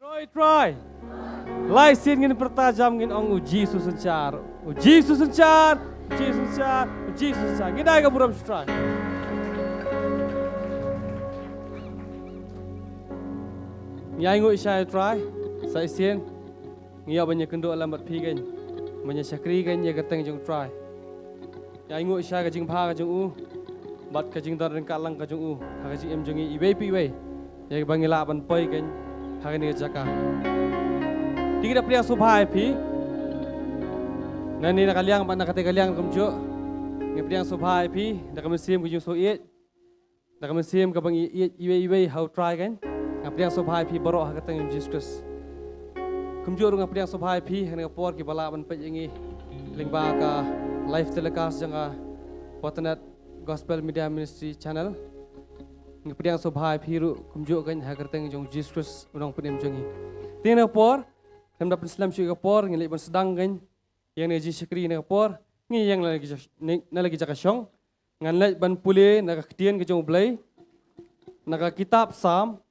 Try. Lai sin ngin pertajam ngin ong uji susuncar. Uji susuncar. Uji susuncar. Uji susuncar. Ngidai ka buram try. Ngai ngu isai try. Sai sin. Ngia banyak kenduk lambat pi kan. Banyak syakri kan ya kateng jong try. Ngai ngu isai ka jing pha ka jong u. Bat ka jing dar ka lang ka jong u. Ha ka jing em jong i pi we. Ya bangila ban poi kan. Ha ka ni jaka. Tiga pria subhai pi. Nani nakaliang pan nakate kaliang kumjo. Ngi pria subhai pi. Nakamesim ku jung so it. Nakamesim ka bang iwe how try kan. Ngapriang subhai pi borok ha kateng Jesus Christ. Kumjo ru ngapriang subhai pi hang ngapor ki bala ban pej ngi lingba ka live telecast janga Potternet Gospel Media Ministry channel. Ngapriang subhai pi ru kumjo kan ha kateng jong Jesus Christ unong penem jongi. Tina por Nam dapat Islam syuk kapor ngi ban sedang kan yang neji syakri na kapor ngi yang lagi jaka syong ngan lek ban pule na ketien ke jong blai na kitab sam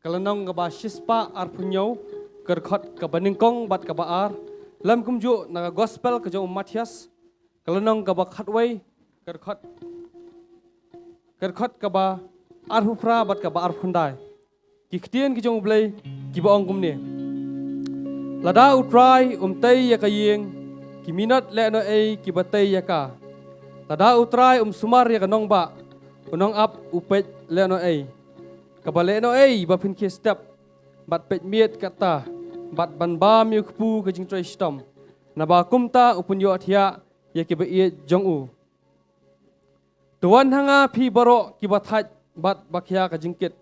kalanong ka ba shispa ar punyau kerkhot ka baningkong bat ka baar lam kumju na gospel ke jong Matias kalanong ka ba khatwai kerkhot ka ba ar hufra bat ka ba ar phundai ki ketien ke jong blai ki ba ong kumne Lada utrai tay ya kayeng kiminat le no ay kibatay ya ka. Lada utrai sumar ya kanong ba unong ap upet le no ay. Kabale no ay bapin ki step bat pet miet kata bat ban ba mi kpu ka jing trai stom. Na ba kumta upun yo athia ya ki ba ie jong u. Tuan hanga pi baro ki bathat bat bakhya ka jingkit.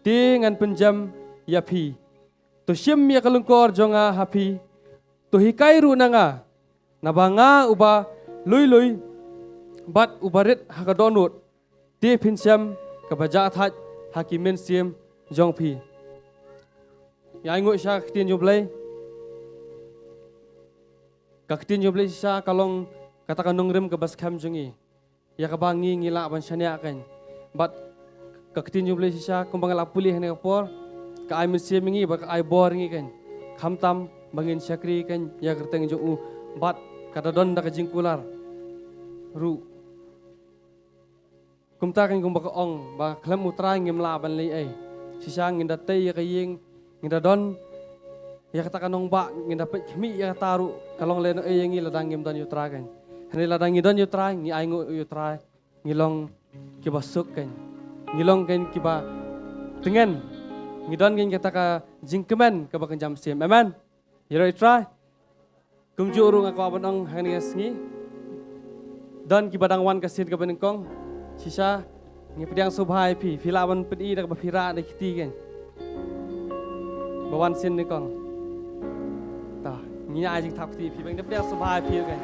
Ti ngan penjam ya pi. To syem ya kalungkor jonga happy to hikai ru nanga nabanga uba lui bat ubarit hakadonut ti pinsyam kabaja that hakimen siem jong pi ya ingo sha ktin joblai kaktin joblai sha kalong katakan Nongkhryiem ke baskam jongi ya kabangi ngila ban syania kan bat kaktin joblai sha kumbang lapuli hene kapor ka ai mesia mingi ba ai bor ngi kan khamtam bangin syakri kan ya kerteng jo u bat kada don da jingkular ru kumta kan kumba ka ong ba klam utra ngim la ban lei ai sisa ngin da tei ya kayeng ngin da don ya kata kanong ba ngin da pet mi ya taru kalong leno e ngi ladang ngim don yutra kan hani ladang ngi don yutra ngi ai ngo yutra ngilong ki basuk kan ngilong kan ki ba tengen ngidon ngin kata ka jingkemen ka bakang jam sim amen you ready try kumjuru ngako abanong hani ngi don ki badang wan kasin ka benengkong sisa ngi pediang subhai pi filawan pedi dak bafira dak kiti kan bawan sin ni kong ta ngi ai jing thap ti pi bang pediang subhai pi kan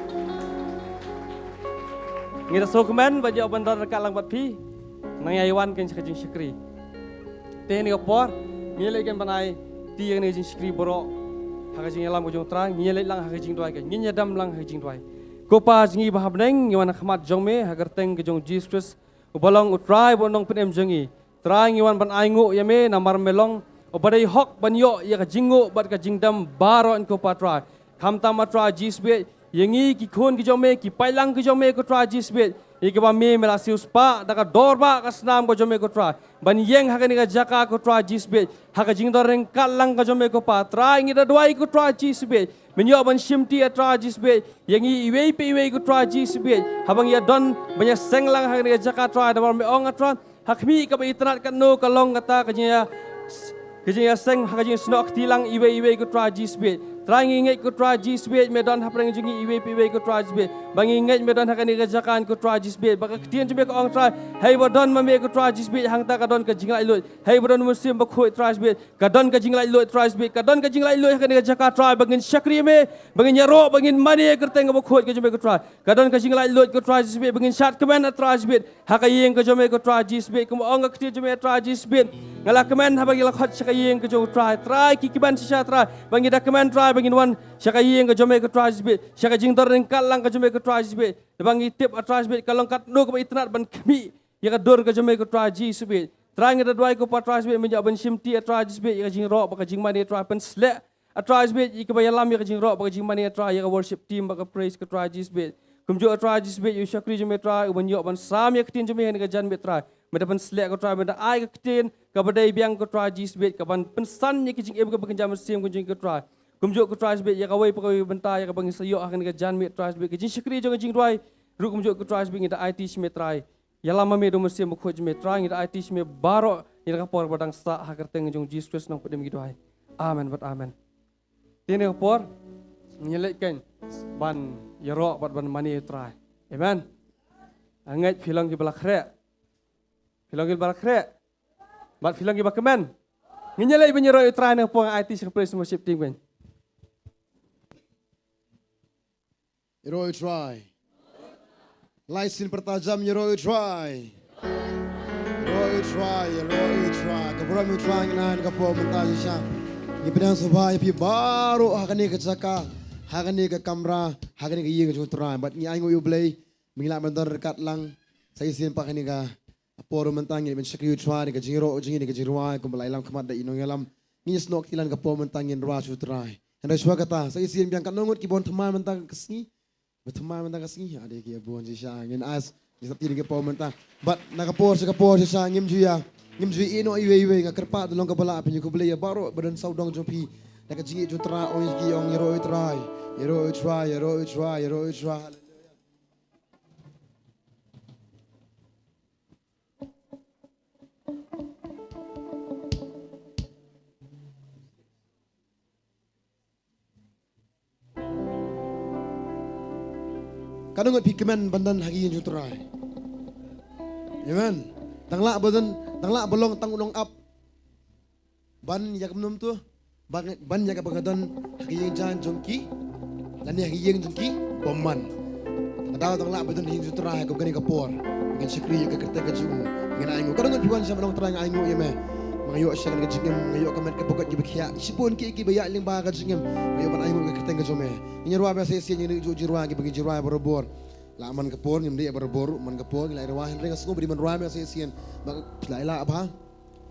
ngi da sokemen ba jo bandar ka lang bat pi nang ai wan kan jing syakri te ni kapor ngilai kan banai ti yang ni jing skri borok ha jing alam ko jong trang ngilai lang ha jing doi kan nginya dam lang ha jing doi ko pa jing ba habneng ngi wan khmat jong me ha gerteng ke jong Jesus Christ ubalong utrai bonong penem jongi trang ngi wan ban ai ngu ya me namar melong obadai hok ban yo ya ka jingo bat ka jingdam baro en ko patra kham tam atra Jesus be yengi ki khon ki jong me ki pailang ki jong me ko tra Jesus be ikaba me mela sius pa daga dorba ka snam ko jome ko tra ban yeng ha ni ga jaka ko tra jisbe ha ka jing doreng kalang ka jome ko pa tra ngi da dwai ko tra jisbe menyo ban shimti tra jisbe yengi iwe pe iwe ko tra jisbe habang ya don banya senglang ha ni ga jaka tra da me ong tra hakmi ka ba itnat ka no ka long kata ka jinya seng ha ka jinya snok tilang iwe ko tra jisbe Trangi ngai ko tragis be medan haprang jungi iwe piwe ko tragis be bangi ngai medan hakani gajakan ko tragis be baka tien jube ko ong tra hei bodon mame ko tragis be hang ta kadon ka jinglai lo hei bodon muslim ba khoi tragis be kadon ka jinglai lo tragis be kadon ka jinglai lo hakani gajaka tra bangin syakri me bangin yaro bangin mani kerteng ba khoi ko jube ko tra kadon ka jinglai lo ko tragis be bangin shat kemen tragis be hakayeng ko jome ko tragis be ko ong ka tien jube tragis be ngala kemen habagi la khot syakayeng ko jo tra ki kiban sisa tra bangi da kemen tra bangin wan syaka yeng ka jome ka tragis be syaka jing dor kalang ka jome ka tragis be bangi tip tragis be kalong kat do ka itnat ban kami ya ka dor ka jome ka tragis be Try ngada dua ko patras be menjak ben simti atra jisbe ya jing rock baka jing mani atra pen slek atra jisbe ik bayalam ya jing rock baka jing mani atra ya worship team baka praise ka atra jisbe kumjo atra jisbe yu syakri jeme atra ben yo ban sam ya ketin jeme ni ka jan be atra meda pen slek ka atra meda ai ka ketin ka badai biang ka atra jisbe ka ban pensan ya kijing e baka jam sim kunjing ka atra kumjo ka atra jisbe ya ka wai paka benta ya ka bang sayo akan ka jan me atra jisbe ka jing syakri jong jing roi ru kumjo ka atra jisbe ngida IT jeme atra Yalam mami do mesti mukhuj me trying ida IT me baro ida kapor badang sta hakar teng jong Jesus Christ nang pedem gitu hai. Amen but amen. Tini kapor nyelekkan ban yaro bat ban mani try. Amen. Angat filang ki balakre. Filang ki balakre. Bat filang ki bakamen. Nyelek ban yaro try nang pong IT praise worship team ben. Yaro try. Laisin pertajam Yaro try. Yaro try. Kapura mi try ngain kapo mentaj siya. Ipinang subay pi baru hakani ke caka, hakani ke kamera, hakani ke yeng jung try. But ni aingo yublay mingla mentor dekat lang. Saya sin pak ni ka aporo mentang ni ben syakri try ni ke jiro ni ke jirwai kumbala ilam kemat da inong yalam. Ni snok tilan kapo mentang ni ra chu try. Hendak suka kata saya sin biang kat nongot ki bon teman mentang kesni. Berteman mentang kasih ada kia buan sisa ngin as kita tidak kepau mentang but nak kapor sisa ngim juya ino iwe ngakerpa dolong kepala penyu kubeli ya baru badan saudang jopi nak jingi jutra oi ki ong yero try. Kadang ngot pikemen bandan hari yang jutrai. Amen. Tangla bolong tang ulong up. Ban yak menum tu. Ban yak pengadon hari yang jan jongki. Dan hari yang jongki boman. Kadang tangla bolong hari jutrai ko gani kapor. Ngin sekri ka kerta ka jumu. Ngin aingo. Kadang ngot piwan sa manong trang aingo yeme. Mangayo siya ka jingem, ngayo ka met ka bukat gibakya. Sipon ki baya ling ba ka jingem. Ngayo man aingo ka kerta ka jume. Inyarwa ba sa siya ni jirwa gi bagi jirwa borobor. Laman kapor ngim dia borobor man kapor ngilai rawahin ring asgo beri man rawa sa siya. Mag laila abha.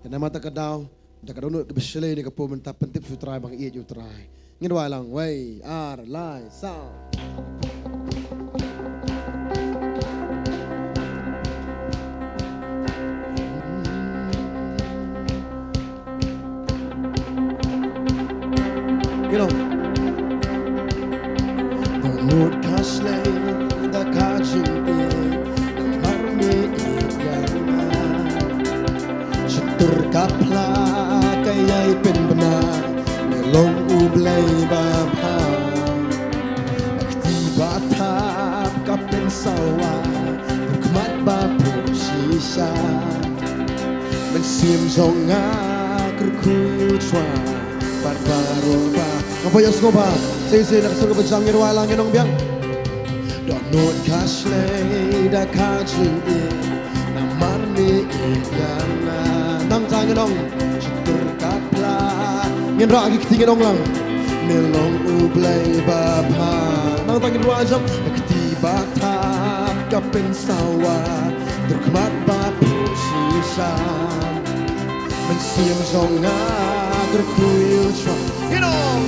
Kana mata ka daw. Da ka dono ka besle ni kapor man tap pentip su try bang iet ju try. Ngirwa lang way ar lai sound. You know, Nord kasle da kajinti marme igyana Syukur kapla kaya'y pinbenar Nilong ublay babha Aktibatap kapin sawa Tukmat bapu sisa Mensim zonga kerkuchwa Barbaroba Ngapain skoba Sisi nak suka berjam ngirwa lang nginong biang Donut kasle da kajing Namar ni igana Nang tang nginong Syukur kapla Nginra agi kiti nginong lang Nilong ublay babha Nang tang nginwa jam Ketibatan kapin sawa Terkemat bapu sisa Mensiam zonga Terkuyul cua Nginong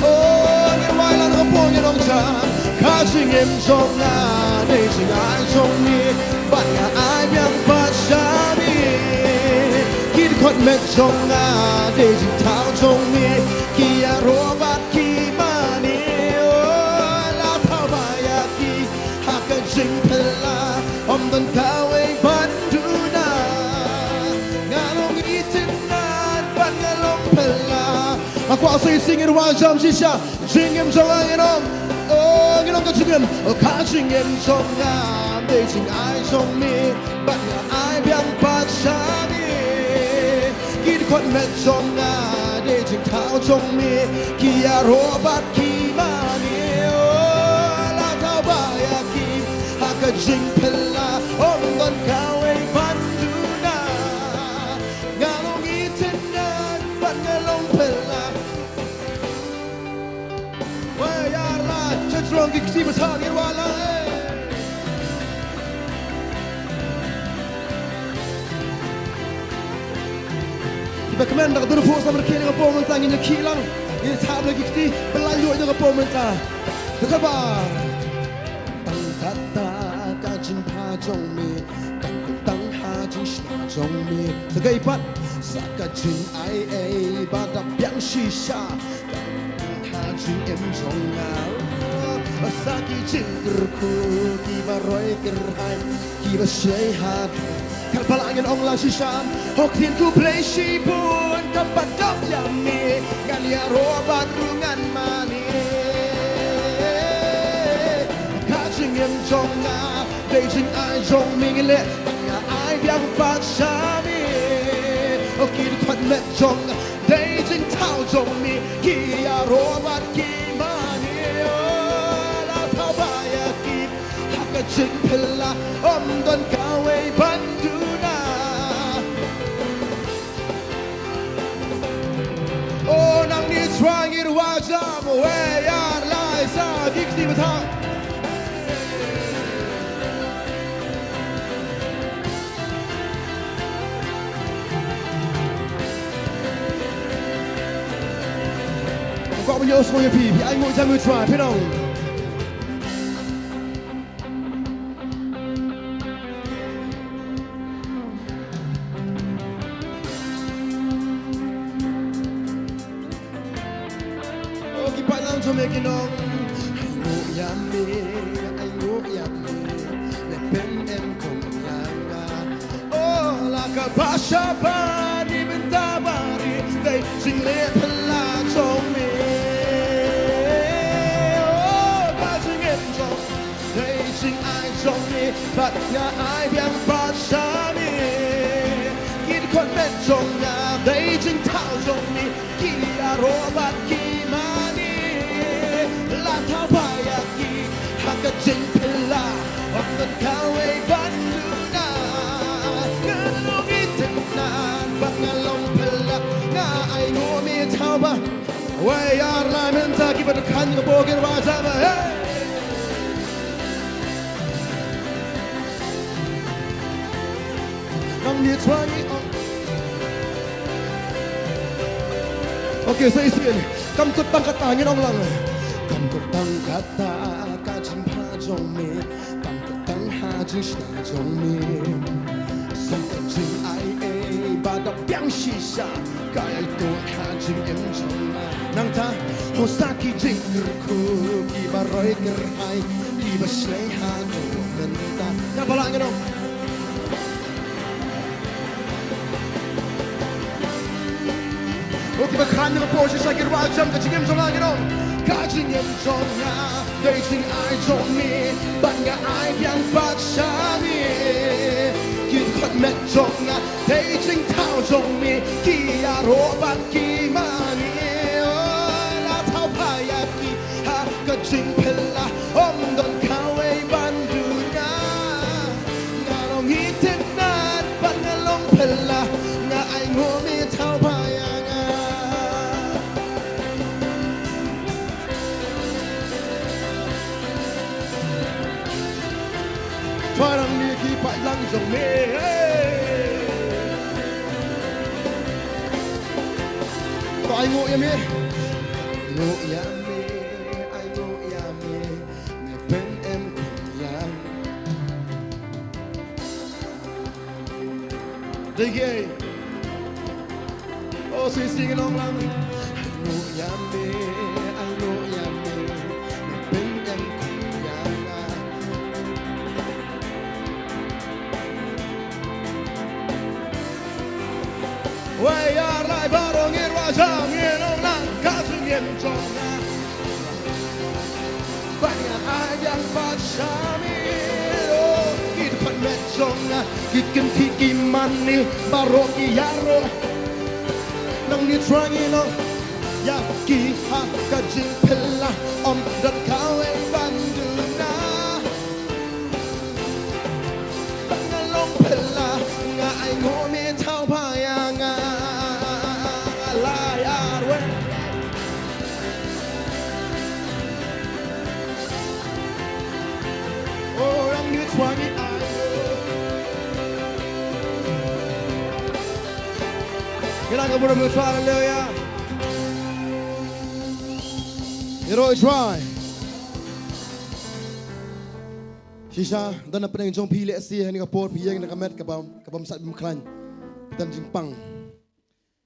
Oh, ngirwai lan ngapong nginong chan Kajing im zonga Nejing ai zong ni Ban nga ai biang pasami Kid kot met zonga Nejing tau zong ni Kia robat ki mani Oh, la tau bayaki Haka jing pela Om dan kawe banduna Ngalong itinan Ban ngalong pela Aku asal singir wajam sisa Jingim zonga nginom Oh nginom ka jingim Ka jingim zonga Nejing ai zong mi Ban nga ai biang pasami Kid kot met zonga Nejing tau zong mi Kia robat ki mani Oh la tau bayaki Haka jing pela Om don kawe banduna Ngalong itinan Ban ngalong pela Strong kiksi besar ngirwala Kita kemen dak dulu puasa berkini dengan pom mentang ini kilang ini tahap lagi kita berlanjut dengan pom mentang. Kabar tang kata kajin pajong mi tang haji shajong mi segai pat sakajin ai badak yang shisha tang haji em jongal asaki jinggerku kiba roy gerhai kiba shei hat kalpalangin ong lang shishan hokin ku play shipun kapat kap yami kanya robat rungan mani kajing em jonga Beijing ai jong ming le tanga ai biang pat shami hokin khat met jong Beijing tao jong mi kia robat ki mani la thao ba ya ki hakajin phela om don kawe bandu Oh, nang ni trying it wajam way ar lai sa dikti bata Có bao nhiêu số thì anh ngồi ra người try biết không cho mẹ kia nong anh ngủ ya mi để bên em cùng nhà oh là cả ba sa ba đi bên ta ba đi đây chính lệ thân là trong mi oh ba chính em trong đây chính ai trong mi bạn nhà ai biết ba sa mi khi con bên trong nhà đây chính thao trong mi kia rồi bạn kia thao baya ki hakajin phela on kawe banduna ngalong itnan bangalong phela nga ai no mi thao ba way ar la men ta ki bad khan ga bogen wa sa ba nang ni twani okay so isin kam tut tang kata ngin ong lang Kam ko tang kata kajin pajong mi Kam ko tang haji shajong mi Song kajin ai badak biang shisha Kaya ito hajin em jong Nang ta hosaki jinggerku Kiba roy gerhai Kiba shlay hado menta Yang pala nga dong O kiba kran nga po siya sa girwajam Kajin em jong nga dong Kajing em jonga, dating ai jong mi, banga ai biang bat shami. Kin khot met jonga, dating tao jong mi, kia robat ki mani. La thao paya ki, ha kajing phela, om don kawe banduna. Nga long hitin nan, banga long phela, nga ai ngo mi thao paya. Parang ni kipa lang jong me Ko ai ngộ ya me ai ngộ ya me me bên em cùng yang Đây ghê Oh suy suy cái long lang ai ngộ ya me me bên em cùng yang Way ar lai barong in wajam in ong lang kajing em jonga Banyak ai yang bat shami Oh kid pan met jonga Kikin tiki mani baro ki yaro Nang ni trangi no Yaki ha kajing pela om dan kawe banduna Bangalong pela nga ai ngomi tau payanga Wangi ayo, kita ka muna mo try, hallelujah. Iro try. Shisha, dan na peneng jong pili asi hani ka por piyeng na kamet kabam sat bimklan. Dan jing pang.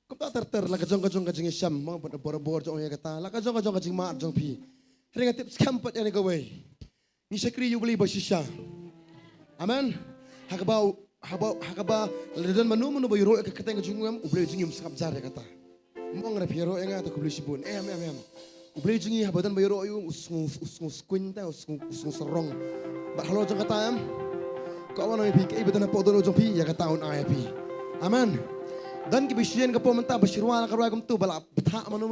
Kung ter la ka jong jing sham mga bor jong ya kata la ka jong jing ma jong pi. Hari nga tips kampat yani ka way. Ni sakri you believe ba shisha. Amen. Hakaba ledan manu ba yuro ka kateng jong ngam uble jing yum sakap jar ya kata. Mong ra piro nga to kubli sibun. Em. Uble jing habadan ba yuro yung usngus kwinta usngus serong. Halo jong kata am. Kau mana yang fikir ibu tanah podon jong pi ya kata on ayah pi. Amen. Dan kibisian ka po menta basirwa ka ruagam tu bala betha manu.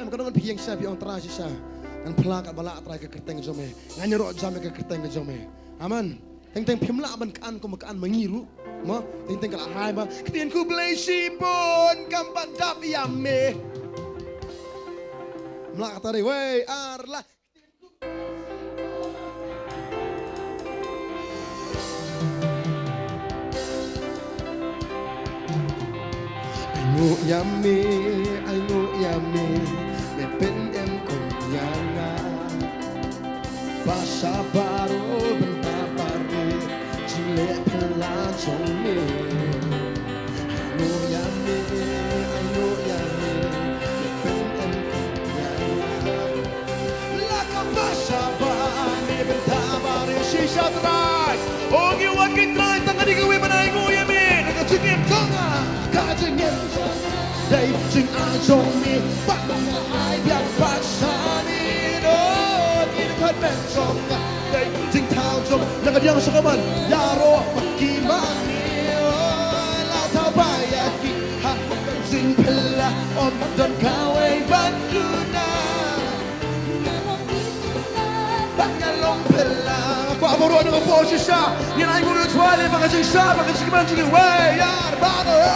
Kadang pi yang sia pi on tra sia. Dan pelak bala tra ka kerteng jome. Nganyero jame ka kerteng jome. Amen. Teng pimla ban kaan ko makaan mangiru. Mo teng kala hai ba. Ketian ku blai sipon kampat dap yame. Mlak tari wey arla. I know yummy, me pen em kong yanga. Basa baro benta pare, chile pelan song me. I know yummy, me pen em kong yanga. Laka basa bani benta pare, shisha try. Ogi wakin try, tanga di gawe manay ko yummy. Nakachingim tonga, kachingim tonga. Đây chính ai trong mi bắt ai biết bắt xa mi đó khi nó thân bên trong đây chính thao trong là cái điều sao các bạn ya ro bất kỳ mang yêu lao thao bài ya kỳ ha cần chính pella on don cao ấy bắt luna bắt nhà long pella qua bộ đội nó có gì sao nhưng anh muốn chơi lên bằng cái gì sao bằng cái gì mà chỉ cái way ya ba rồi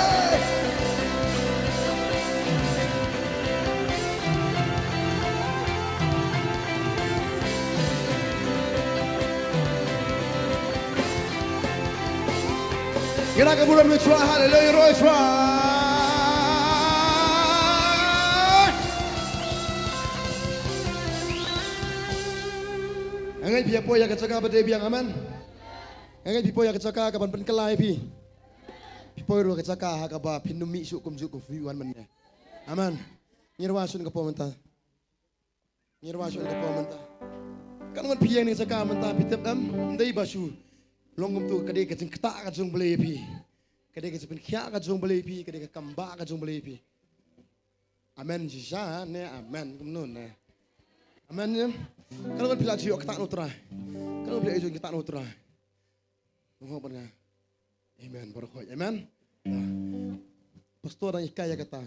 Kita akan mulai mencoba hallelujah roy try. Angai pia poya kacaka pada biang aman. Angai pia poya kacaka kapan penkelai pi. Pia ro kacaka hakaba pinumi sukum viwan mana. Aman. Ngirwasun ka pomenta. Kan man pia ni kacaka menta pitep am ndai basu. Longum tu kadai kacing ketak kacung beli pi, kadai kacing kia kacung beli pi, kadai kambak kacung beli pi. Amen jisa ne amen kumnon ne. Amen ne. Kalau kan pilih jiwa ketak nutra, kalau pilih jiwa ketak nutra. Tunggu apa nga? Amen berkoi amen. Pastor yang ikaya kata.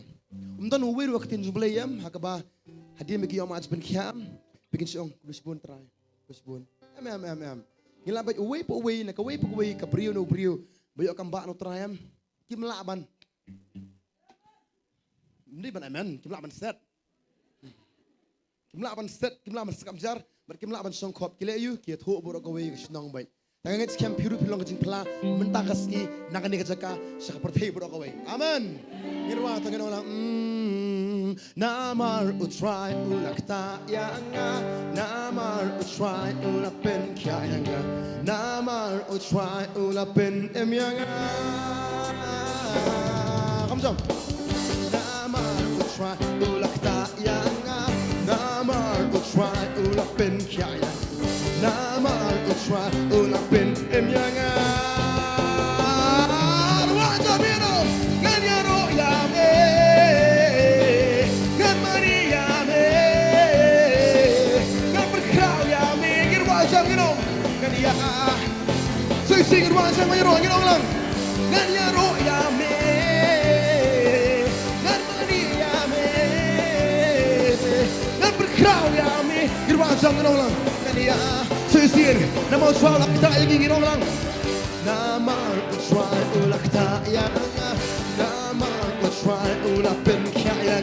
Umtan uwe waktu tin jumlah yam hakaba hadiah bagi yang macam kiam bikin siang kusbun try kusbun. Amen. Ngila ba uwi po uwi na kaway po uwi kabriyo no briyo bayo kamba no trayam kimlaban hindi ban amen kimlaban set kimlaban sekamjar ber kimlaban songkhop kilayu ki tho boro kaway snong bay tangan skam piru pilong jing pla mentakas ki nakani kajaka sa kapertay boro kaway amen ngirwa tangan wala namar utray ulakta yanga namar utray ulapen kyanga namar utray ulapen emyanga kamjam namar utray ulakta yanga namar utray ulapen kyanga namar utray ulapen emyanga wajabiro ganyaro yame Sing it once and you're wrong, lang. Ganya ro ya me. Ganya me. Gan berkrau ya me. Girwa jang lang. Ganya sing na mo swal akta igi lang. Na mar try ulakta ya. Na mar try ulapen kaya.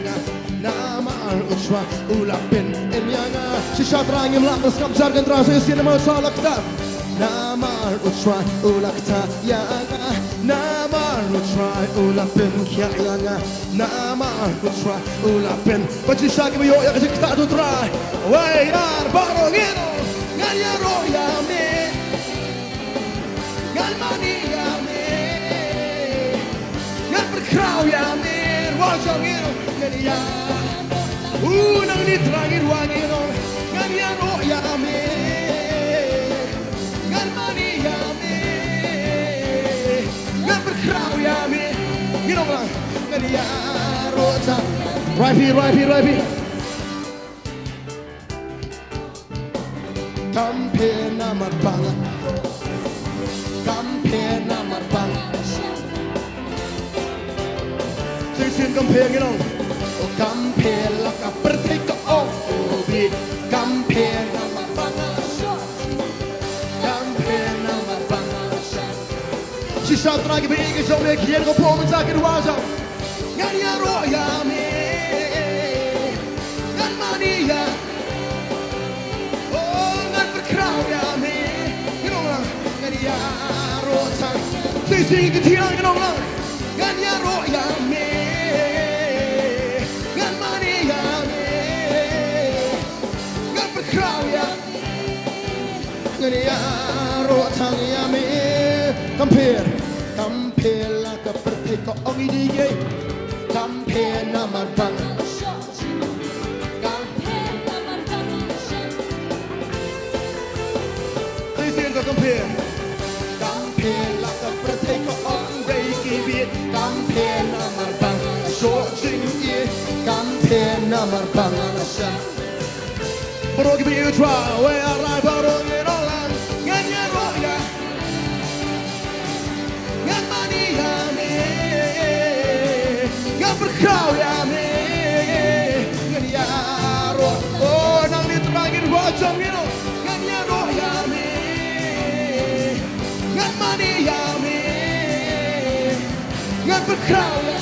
Na mar try ulapen emyanga. Si shatrang imlak skam jargan tra sing na mo swal akta. Namar utray ulakta yaga namar try ulapin kya yanga nama ku try ulapin bachi shaki yo ya kasi kita tu try way ar barogino nganya ro ya me ngal mani ya me ngal berkrau ya me wajangino ngani ya nang ni trangir wangino nganya ro ya me ngal mani ya me Crowd, yeah, me. You know what? Right here, right here, right here. Compare number bang. Compare number bang. Say, compare, you know. Oh, compare like a perfect oh, be compare number bang. Compare number bang. She shot like a big as only a kid go home and talk it was up. Ganya roya me, Gan mania. Oh, not for crowd ya me. You know, Ganya rota. Say, sing it here, you know, Ganya roya me, Gan mania me. Not for crowd ya. Ganya rota ya me. Compare like a perfect oh idiye compare namar bang this is the compare like a perfect oh they give it compare namar bang short thing ye compare namar bang asha bro give me a try where I bro you know ganya roya Berkau ya me, ngani aro, oh nang di terangin wajang itu, ngani aro ya me, ngan mani ya me, ngan berkau ya,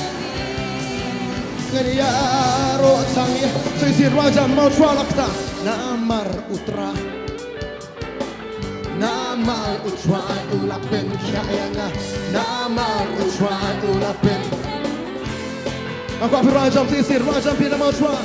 ngani aro sangi, sisir wajang mau cualak ta, namar utra, namar utra ulapin kaya namar utra ulapin. Aku api rajam sisir, rajam pina mau cuan.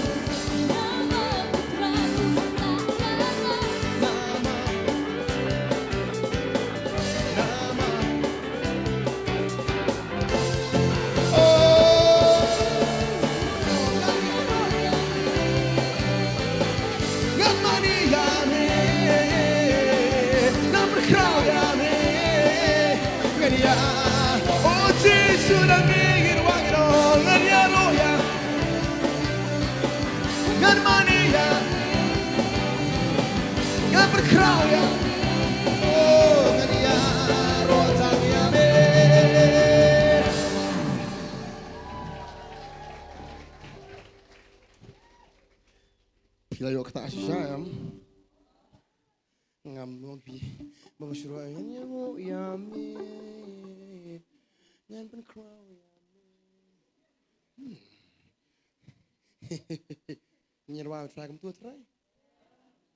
Bila yo kata asyam ngam ngopi mengusyurah ya mo yami ngan pen crow yami nyerwa try kem tu try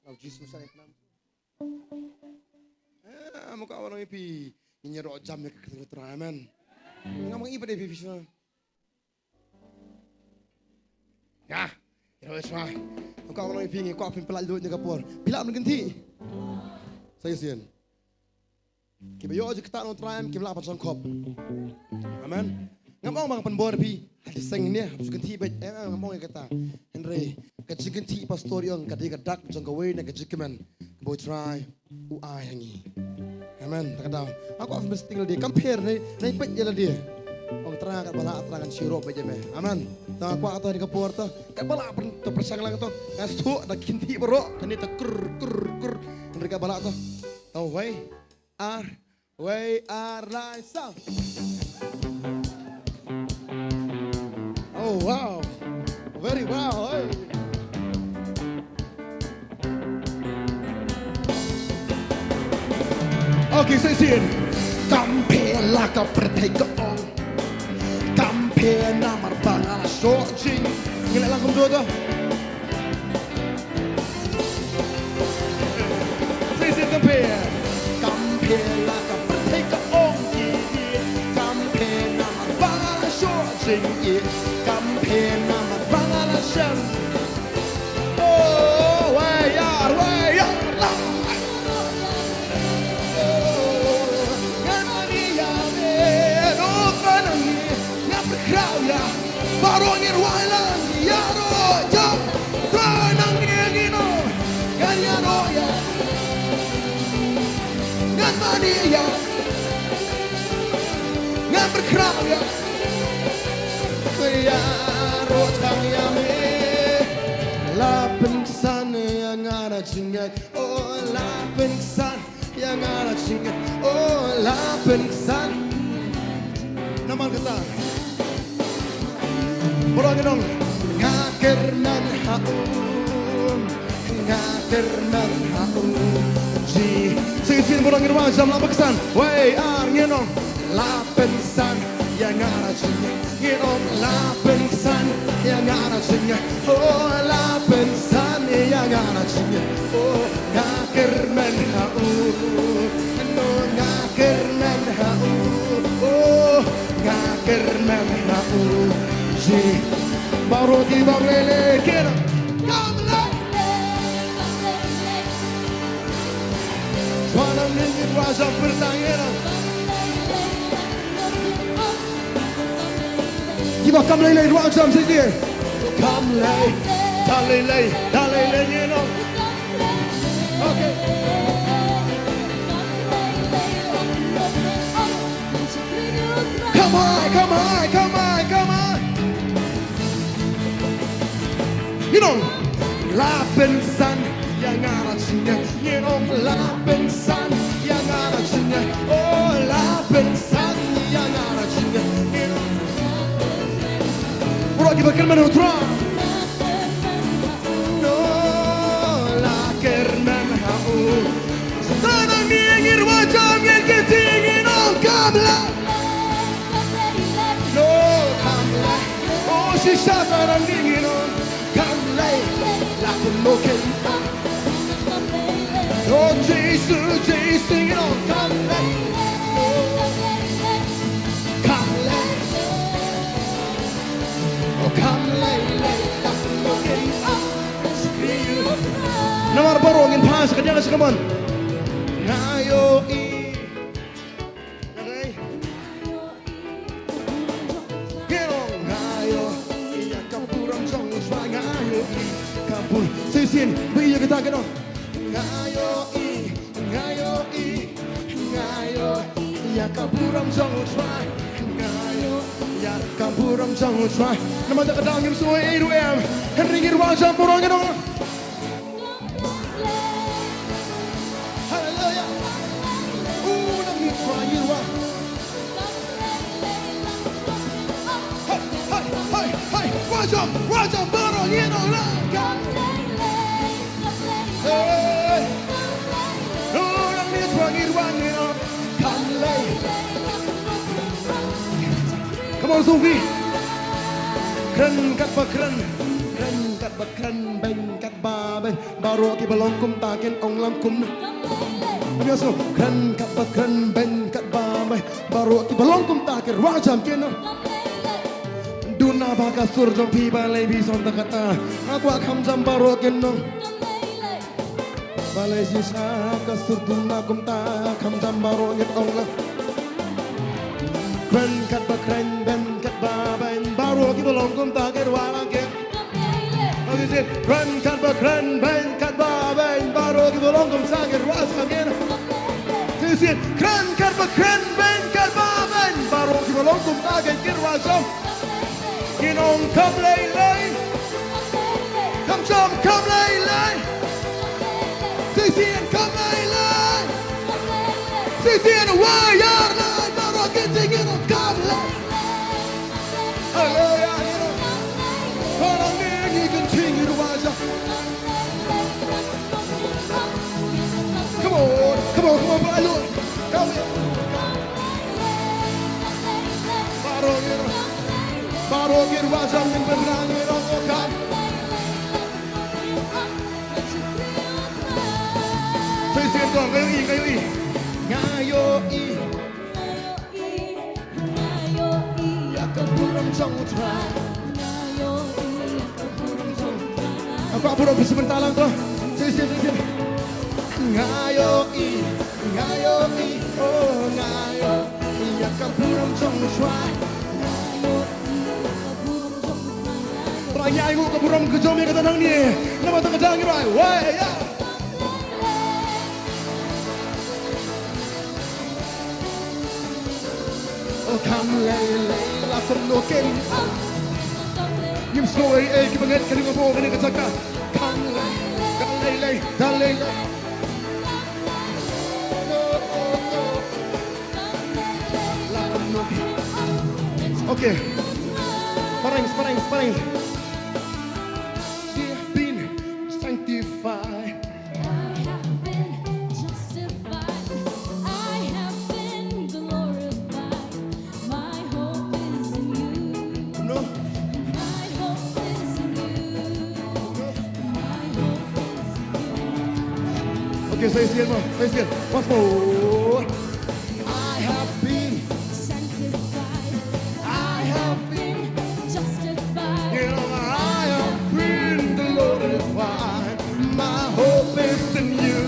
au Jesus saya kenam muka orang ipi nyerwa jam ya ke try man ngam ipi de ipi bisa ya kira try muka orang ipi ngikau pin pelal duit nyakapur bila menganti saya sian kita yo aja kita non try kita lapar sangkop amen ngam bang penbor pi ada seng ni harus ganti bet ngam kata Henry kecik ganti pastor yang kadang kadak jangkawe nak kecik man boy try ai hangi amen tak tahu aku harus tinggal dia compare ni pet je lah dia orang terang kat balak terangan sirup aja meh amen tak aku atau di kapur tu kat balak terpersang lang tu ngastu ada kinti bro kini tak kur mereka balak tu tahu we are like sound. Oh wow, very wow. Hey. Okay, say it. Kampe la ka pretega on. Kampe na marbanga na shorting. Ngile lang kum dodo. Say it kampe. Kampe la ka pretega on. Kampe na sing it campaign nama bangalasan way ya ganania me no kanangi ngaprauya barongir wailan yaro jam kanangi gino ganyano ya ganania ngaprauya ya rotang ya me la pensan yang ada cingat oh la pensan yang ada cingat oh la pensan nama kata orang dong ngakerman haum ji sing orang irwa jam la pensan way ngenong la pensan yang ada cingat ngenong la pensan yang ada cingat oh la pensan yang ada cingat oh ngakerman haum no ngakerman haum oh ngakerman haum ji baru di banglele kira kamle Swanam ningit wajah pertanyaan Kita come lay dua jam saja. Come lay, you know. Okay. Come on. You know, la pensan yang ada cinta. You know, la pensan yang ada cinta. Oh, la pensan yang ada cinta. Kita kelman utra no la kerman hau tanang ngir wajam yang ketingin no kamla oh si sataran dingin no kamla la kunoken oh Jesus no kamla Namar barongin pas kanya sa kaman. Ngayo i. Okay. Gerong ngayo i kampurang song swa ngayo i kampur. Sisin biya kita kano. Ngayo i ya kampurang song swa ngayo ya kampurang song swa. Naman ta kadang yung suwe 8am. Henry wajah barongin no. Wajah baru you know lang. Hey, orang ni tuangir wang you know. Come lay. Come on Sophie. Kren kat bakren beng kat ba beng baru ki balong kum takin ong lam kum. Biasa kren kat bakren beng kat ba beng baru ki balong kum takin wajah kena. Duna baka surjong pi balai bi son takata aku akam jambaro kenong balai sisa ka surduna kum ta kam jambaro ngit ongla kren kat ba kren ben kat ba ben baro ki bolong kum ta ker wala ke oke sih kren kat ba kren ben kat ba ben baro ki bolong kum ta ker wala ke sih kren kat ba kren ben kat ba ben baro ki bolong kum ta ker wala Kinong come lay, come jump, come lay, Sisian come lay, Sisian wire line, baru kita kinong come lay. Hallelujah, you know, orang ni continue to rise up. Come on, baru, come here. Baru, you know. Baru wajah yang benang merokokan. Saya siap tuan, kayu i. Ngayo i. Ya keburam jong Pak Burung sebentar lang to. Sige. Ngayo i, oh ngayo. Iya ka burung trong swai. Raya ibu ka burung ke jom ya kata nang ni. Nama tak kadang ni rai. Wai ya. Oh come lay la kom no ken. Nhịp slow ấy cái banget cái ngô cái này cái chắc come lay Okay. Sparring. We have been sanctified. I have been justified. I have been glorified. My hope is in you. No. My hope is in you. My hope is in you. Okay, say it. Once more. I have been Sanctified. I have been. Justified. You know, I have been glorified. My hope is in you.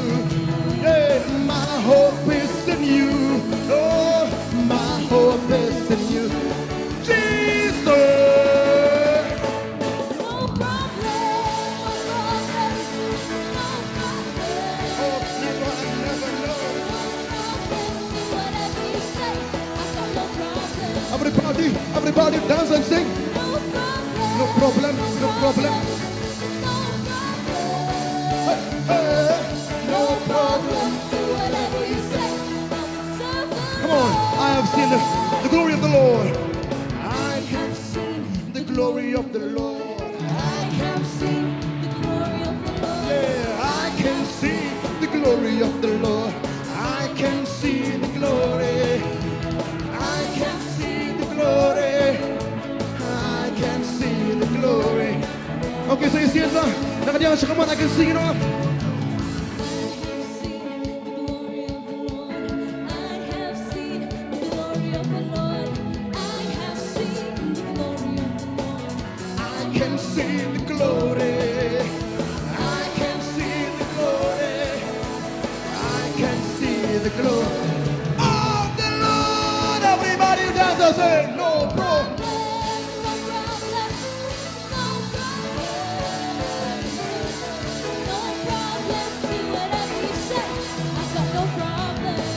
Yeah, my hope is in you. Oh, my hope is in you. Jesus. No problem. Oh, never know. Whatever you say, I got no problem. Everybody dance and sing. No problem. No problem. Hey, No problem. Whatever you say, come on. I have seen the glory of the Lord. I have seen the glory of the Lord. I have seen the glory of the Lord. Yeah, I can see the glory of the Lord. I can see the glory. I can see the glory. I can see the glory. Okay, so you see it now. Nakadiyan siya, come on, I can sing it all. I can see the glory. I can see the glory. I can see the glory of the Lord. Everybody dance and say, no problem.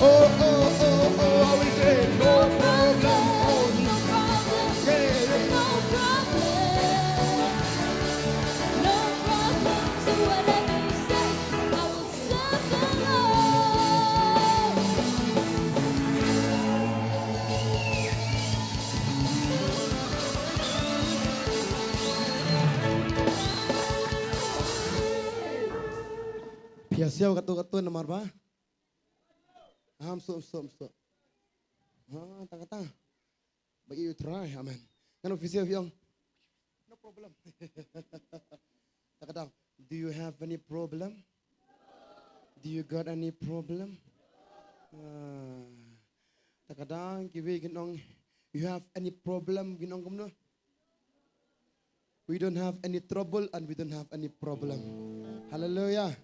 Oh, we say, no problem. Oh, yeah. Piasiaw katu-katu nomor ba? Stop. Tang. Bagi you try, amen. Kan official yang. No problem. Takatang, do you have any problem? Do you got any problem? Takatang, kiwi ginong, you have any problem ginong kumno? We don't have any trouble and we don't have any problem. Hallelujah.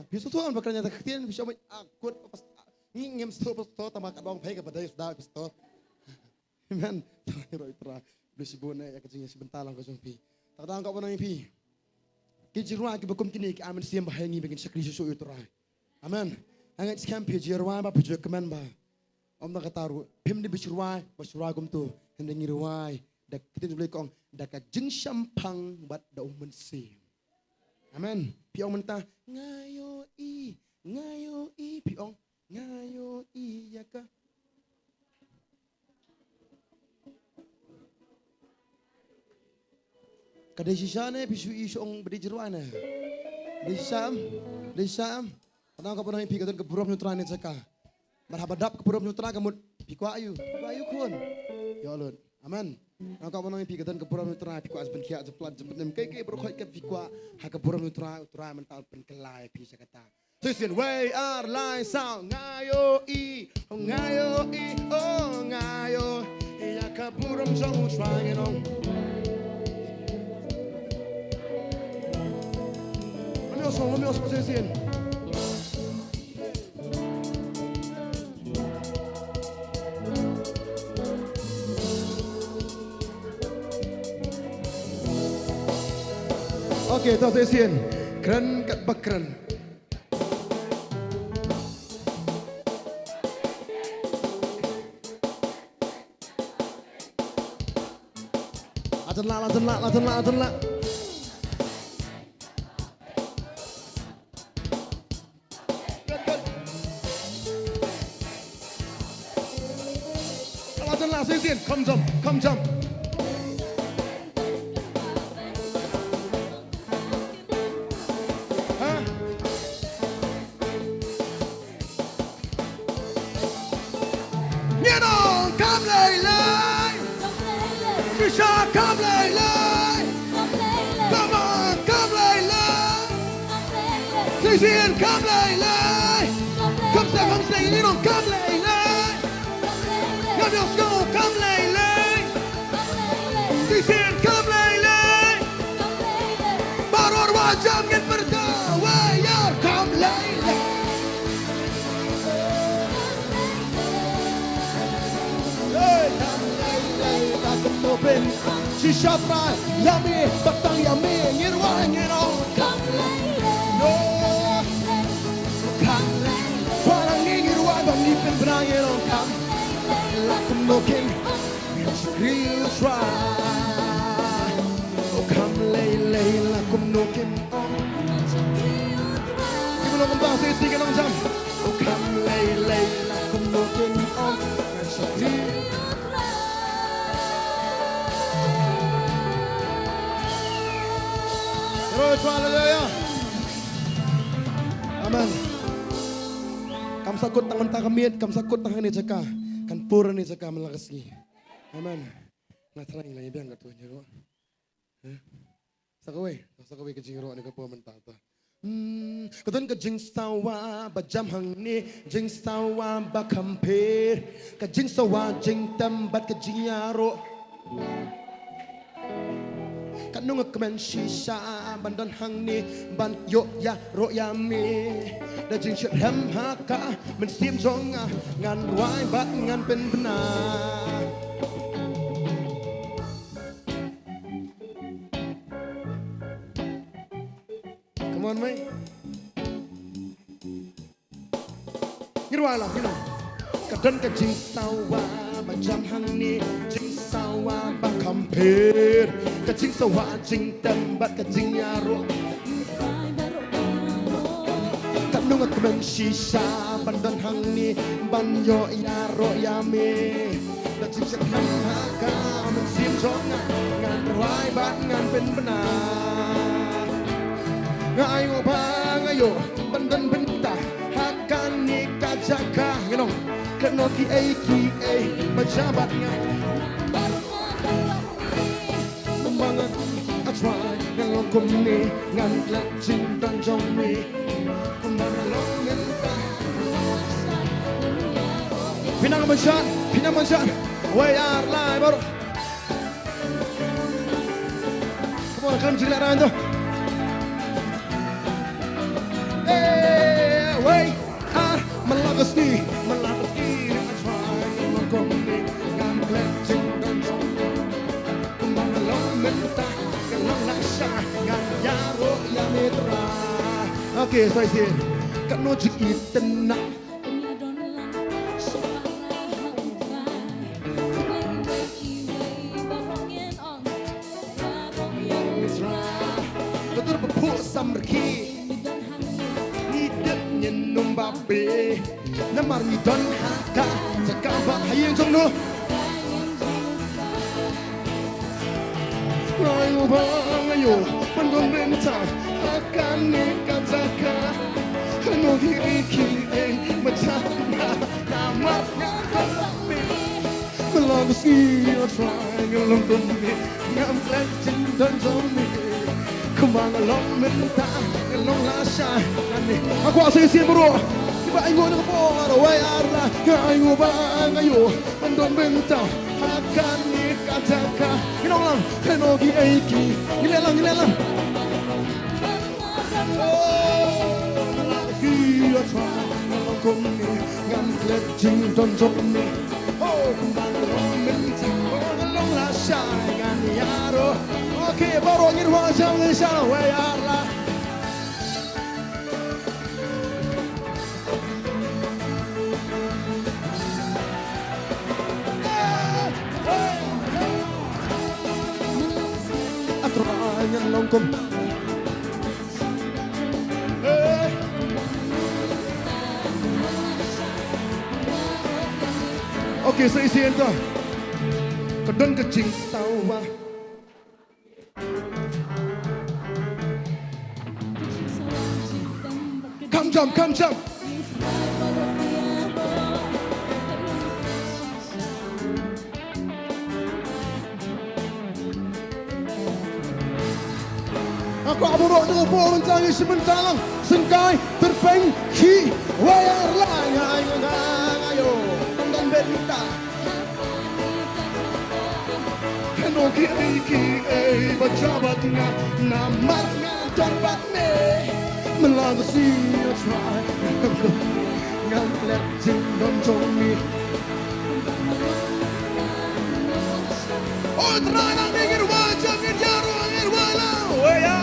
Bisa tuan bakalnya takkian bisa akut pas ngiem stop tamak dong pay kepada sudah stop. Amen. Roy tra beli bona ya kecingnya sebentar lang kosong pi. Takdang kau pernah pi. Kijirwa ki bakum kini ki amen siam bahangi bikin sakri susu itu rai. Amen. Angat skam pi jirwa ba pujuk keman ba. Om nak kataru pim di bisirwa basirwa kum tu hendeng ngirwai dak kita boleh kong dak jeng sampang bat da umen sim. Amen. Piong mentah ngayo i piong ngayo i ya ka. Kada sisane bisu isong berdijirwana. Desam. Padang ka pernah pi kadon ke burom nyutrane saka. Marhabadap ke burom nyutra kamut pikwa ayu kun. Ya Allah. Amen. Ang ka pernah pi kadon ke burom nyutra pikwa asben kia jeplat jempet kai berkhoi ke pikwa ha ke burom nyutra mental pen kelai pi sakata. Listen, we are line sound ngayo i oh ngayo ya ka burom jong trying on. Let me also say this in. Okay, tahu saya sian. Keren kat bakran. Atenlah. Atenlah, saya sian. Come jump. Come lay. Come on, come lay. Sisian, come lay. Come stay, you know, come lay. Come your school, come lay. Sisian, come lay. Baru wajah yang berdua, ya come lay. Shishabra, yummy, batang yummy, ngirwan, come lay. No, come lay. Parang ngirwan, bangipin berang, come. Lakum nokin, real try. Oh, come lay, lakum nokin, Gimana kembang, saya sikit long jam. Oh, come lay, lakum nokin, real. Haleluya. Amen. Kam sakut tangan takamit, kam sakut tangan ni cakap, kan pura ni cakap melakasni. Amen. Nak terang lagi biang kat tu nyero. Sakawai kecing ro ni kapur mentata. Katun ke jing sawa bajam hang ni, jing sawa bakampir, ke jing sawa jing tembat ke jing yaro. Kanung kemen shisha bandan hang ni ban yo ya ro ya mi da jing shit hem haka men sim jong ngan wai bat ngan pen bena Come on mate ngirwa lah kadang ke jing sawa macam hang ni jing sawa bakampir kajing sawa jing tembat kajing yaro kanung kemen shisha bandan hang ni ban yo yaro yame kajing sekam haka men sim jong ngan rai bat ngan pen benar ngayo bang ayo bandan bentah hakan ni kajaka kena ki majabat ngan membangun I try ngalong kumni ngan lacing dan jommi kumaralong minta pinang mansyat wayar lai baru come on kalam jilak rahan tu wayar melakas ni I try ngalong kumni ngan lacing dan jommi kumaralong minta Okay, saya sih kan nojik itena. Betul betul samrki. Ni deknya numbabe. Namar ni don haka. Cakap bahaya jom no. Ayo bang ayo, pandang bentang. Akan nikah zakah Nogi macam namanya kami Melagus ia try ngelong demi ngam legend dan zombie Kemangalong mentah ngelong lasah Aku asal bro Tiba ingo na po araway arla Ngayo ba ngayo Andong bentang Akan nikah zakah Ginong lang Kanogi aiki Gilelang Oh try Nong kum ni ngam klet jing don jok ni Oh kumbang long min ting long la shai ngan yaro Okay baro ngir wa jang ni sha we yarla Atroangan long kum Okay, sa isiyan to. Kadang kecing tawa. Come jump, come jump. Aku aburok dengan pohon tangis sebentar lang. Sengkai terpeng ki wayar lang. Ayo, tonton berita. Nongkhryiem ki pejabat namarnya tempat ni melangsi try nganglet jing don jong ni. Oh terang dingin wajah ngejaru angin walau ya.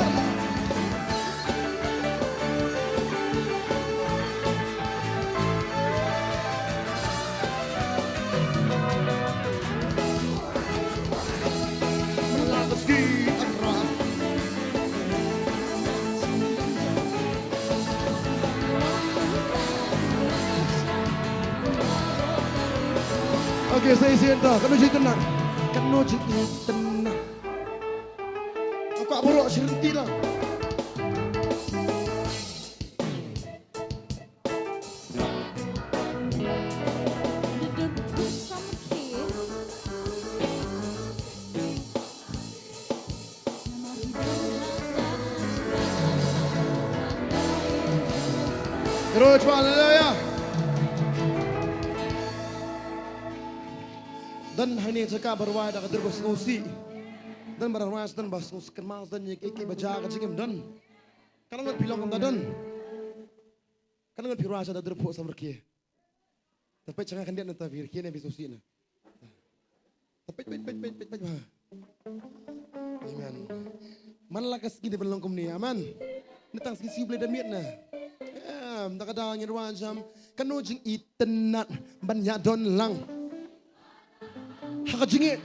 Okay, saya sienta. Kanu jadi tenang. Kanu jadi tenang. Aku aburok serenti lah. Terus haleluya. Dan hari ini cakap berwai dah kader bos ngusi. Dan berwai dan bos ngusi kemas dan yek baca kacingem dan. Kalau nggak bilang kamu dan. Kalau nggak biru aja dah derpok sama mereka. Tapi jangan kan dia nanti mereka ni bisa usi na. Tapi. Amen. Mana lah kasih di belakang ni, aman. Netang sikit boleh demiat na. Tak ada yang wajam. Kanu jing itenat banyak don lang. Haka jingi.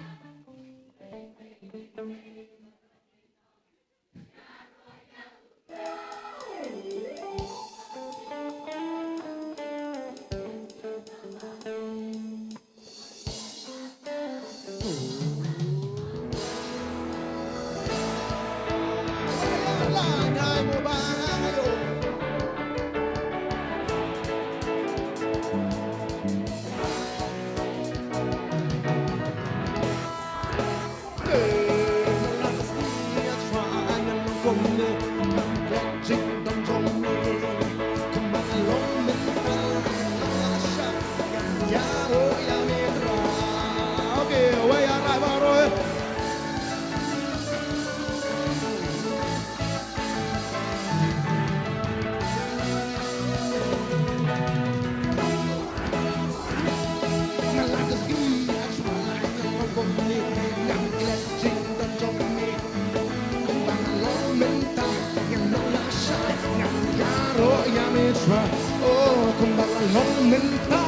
Oh, kembang long minta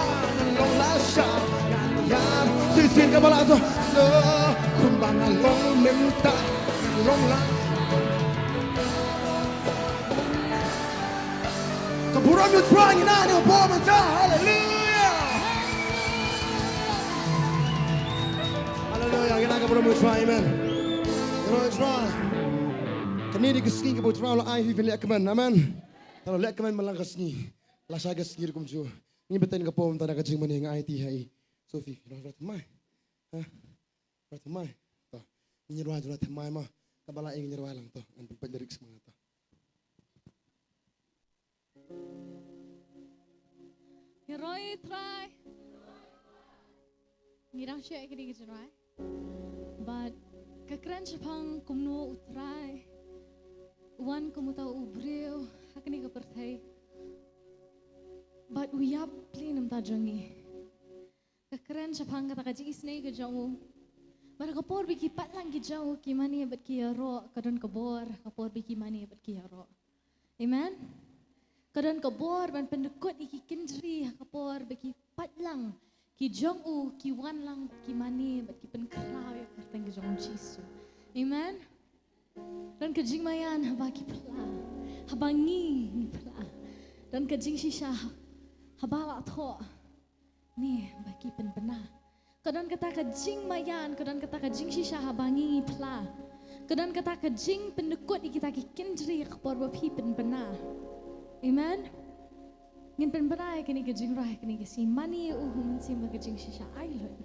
long lasha yan sisin kabala to kembang long minta long la kaburan you trying na ni po mata hallelujah hallelujah gina kaburan you try amen you try kanidi kisking kabut try la ai hivel yakman amen. Kalau lihat kemain melangkas ni, lasagas ni rukum jo. Ni betain kapom tanah kacing mana yang IT hai. Sofi, rat mai, rat mai. Toh, ni rat mai mah. Kabala ingin nyerwai lang toh. Antum penjerik semangat toh. Heroi try. Ngirang siya ikini gijunwai. But kekeren sepang kumno utrai. Uwan kumutaw ubreo. Hakni ka perthai But uyap plin am tajongi. Kekeren sapang kata kaji isnei ke jauh. Bara kapor biki patlang ki jauh ki mani bat ki ro kadon kabor kapor biki mani bat ki ro. Amen. Kadon kabor ban pendekut iki kendri kapor biki patlang ki jauh ki wanlang ki mani bat ki penkerau ya kerteng ke jauh Yesus. Amen. Dan kejing mayan habaki pela. Habangi ni pela. Dan kejing sisa habala tho ni bagi penbena kedan kata kejing mayan kedan kata kejing sisa habangi pla kedan kata kejing pendekut kita kindri kepor bapi penbena. Amen. Ngin penbena kini kejing rai kini kesi mani uhum sim kejing sisa island.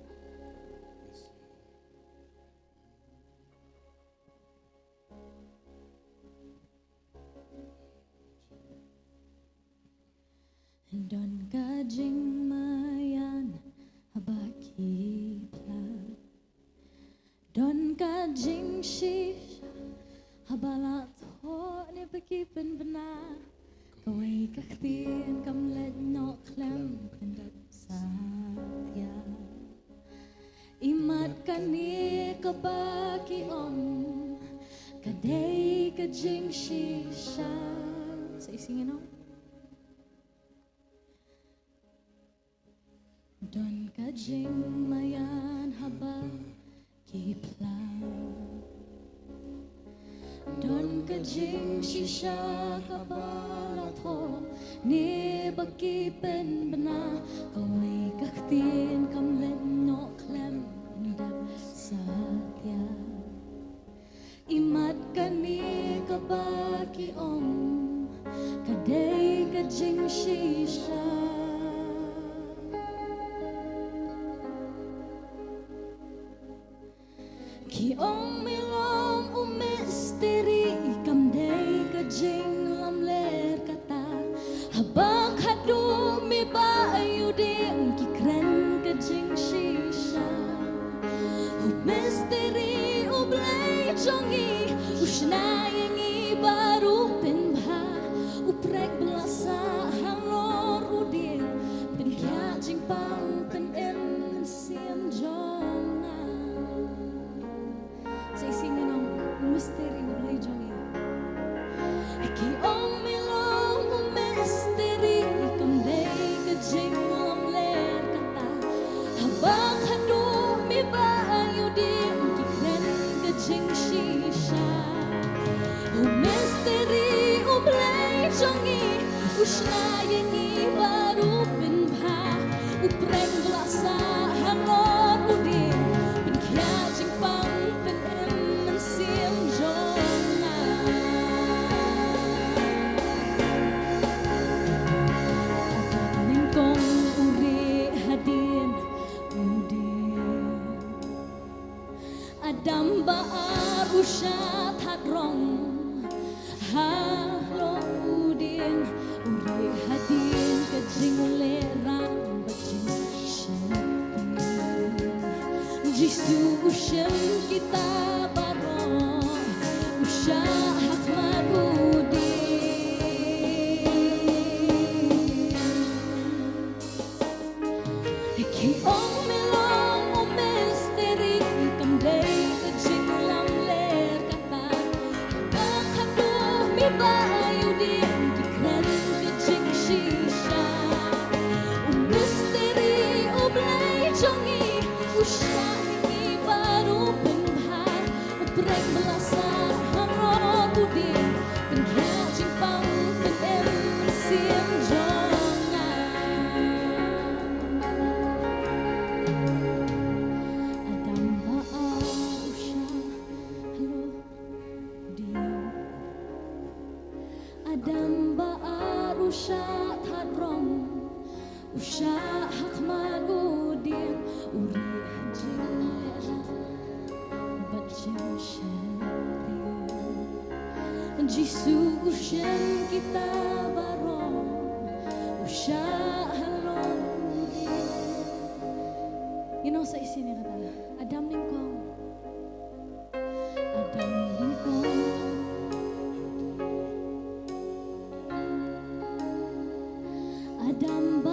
Don kajing mayan habaki pla Don kajing shisha habala tho ni baki penbena Kawai kaktin kamlet Nongkhryiem pendat satya Imat kani kabaki om kadai kajing shisha Say singing on Don kajing mayan haba kipla Don kajing shisha kabala tho ni baki penbena kawai kaktin kamlet Nongkhryiem pendat satya Imat kani kabaki om kadai kajing shisha Ki om milong misteri kam dei kajing lam ler kata habak hadu mi ba ayuding ki kren kajing shisha misteri ublay jongi usna yangi baru pinbha uprek belasa halor udin pen kajing pang pen en sien jonga Say singing on misteri ublay jongi Ki om milong misteri kam dei kajing lam ler kata habak hadu mi ba ayudin ki kren kajing shisha misteri ublay jongi usna yangi baru pinbha upreng belasa halor udin pen kajing pang Sim jona Ningkong uri hadin udin Adam ba arushat hadrong halong udin uri hadin kajing lerang bajing syaitan Jisu ushem kita Usyahak marudi Ki om milong misteri kam dei kajing lam ler kata Akadu mi bayudin ki kren kajing shisha misteri ublay jongi usyahi baru penbha uprek belasa Udin pen kajing pang pen em siem jonga Adam ba usya halo dia Adam ba usya thadrong usya hakman udin uri hajira bajing Jisu ushen kita barong usyahalong You know sa isi ni kata Adam lingkong Adam lingkong Adam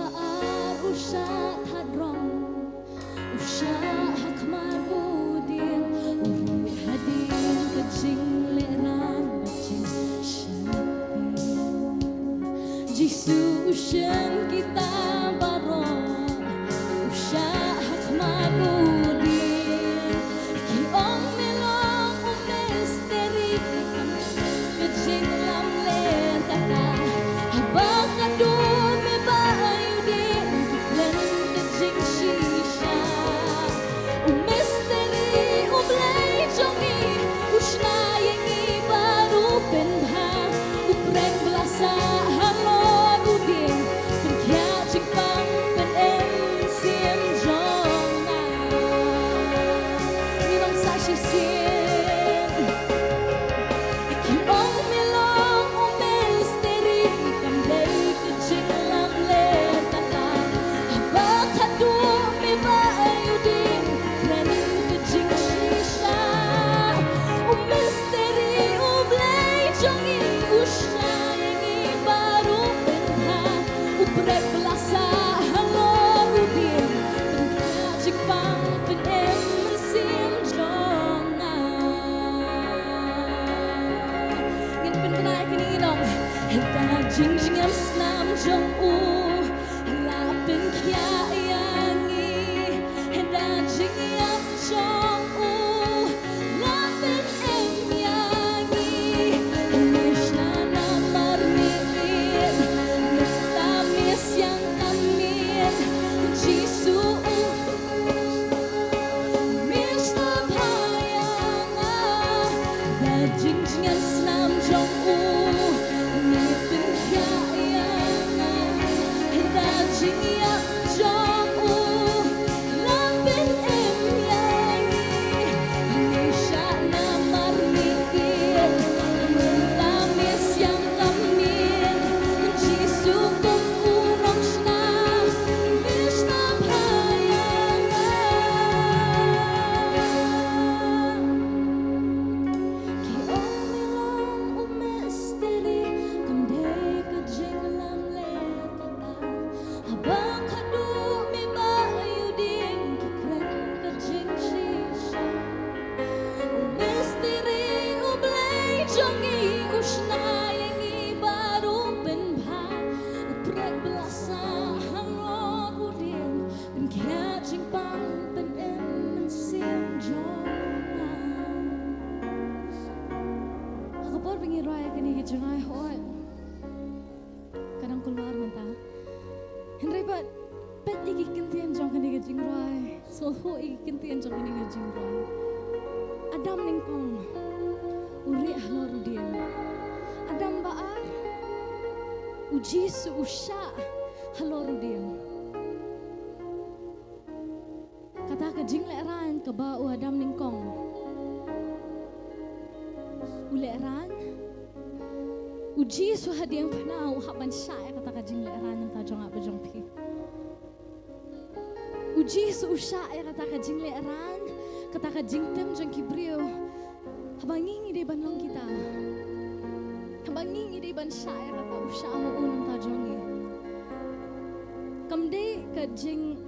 ke jingrai, soho ikintian jong ini ke jingrai. Adam ningkong, uri haloru dia. Adam baar, uji usha haloru dia. Kata ke jingleran ke bau Adam ningkong. Uleran, uji hadiang penau haban syai kata ke jingleran yang tajong apa jong pi. Uji usha kata ke jingleran, kata ke jingtem jong kibrio. Habang ngingi di banlong kita. Habang ngingi di ban syai kata usha mo unang tajong ni. Kamde ke jing,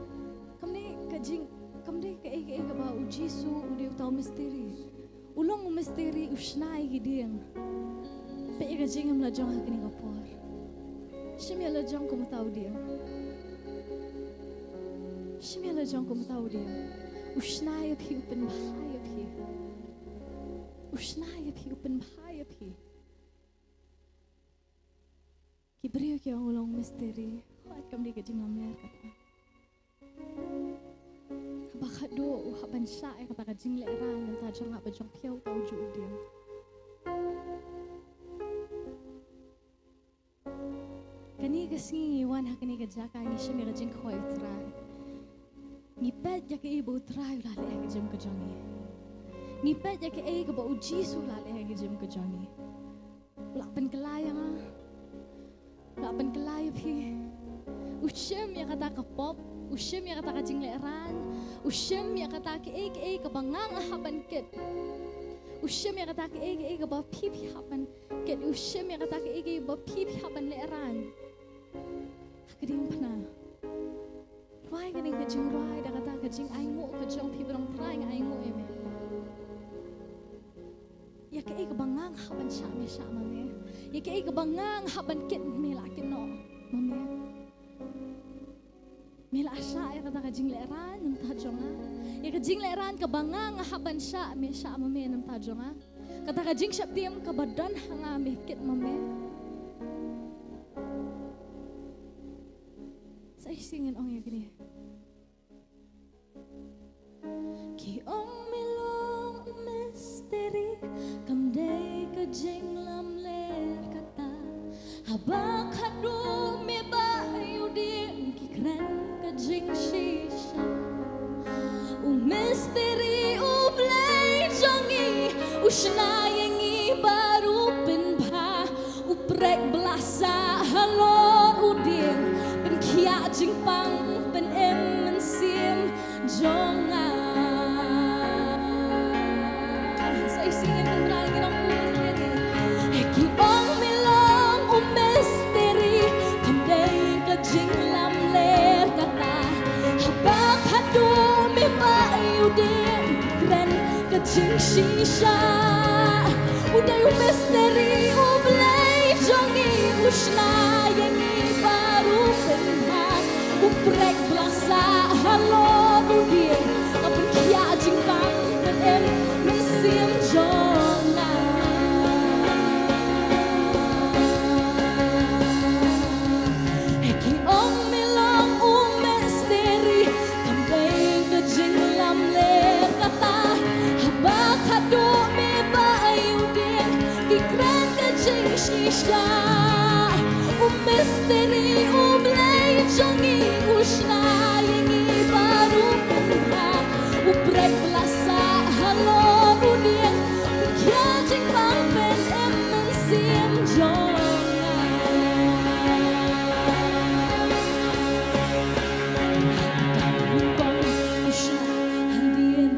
kamde ke ege ba uji udah tahu misteri. Ulong misteri usnai gidiang. Pe ege jing am lajong hakini kapor. Shimya lajong ko tahu dia. Shimya lajong ko tahu dia. Usnai api upen bahaya api. Usnai api upen bahaya api. Kibrio ke ulong misteri. Hat kamde ke jing lamler kata. Baka do haban siya ay kata kajing leran ng tajong nga bajong piyaw tao jo dia. Kani kasi iwan hakani kajaka ni siya may kajing koy try. Ngipet ya ke ibo try lali ay kajim kajongi. Ngipet ya ke ay kaba ujisu lali ay kajim kajongi. Wala pan kalaya nga. Wala pan kalaya pi. Usyem ya kata kapop. Usyem ya kata kajing leran. Usyem ya kata ke kabangang haban kit. Usyem ya kata ke ba pipi haban kit. Usyem ya kata ke ba pipi haban leran. Hakading pana. Ruai kaning kajing ruai da kata kajing aingo kajong pipi rong trying aingo eme. Ya ke kabangang haban sya me sya mame. Ya ke kabangang haban kit me lakin no mame. Mila asya ya kata kajing leran ng tajonga. Ya kajing leran kabangang haban sya me sya mame ng tajonga. Kata kajing sya tiem kabadan hanga mekit mame. Sa isingin ong ya gini. Ki ong milong misteri kamday kajing lamler kata. Habak hadu me bayu din kikren kajing shisha. Misteri ublay jongi usnayengi baru penba uprek belasa halor udin pen kia jingpang pen mensim jonga. Saya singin tentang kirang misteri. Eki ong milong misteri kandai kajing lamler kata. Habak hadu me bayu din kren kajing shisha. Uday misteri ublay jongi usna yengi baru penha uprek belasa halor udin apun kia jingpang pen mensim jonga. Eki ong milong misteri kambay kajing lamler kata. Habak hadu me bayu din kikren kajing shisha. Misteri ublay jongi usna yengi baru penha uprek belasa halor udin kia jingpang pen mensim jonga. Ningkong usya hadin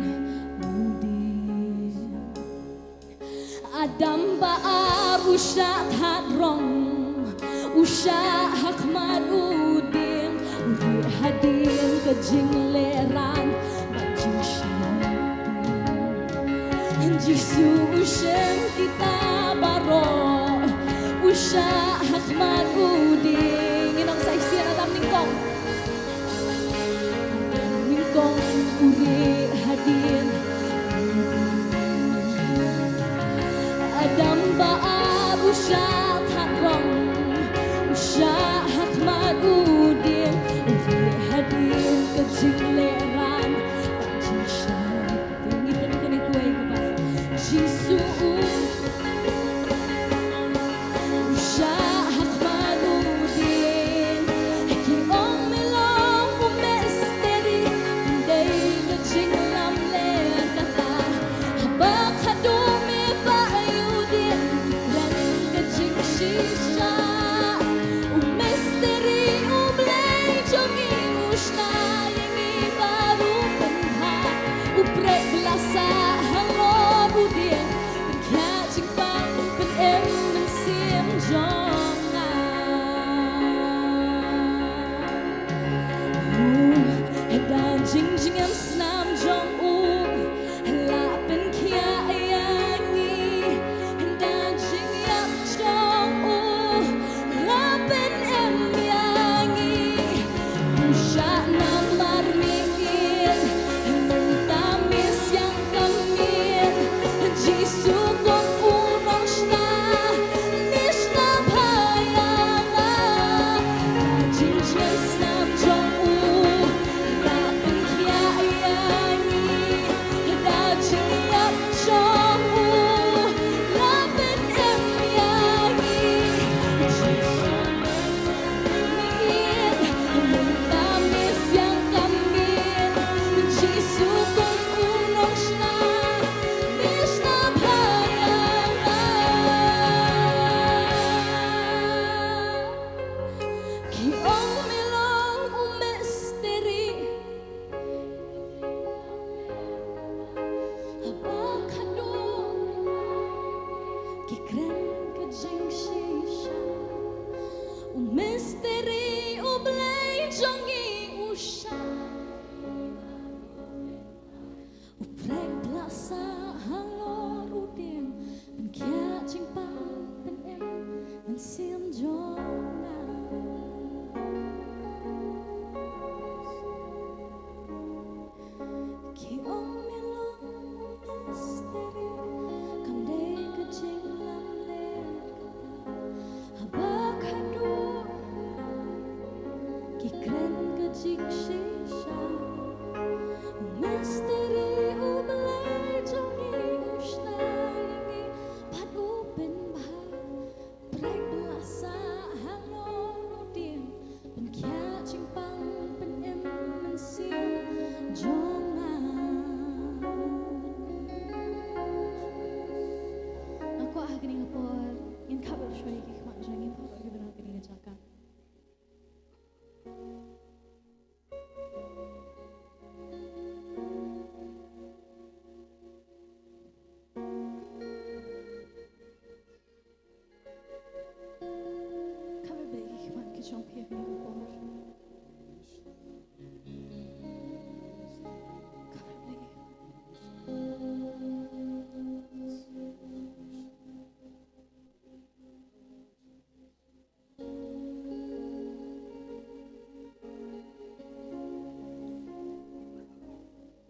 udin. Adam baar usya hadrong. Usya hakmat udin. Uri hadin kajing leran bajing syadin. Jisu usyem kita baro. Usya hakmat udin. Inang sa isir Adam ningkong. Ningkong uri hadin. Adam baar usya hadrong. Usya hakmat udin. Uri hadin kajing leran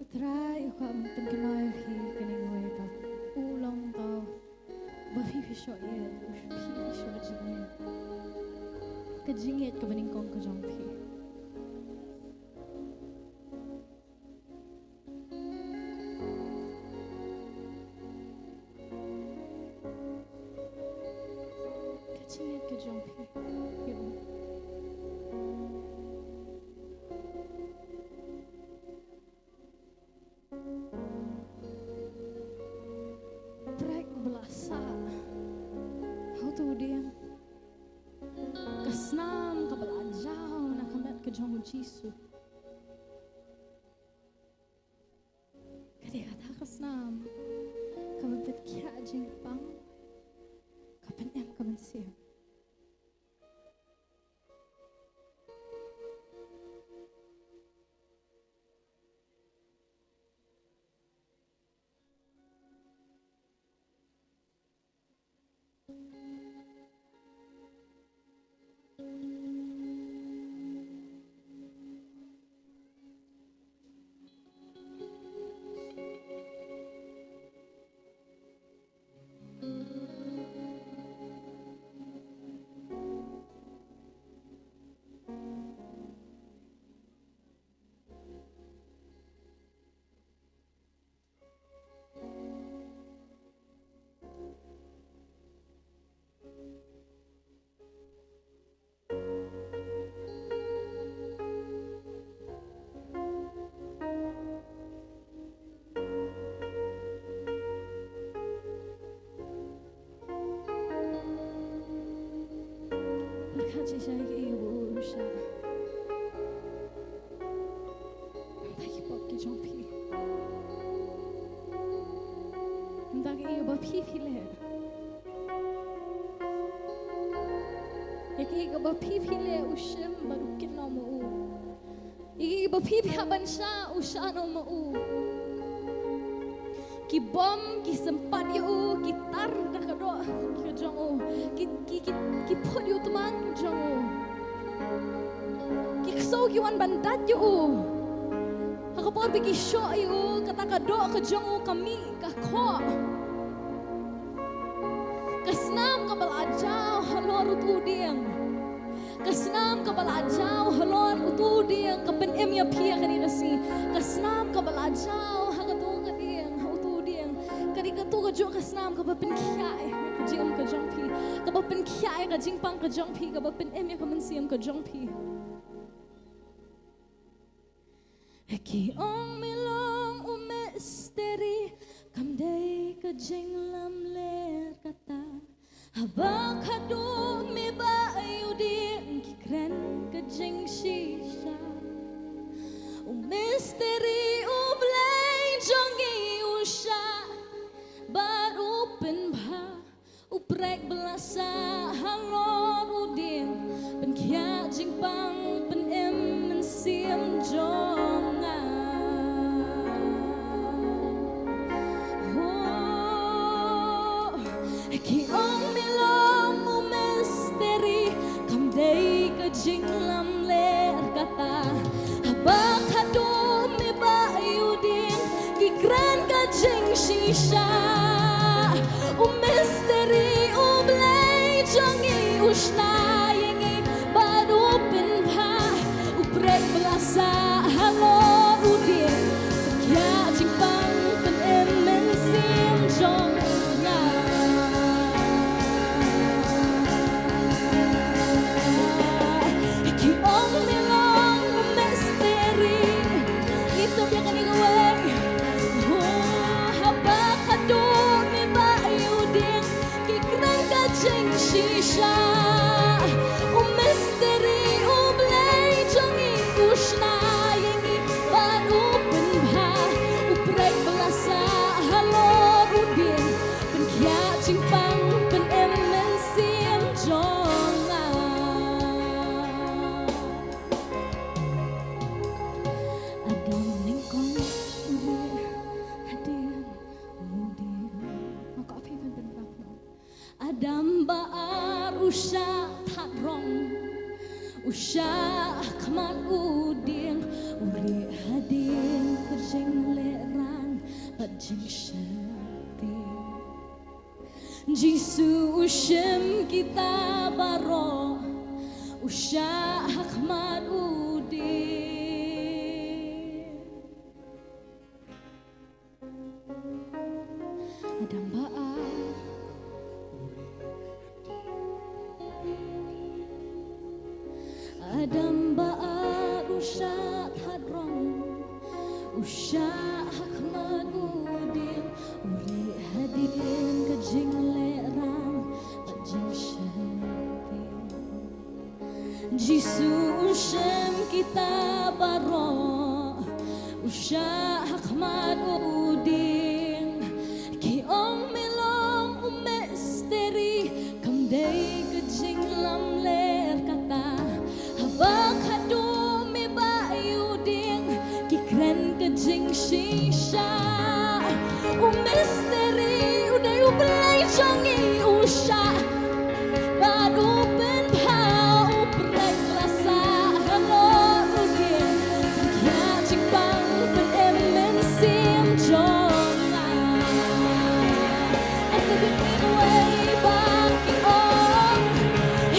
try ko ang pagkanoy kaningway pa ulong tao bapipisyo iya bapipisyo jingit kajingit kabaning kong kajongpi kajingit kajongpi yun Belasa, how to dia, kasnam kabalajaw na kamat kajong Jisu. Kadi kata kasnam, kababit kya jing pang, kapan em kaman siya. Kaji saya ibu usha, bagi pop kijongpi, bagi ibu pipile, ibu pipile ushem baru kena mau, ibu pipi abansha usha no mau, ki bom ki sempat yu ki tar kakado ki jongo ki pot yu teman jongo ki ksau ki wan bandat yu hakapor bi ki sho yu kata kado ke jongo kami ka kho kasnam ka balajau halor tu diang kasnam ka balajau halor tu diang ka ben em ya pia kani kasi kasnam ka balajau hagatu ka diang kadi ka tu ka jo kasnam ka ben kiai ka jing ka jongpi ka ben kiai ka jing pang ka jongpi ka ben em ya ka man siam ka jongpi Eki ong milong misteri kam dei ka jing lam ler kata habak hadu mi ba ayudin ki kren ka jing shisha misteri blay jongi usha baru penbha uprek belasa halor udin pen kia jingpang pen em mensiam jonga oh ki ong milong misteri kam dei ka jinglam ler kata habak hadu mi ba ayudin ki kran ka jing shisha misteri blay jangi usna yengi baru penbha uprek belasa halor udin kya jingpang pen em mensim jonga ki ong milong misteri itu biar kani gawe habak hadu jing shisha misteri blay jangi usna yengi baru penbha uprek belasa halor udin pen kia jingpang pen em mensim jonga adam ningkong udin hadir udin maka api pen penbha Adam baar usha thatrong usha kamat uding uri hading kerjeng le Pajing syakti Jisu usyem kita baro Usya hakmat udin Adam ba'a Adam ba'a usya hadron Usya hakmat udin Uri hadin kajing lerang Pajing syakti Jisu usyem kita baro Usya hakmat udin Ki ong milong umesteri Kamday kajing lam ler kata Habak hadu mi bayuding Ki kren kajing shisha Umesteri uday ublay jangi usya Baru penpau upray klasa Halo udin Kya cikbang penemen sim jonga And the big way bang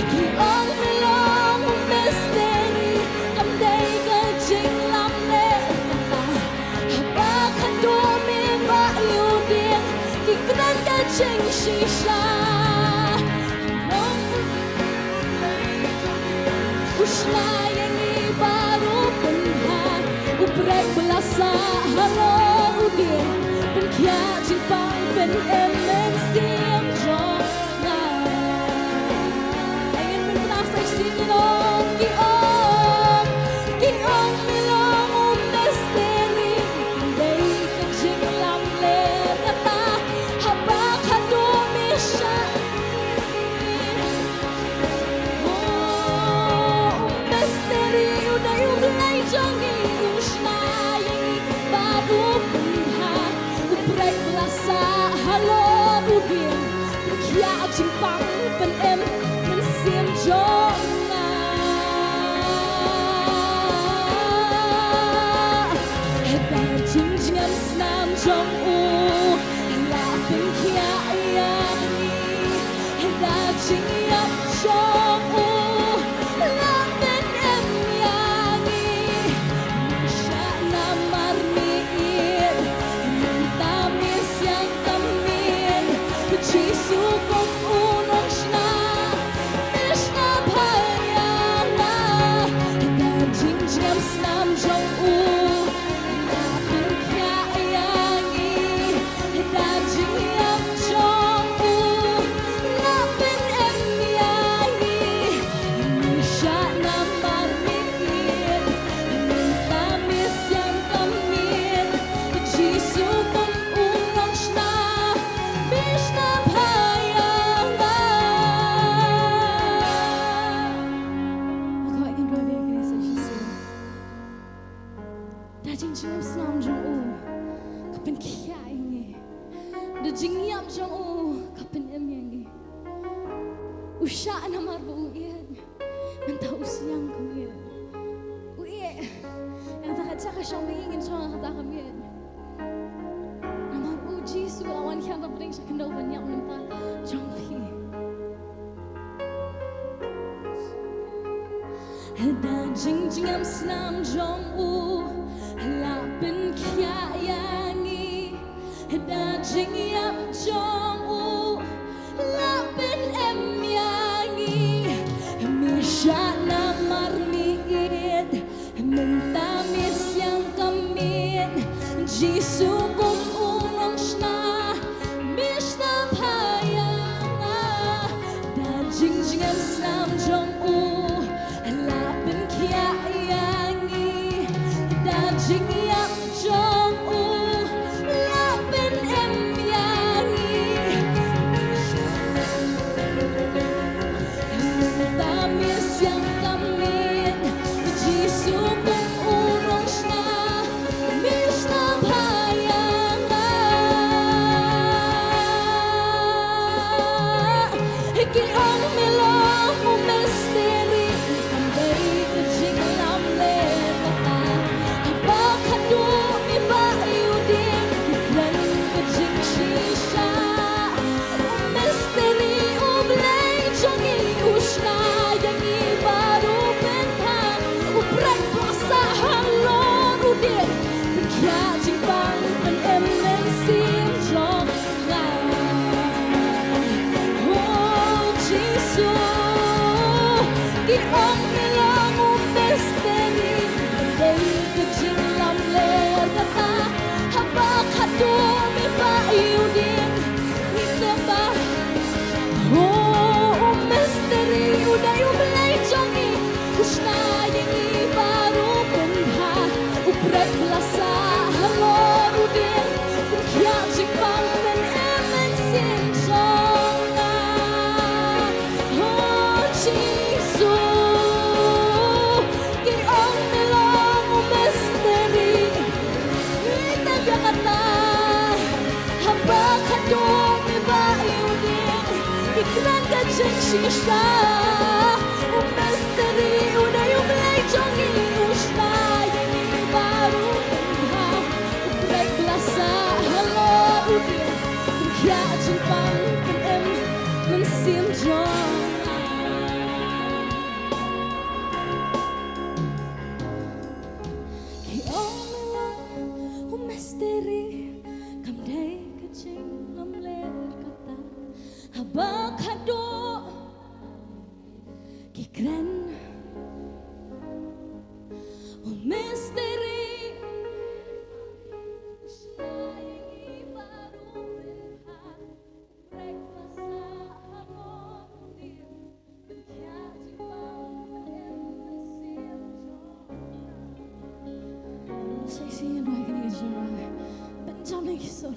ki ong milong umesteri Kamday kajing lam le kata Habak hadu mi bayudin Ki kren kajing shisha Usla yang baru penhat Ubrek belasa halor udin Penkia jipang pen emen sim jonga Ingin menasai sinilong Ki ong milong umesteri Kamday kajing lam ler kata Habak hadu misya Misteri uday ublay jangi usna yang baru penhat Ubrek belasa halor udin Kia jimpang pen em mensim jonga Heda jingjam snam jong u La pen kia yangi Heda jingyap jong u La pen em yangi Masya namar mi'in Mentamis yang kamin Jisu kong unong shna Mishna payana Heda jingjam snam jong u La pen kia yangi Heda jingyap jong u La pen em yangi Masya namar mi'in Mentamis yang kamin Jisu kong unong shna Mishna payana Ako ingin roda kini sa Jisu Dajing jingyam snam jong u Kapen kia ini Da jingyam jong u Kapen em yangi Usya namar bu uian Mentah usiang kamian Uian Yang tak cakap syang ingin syang kata kamian Namar uji su awan kian tak bering syakendau banyak mentah jong pi Heda jingjam snam jong u La pen kia yangi Heda jingyam jong u La pen em yangi Misya namar mi'id Mentamis yang kamin Jisu kong unong shna Mishna payana Da jingjam snam jong u La pen kia yangi Da jingyam jong u La pen em yangi Mentamis yang kamin Jisu kong unong shna Mishna payana Ki ong milong umesteri Kamday kajing lam le kata Habak hadu belasa halor udin ya jipang ben emen sin songa oh Jesus ki ong melong misteri ita yakata hamba kadong iba udin ikran ka shisha o misteri una yung lay jongi usna yini baru ha break blasa hello udin ya jipang em men sim jong ki omela o misteri kam dai kaching lam ler kata habakado kikren o misteri usai baru berha break masa hamodir ya jipang em sexy and I can use your eye but don't make it so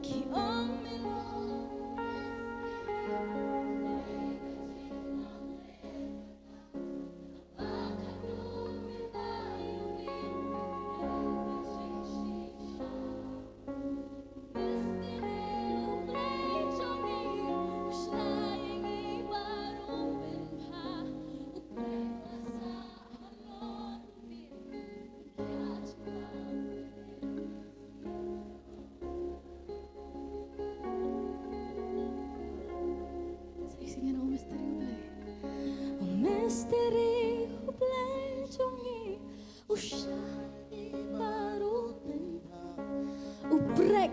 ki ong misteri ublay jongi usai baru ubrek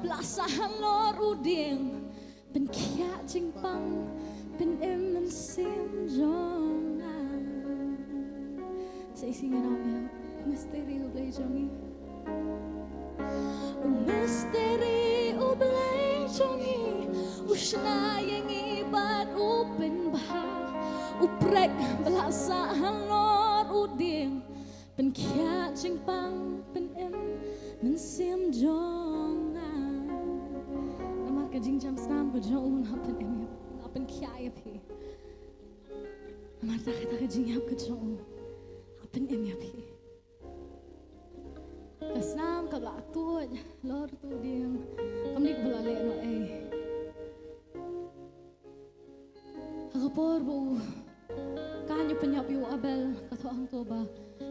blasa halor uding ben kia jingpang ben emen sim jonga say singing out now misteri ublay jongi misteri ublay jongi usai yangi bat upen bah uprek belasa halor uding pen kia jingpang pen em men sim jonga namar ka jingjam snam ko jong hapen em hapen kia yapi namar ta ka jingjam ko jong hapen em yapi kasnam ka la tuoj lor tu ding kamdik belale no hagapor bu kanyo penyap yu abel kato ang toba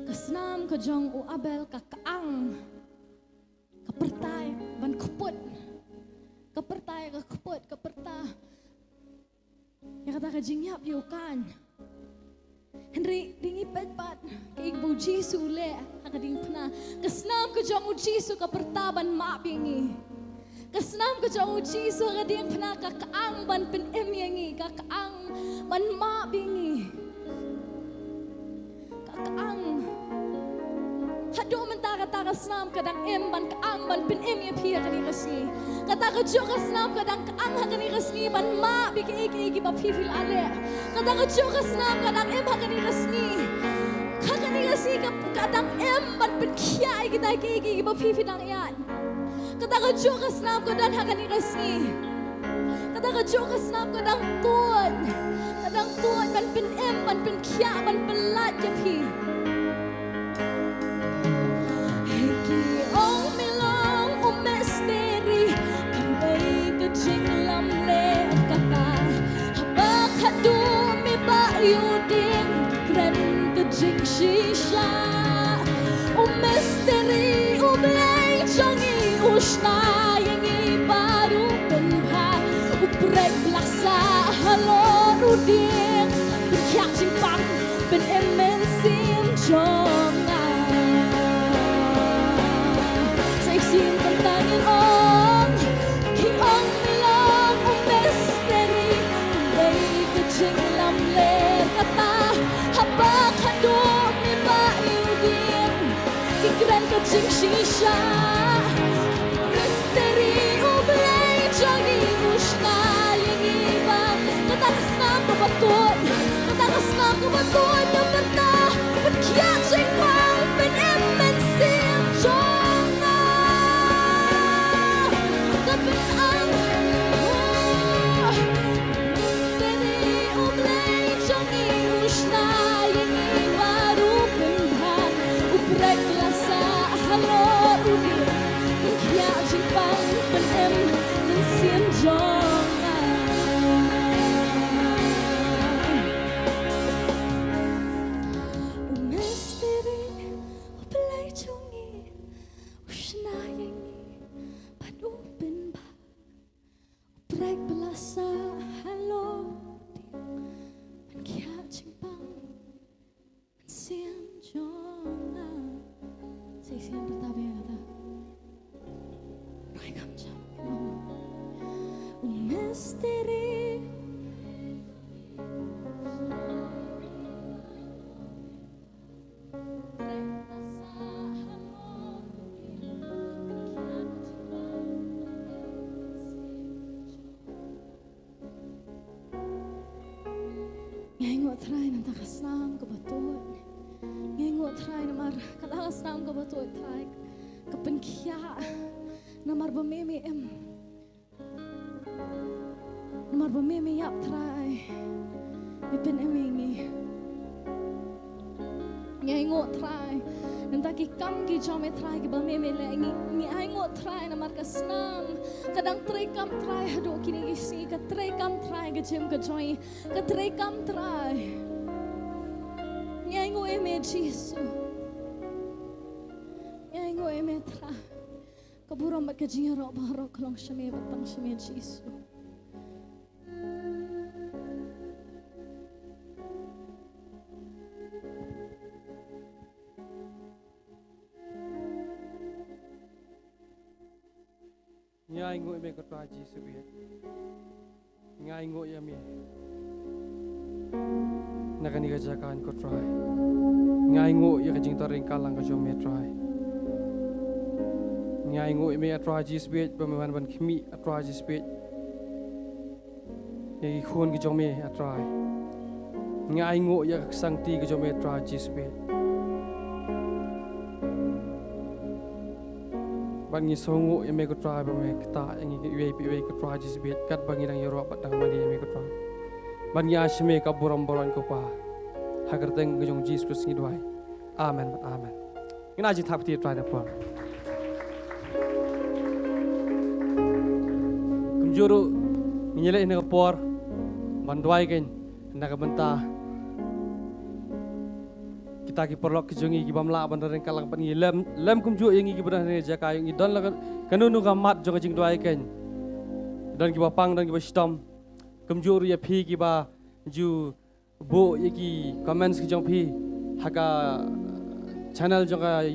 kasnam ka jong u abel kakaang kapertay ban kuput kapertay ka kuput kaperta ya kata ka jingyap yu kan Henry dingi petpat kaig bu Jisu le hakading pna kasnam ka jong u Jisu kaperta ban maapingi kasnam ka jong u Jisu hakading pna kakaang ban pen emyangi kakaang ban maapingi kakaang hado mentara snam kadang ban kaang ban pin ya pia kani kasni kata ka juga snam kadang kaang kani kasni ban ma biki iki ba pifil ale kata ka juga snam kadang kani kasni kani kasni kadang ban pin kia kita iki ba pifil ang yan kata ka juga snam kadang kani kasni kata ka juga snam kadang tuan ban pin kia ban pelat ya pi Jing shisha misteri ublay jongi usna yangi baru penha uprek laksa halor udin yak simpang ben emen sim jonga seksin tentangin on ki on milong misteri ublay kejing lamler kata haba Jing shisha misteri ublay jongi usna yangi ba kata kasnam ko batut na berta bet kia jing pang ben Sian pertama yang kata. Rai kamjam. Misteri. Ngengok try nang takasam kebetul. Ngengok try namar katakasam kebetul try kepenkia namar bememe namar bememe yap try ipen emingi ngengok try nantaki kam ki jome try ke bememe lengi ni ngengok try namar kasnam kadang trekam try hado kini isi ka trekam try ke jem ke joy ka trekam try ngengok eme jisu ngengok eme try kaburam bat kajing ro bahro kolong shame batang shame jisu Ngai ngoi me ko twa Jisu bi. Ngai ngoi ya mi. Nakani ga jakan ko try. Ngai ngoi ya jing taring kalang ka jom me try. Ngai ngoi me try Jisu bi pemawan ban khmi try Jisu bi. Ye khon ki jom me try. Ngai ngoi ya sang ti ka jom me try Jisu bi. Bangi songo eme ko try ba me kta engi we ko try Jisu bi kat bangi dang yoro patang mani eme ko try. Bangi ashme ka boram ko pa. Hagar teng ko jong Jesus Christ ngi dwai. Amen. Amen. Ina ji thap ti try da pa. Kumjuru ngile ina ko por bandwai ken na ka banta. Kita ki perlok ki jongi ki bamla bandar kalang pan ngi lem kumju yengi ki bedah ne jaka ngi don la kanunu ka mat jong jing dwai ken. Dan ki bapang dan ki bastom. Kumjuru ya phi ki ba ju bo yeki comments ki jong phi haka channel jong ka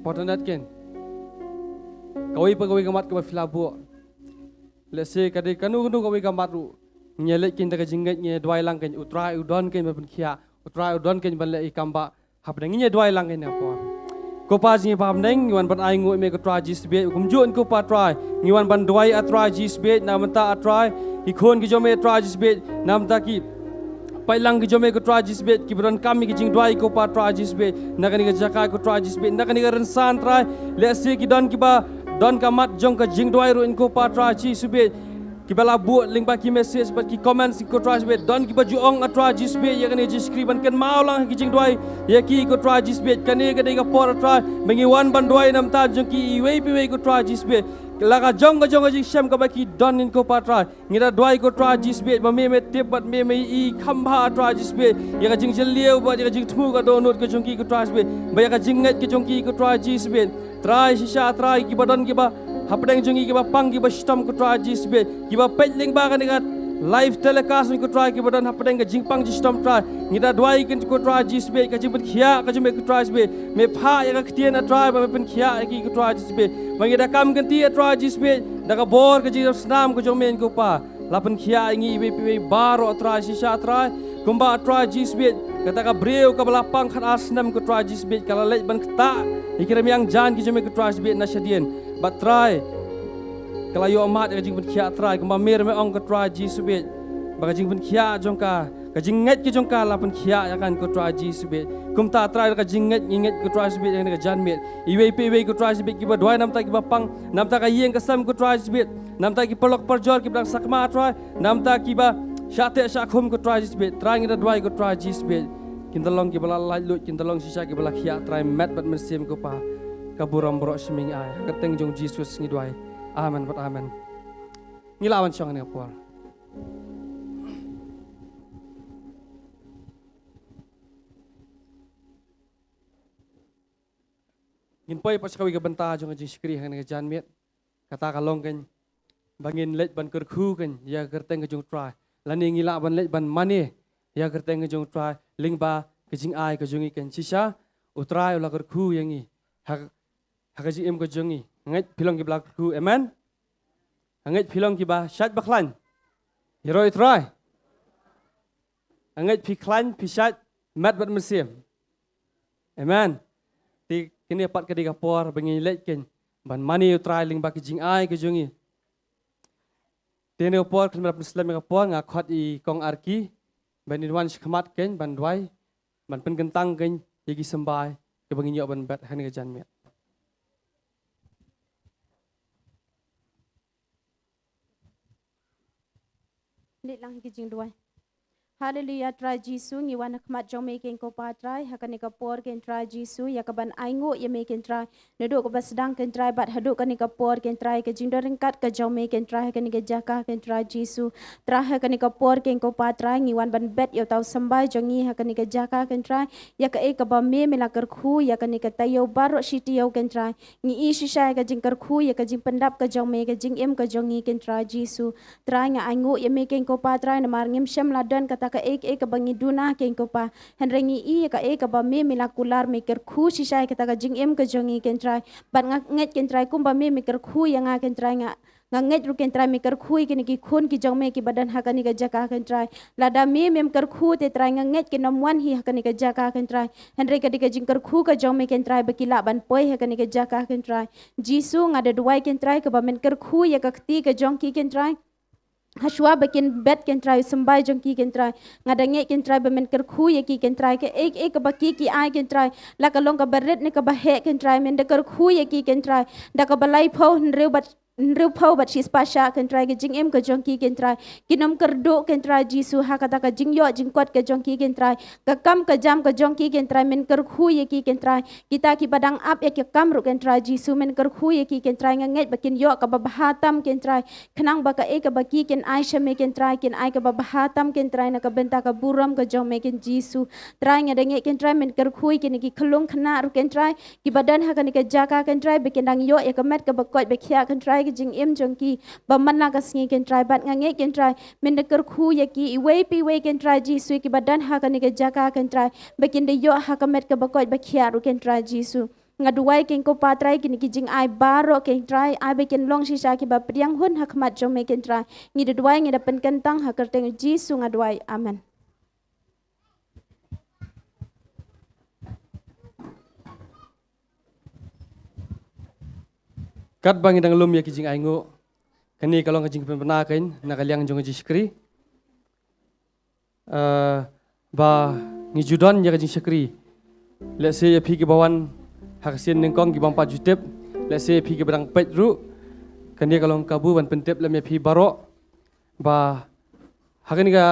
Potternet ken. Kawai ka mat ka fila bo. Let's say kade kanu kawai ka mat ru nyelek kin ta ka jingat nge dwai lang ken utrai udon ken ban khia utrai udon ken ban le ikamba hapdang nge dwai lang ken apa. Ko pa jing pam deng ngiwan ban ai ngoi me ko try Jisu bi kumjuan ko pa try ngiwan ban dwai atrai Jisu bi namanta atrai ikhon ki jome try Jisu bi namta ki pailang ki jome ko try Jisu bi ki bron kami ki jing dwai ko pa try Jisu bi nakani ka jaka ko try Jisu bi nakani ka rensan try le se ki don ki ba don ka mat jong ka jing dwai ro in ko pa try Jisu bi ki bala buat link ba ki message ba ki comments ko try Jisu bi don ki ba juong atrai Jisu bi ya kani jiskriban kan Mawlong ki jing dwai ya ki ko try Jisu bi kani ka dei ka por try mengi wan ban dwai nam ta jong ki wei pi wei ko try Jisu bi laga jong ka jing shem ka ba ki don in ko pa try ngira dwai ko try Jisu bi ba me tip bat me I khamba try Jisu bi ya ka jing jeliu ba ya ka jing thmu ka donut ka jong ki ko try Jisu bi ba ya ka jing ngat ki jong ki ko try Jisu bi try shisha try ki ba don ki ba hapdang jongi ki ba pang ki ba stam ko try Jisu bi ki ba petling ba ka ni live telecast ko try ki ba don hapdang ka jing pang ji stam try ngira dwai kin ko try Jisu bi ka jing ban khia ka jong me ko try Jisu bi me pha ya ka ktien a try ba me pen khia ki ko try Jisu bi mangira kam kan ti a try Jisu bi da ka bor ka jing snam ko jong men ko pa lapan khia ngi we baro try shisha try kumba try Jisu bi kata ka breu ka balapang khan asnam ko try Jisu bi kala leit ban kta ikiram yang jan ki jong me ko try Jisu bi na shadien but try kalau yo amat ka jing ban khia try kumba mer me ong ka try Jisu bi ba ka jing ban khia jong ka jing nget ki jong ka lapan khia ya kan ko try Jisu bi kum ta try ka jing nget ko try Jisu bi yang ka jan met iwe pe ko try Jisu bi ki ba dwai nam ta ki ba pang nam ta ka yeng ka sam ko try Jisu bi nam ta ki pelok perjor ki bang sakma try nam ta ki ba syate syakhum ko try Jisu bi try ngi dwai ko try Jisu bi kintalong ki bala lai lut kintalong sisa ki bala khia try met bat mesim ko pa kaburam bro sming ai keteng jong Jesus ngi dwai amen bat amen ngilawan syong ni apor ngin poi pas kawi ka banta jong jing skri hang jan met kata kalong kan bangin let ban kerkhu kan ya kerteng ka jong try lani ngila ban let ban mane ya kerteng ka jong try lingba ka jing ai ka jong ikan sisa utrai ula kerkhu yangi hakaji im ko jongi ngai pilong ki blak ku amen ngai pilong ki ba shat baklan hiroi try ngai pi klan pi shat mat bat mesim amen ti kini pat kadi kapor bengi lekin ban mani try ling ba ki jing ai ko jongi tene opor kan Muslim kapor ngakot I kong arki ban inwan shkmat ken ban dwai ban pen gentang ken yagi sembai ke bengi nyok ban bat han ke jan met Lit lang higijing duay. Hallelujah, try Jisu, ngi wana kmat jong making ko pa try, hakani ka por ken try Jisu, ya kaban aingo ya making try, neduk ko basdang ken try, bat haduk kani ka por ken try, ke jing ringkat ka jong making try, hakani ka jaka ken try Jisu, try hakani ka por ken ko pa try, ngi wan ban bet yo tau sambai jongi hakani ka jaka ken try, ya ka e ka ba me melakar khu, ya kani ka tayo barok shiti yo ken try, ngi I shisha ka jing kar khu, ya ka jing pendap ka jong me ka jing em ka jongi ken try Jisu, try nga aingo ya making ko pa try na mar ngim shem ladan kata ka ek bangi duna ken ko pa henrengi I ka ek ba me milakular maker khu shisha kata ka jing em ka jongi ken try ban nget ken try kum ba me maker khu yang ken try nga nget ru ken try maker khu ki ki khun ki jong me ki badan hakani ka jaka ken try lada me mem kar khu te try nga nget ki nomwan hi hakani ka jaka ken try henre ka dika jing kar khu ka jong me ken try bakila ban poi hakani ka jaka ken try Jisu ngada duai ken try ka ba men kar khu ya ka kti ka jong ki ken try Hashwa bakin bet ken try sambai jong ki ken try ngadange ken try bemen ker khu ye ki ken try ke ek ba ki ai ken try la ka long ka baret ne ka ba he ken try men de ker khu ye ki ken try da ka balai pho nreu bat nreu pho bat shis pasha ken try ke jing em ka jong ki ken try kinom ker do ken try Jisu ha kata ka jing yo jing kwat ka jong ki ken try ka kam ka jam ka jong ki ken try men ker khu ye ki ken try kita ki badang ap ye ki kam ru ken try Jisu men ker khu ye ki ken try nget bakin yo ka ba hatam ken try khnang ba ka ek ba ki ken Aisha making try ken ai ka babahatam ken try na ka benta ka buram ka jong making Jisu try nga denge ken try men ker khui ken ki khlung khna ru ken try ki badan ha kan ka jaka ken try be ken dang yo ya ka met ka bakot be khia ken try ki jing em jong ki ba manna ka sngi ken try bat nga nge ken try men de ker khu ya ki I we pi we ken try Jisu ki badan ha kan ka jaka ken try be ken de yo ha ka met ka bakot be khia ru ken try Jisu ngaduai ken ko patrai kin ki jing ai baro ken try ai be ken long shisha ki ba priang hun hakmat jong me ken try ngi de duai ngi da pen ken tang ha kerteng Jisu ngaduai amen kat bangi dang lum ya ki jing ai ngo kani kalong ka jing pen bana kain na kaliang jong ji skri ba ngi judon ya ka jing skri let's say ya phi ki bawan haksian nengkong ki bampa jutep let's say phi ki barang pet ru kan dia kalau kabu ban pentep lam ya phi baro ba hakan ga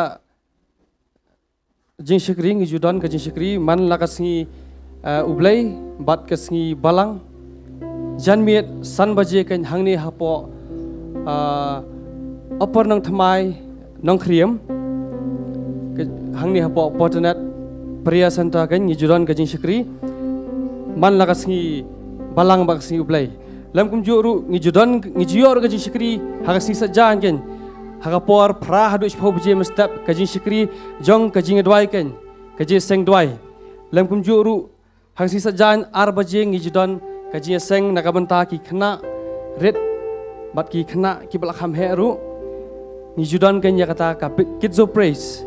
jing shikri ngi judon ka jing shikri man lakasngi ublai bat kasngi balang janmiet san baje kan hangni hapo upper Nongthymmai Nongkhryiem hangni hapo Potternet pria santa kan ngi judon ka jing shikri man lakasngi balang baksngi ublai lam kum juru ngi judon ngi jior ka jing shikri hakasni sajan ken hakapor pra hadu shpo buje mestap ka jing shikri jong ka jing dwai ken ka je seng dwai lam kum juru hakasni sajan ar baje ngi judon ka jing seng nakabenta ki khna red bat ki khna ki balakam heru ngi judon ken ya kata ka kitzo praise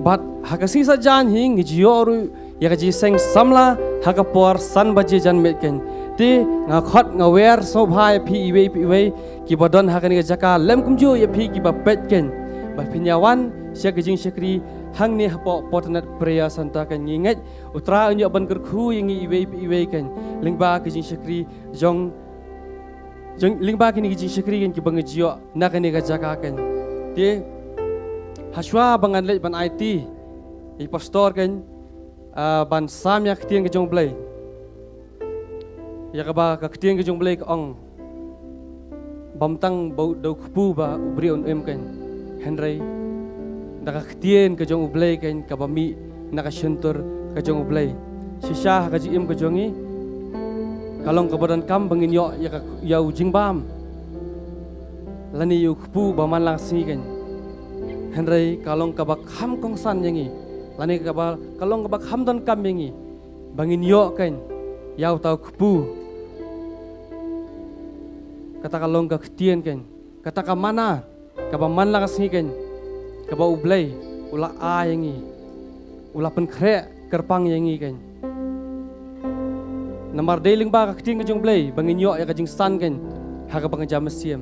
bat hakasni sajan hing ngi jioru ya ka jing seng samla hakapor san baje jan metken ti nga khot nga wer so bhai phi iwe ki bodon hakani ka jaka lem kumju ya phi ki ba petken ba pinyawan sia ka jing shakri hangni hapo Potternet prayer santa kan nginget utra unyo ban kerkhu yangi iwe kan lingba ka jing shakri jong lingba kini ki jing shakri kan ki bangajio nakani ka jaka kan ti haswa bangan le ban IT I pastor kan ban samyak tiang ke jong blai ya ka ba ka tiang ke jong blai ka ong bamtang bau dau kpu ba ubri on em kan henry naka tiang ke jong blai kan ka ba mi naka shentur ke jong blai shisha ka ji em ke jongi kalong ka badan kam bangin yo ya ka ya ujing bam lani yu kpu ba man lang si kan henry kalong ka ba kham kong san yangi lani ka ba kalong ka ba kham don kam yangi bangin yo kan yau tau kpu kata kalong ka ketien kan, kata ka mana, ka ba man la kasngi kan, ka ba ublay, ula a yangi, ula penkre kerpang yangi kan. Namar deling ba ka ketien ka jong blay, bangin yo ya ka jing san kan, ha ka bang jam siam.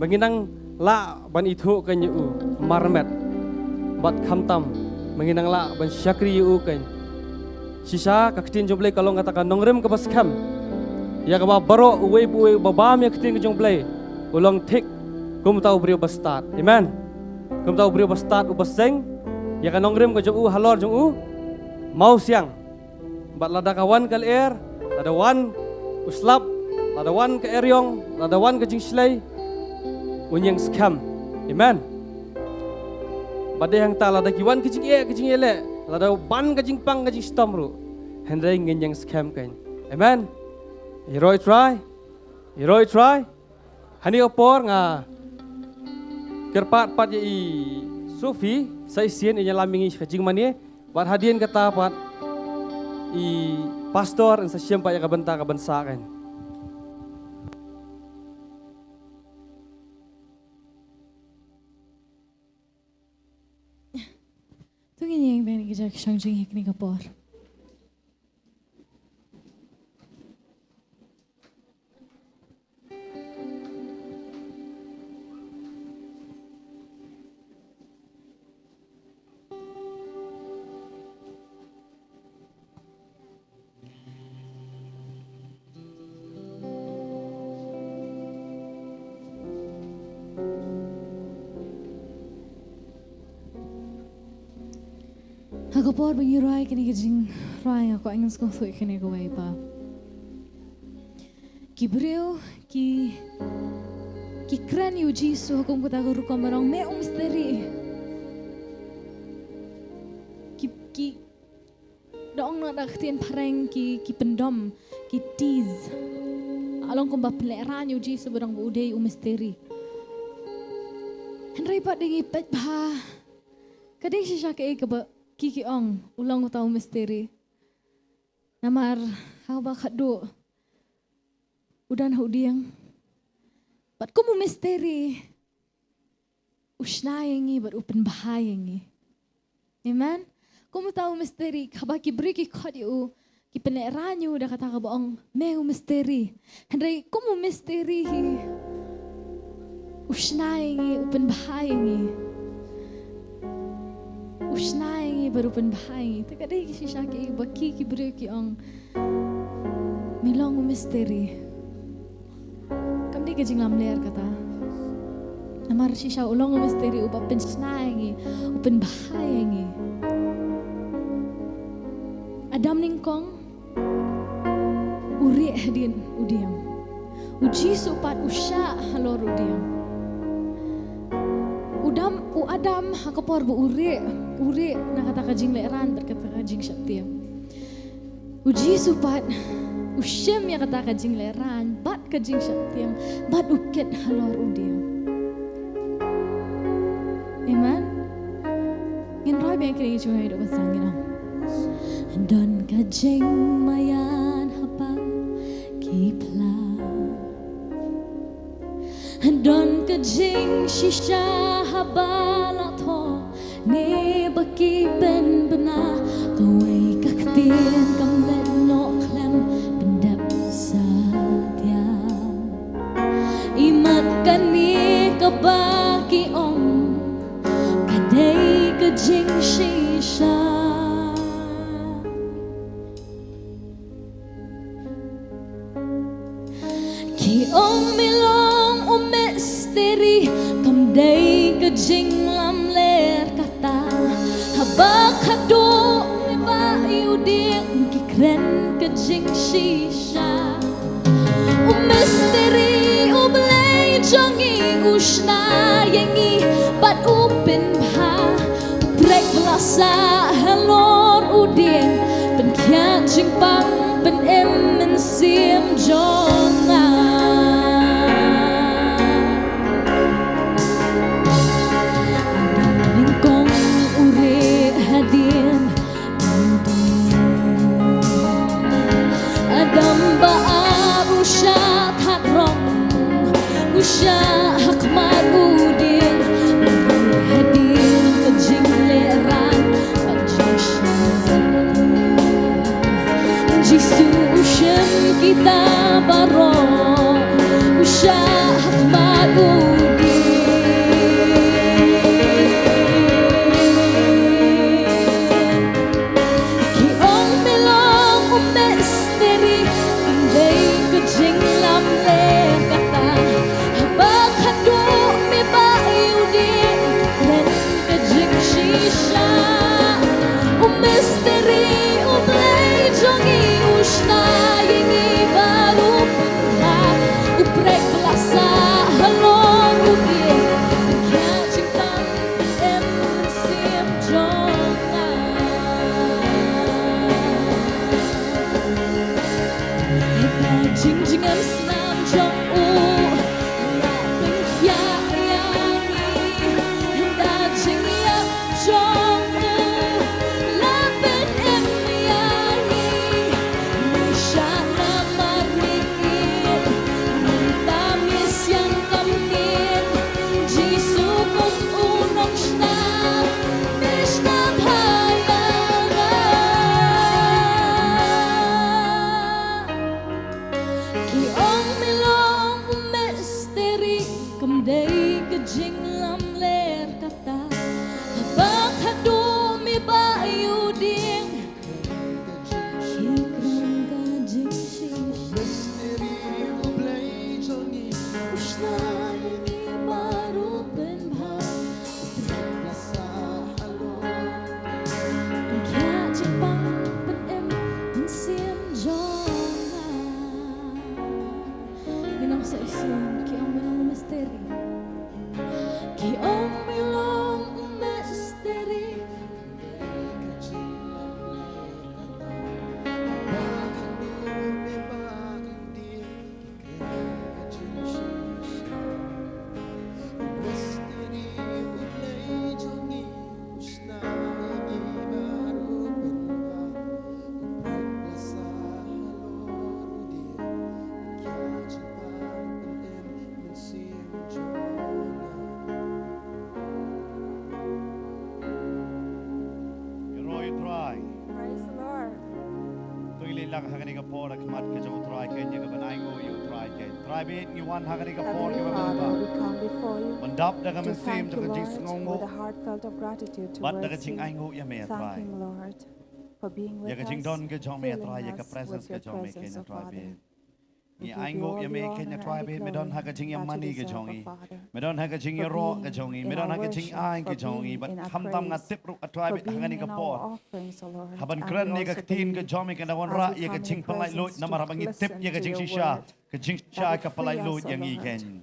Banginang la ban itu kan yu marmet, bat khamtam, banginang la ban syakri yu kan. Sisa ka ketien jong blay kalong kata ka Nongkhryiem ka baskam. Ya ka baro uwe babam ya ketien ka jong blay, ulang tik kum tahu brio bastat. Amen. Kum tahu brio bastat ubaseng, ya ka Nongkhryiem ka jong halor jong mau siang. Bat lada kawan kal air, lada wan uslap, lada wan ke eryong, lada wan ke jing slay. Unyang skam. Amen. Badai yang tak lada kiwan ke jing ele, lada ban ke jing pang ke jing stomru. Hendai ngenyang skam kan. Amen. Heroi try. Hani opor nga kerpat pat ye Sufi sai sien inya lamingi kajing mani bat hadian kata pat i pastor en sa siempa ya kabenta kabansa kan. Tungin yang bani kijak shangjing hikni kapor. Ako por bagi rai kini kijing rai ako ingin sekong suai kini kawai pa. Kibreu ki kran yu Jisu ako kuta ko rukam barang me misteri. Ki daong na daktien pareng ki pendom ki tiz. Along kong bapeleran yu Jisu barang budai misteri. Henry pat dengi pet bah. Kadang sisa ke ba Kiki ong, ulang ko tahu misteri. Namar, hau ba kado. Udan hau diang. Bat ko mo misteri. Usnayengi, bat upen bahayengi. Amen? Ko mo tahu misteri, kaba kibri ki kodi u. Ki peneranyo, da kata ka baong, mehu misteri. Hendai, ko mo misteri. Usnayengi, upen bahayengi. Usnayengi baru pun bahayengi. Tak ada kisah syaki baki kibri ki ang milong misteri. Kam di kejing lam ler kata. Namar sisa ulong misteri ubap pensnayengi, upen bahayengi. Adam ningkong uri hadin udiam. Uji supat usya halor udiam. Adam hakapor bu uri nakata kajing leran berkata kajing syaptiam. Uji supat usyem ya kata kajing leran bat kajing syaptiam bat uket halor udiam. Amen. Ngin roy biang kini cuma hidup pasangin am. Dan kajing mayan hapa kipla. Dan kajing shisha habala tho ne baki ben bena kawai kaktin kamlet no klem bendap satya imat kani kabaki om kadai kajing shisha ki om milong misteri kamdai kajing lam ler kata habak hado ba iuding kikren kajing shisha misteri ublay jongi usna yengi bat upin bha break blasa halor udin pen kya jing pang pen em sim jona usha hakmat udin hadir kejing leran Jisu ushem kita baro usha hakmat lang hagani ka por akmat ka jo try ken ya ka banai ngo you try ken try be ni wan hagani ka por ka Father, ba we come before you mandap da ka to sim thank da you, ka jis Lord, ngo with a heartfelt of gratitude bat da ka towards ching ai you. ngo ya me try Thanking, Lord, for being ya with ka ching us, don ka jo me try ya ka filling presence us ka with jo your me ken presence, ya O try be Father. We ni give ai you ngo all ya the me ken honor ya try and the be me don ha ka ching ya glory mani that ka you jo deserve, ngi O Father. me don ha ka ching ya For ro being ka jo ngi in me don our ha ka ching worship, ai ka for jo ngi being bat in our kham tam nga praise, tip ru try for be being hagani ka in por our offerings, O Lord. haban And kran we ni ka also tin ka believe jo me ka da wan as ra we ya ka come in ching your palai lo presence na to mar bangi tip listen ya ka to ching your shisha word, ka ching that sha would ka palai free lo us, O ya ngi Lord. ken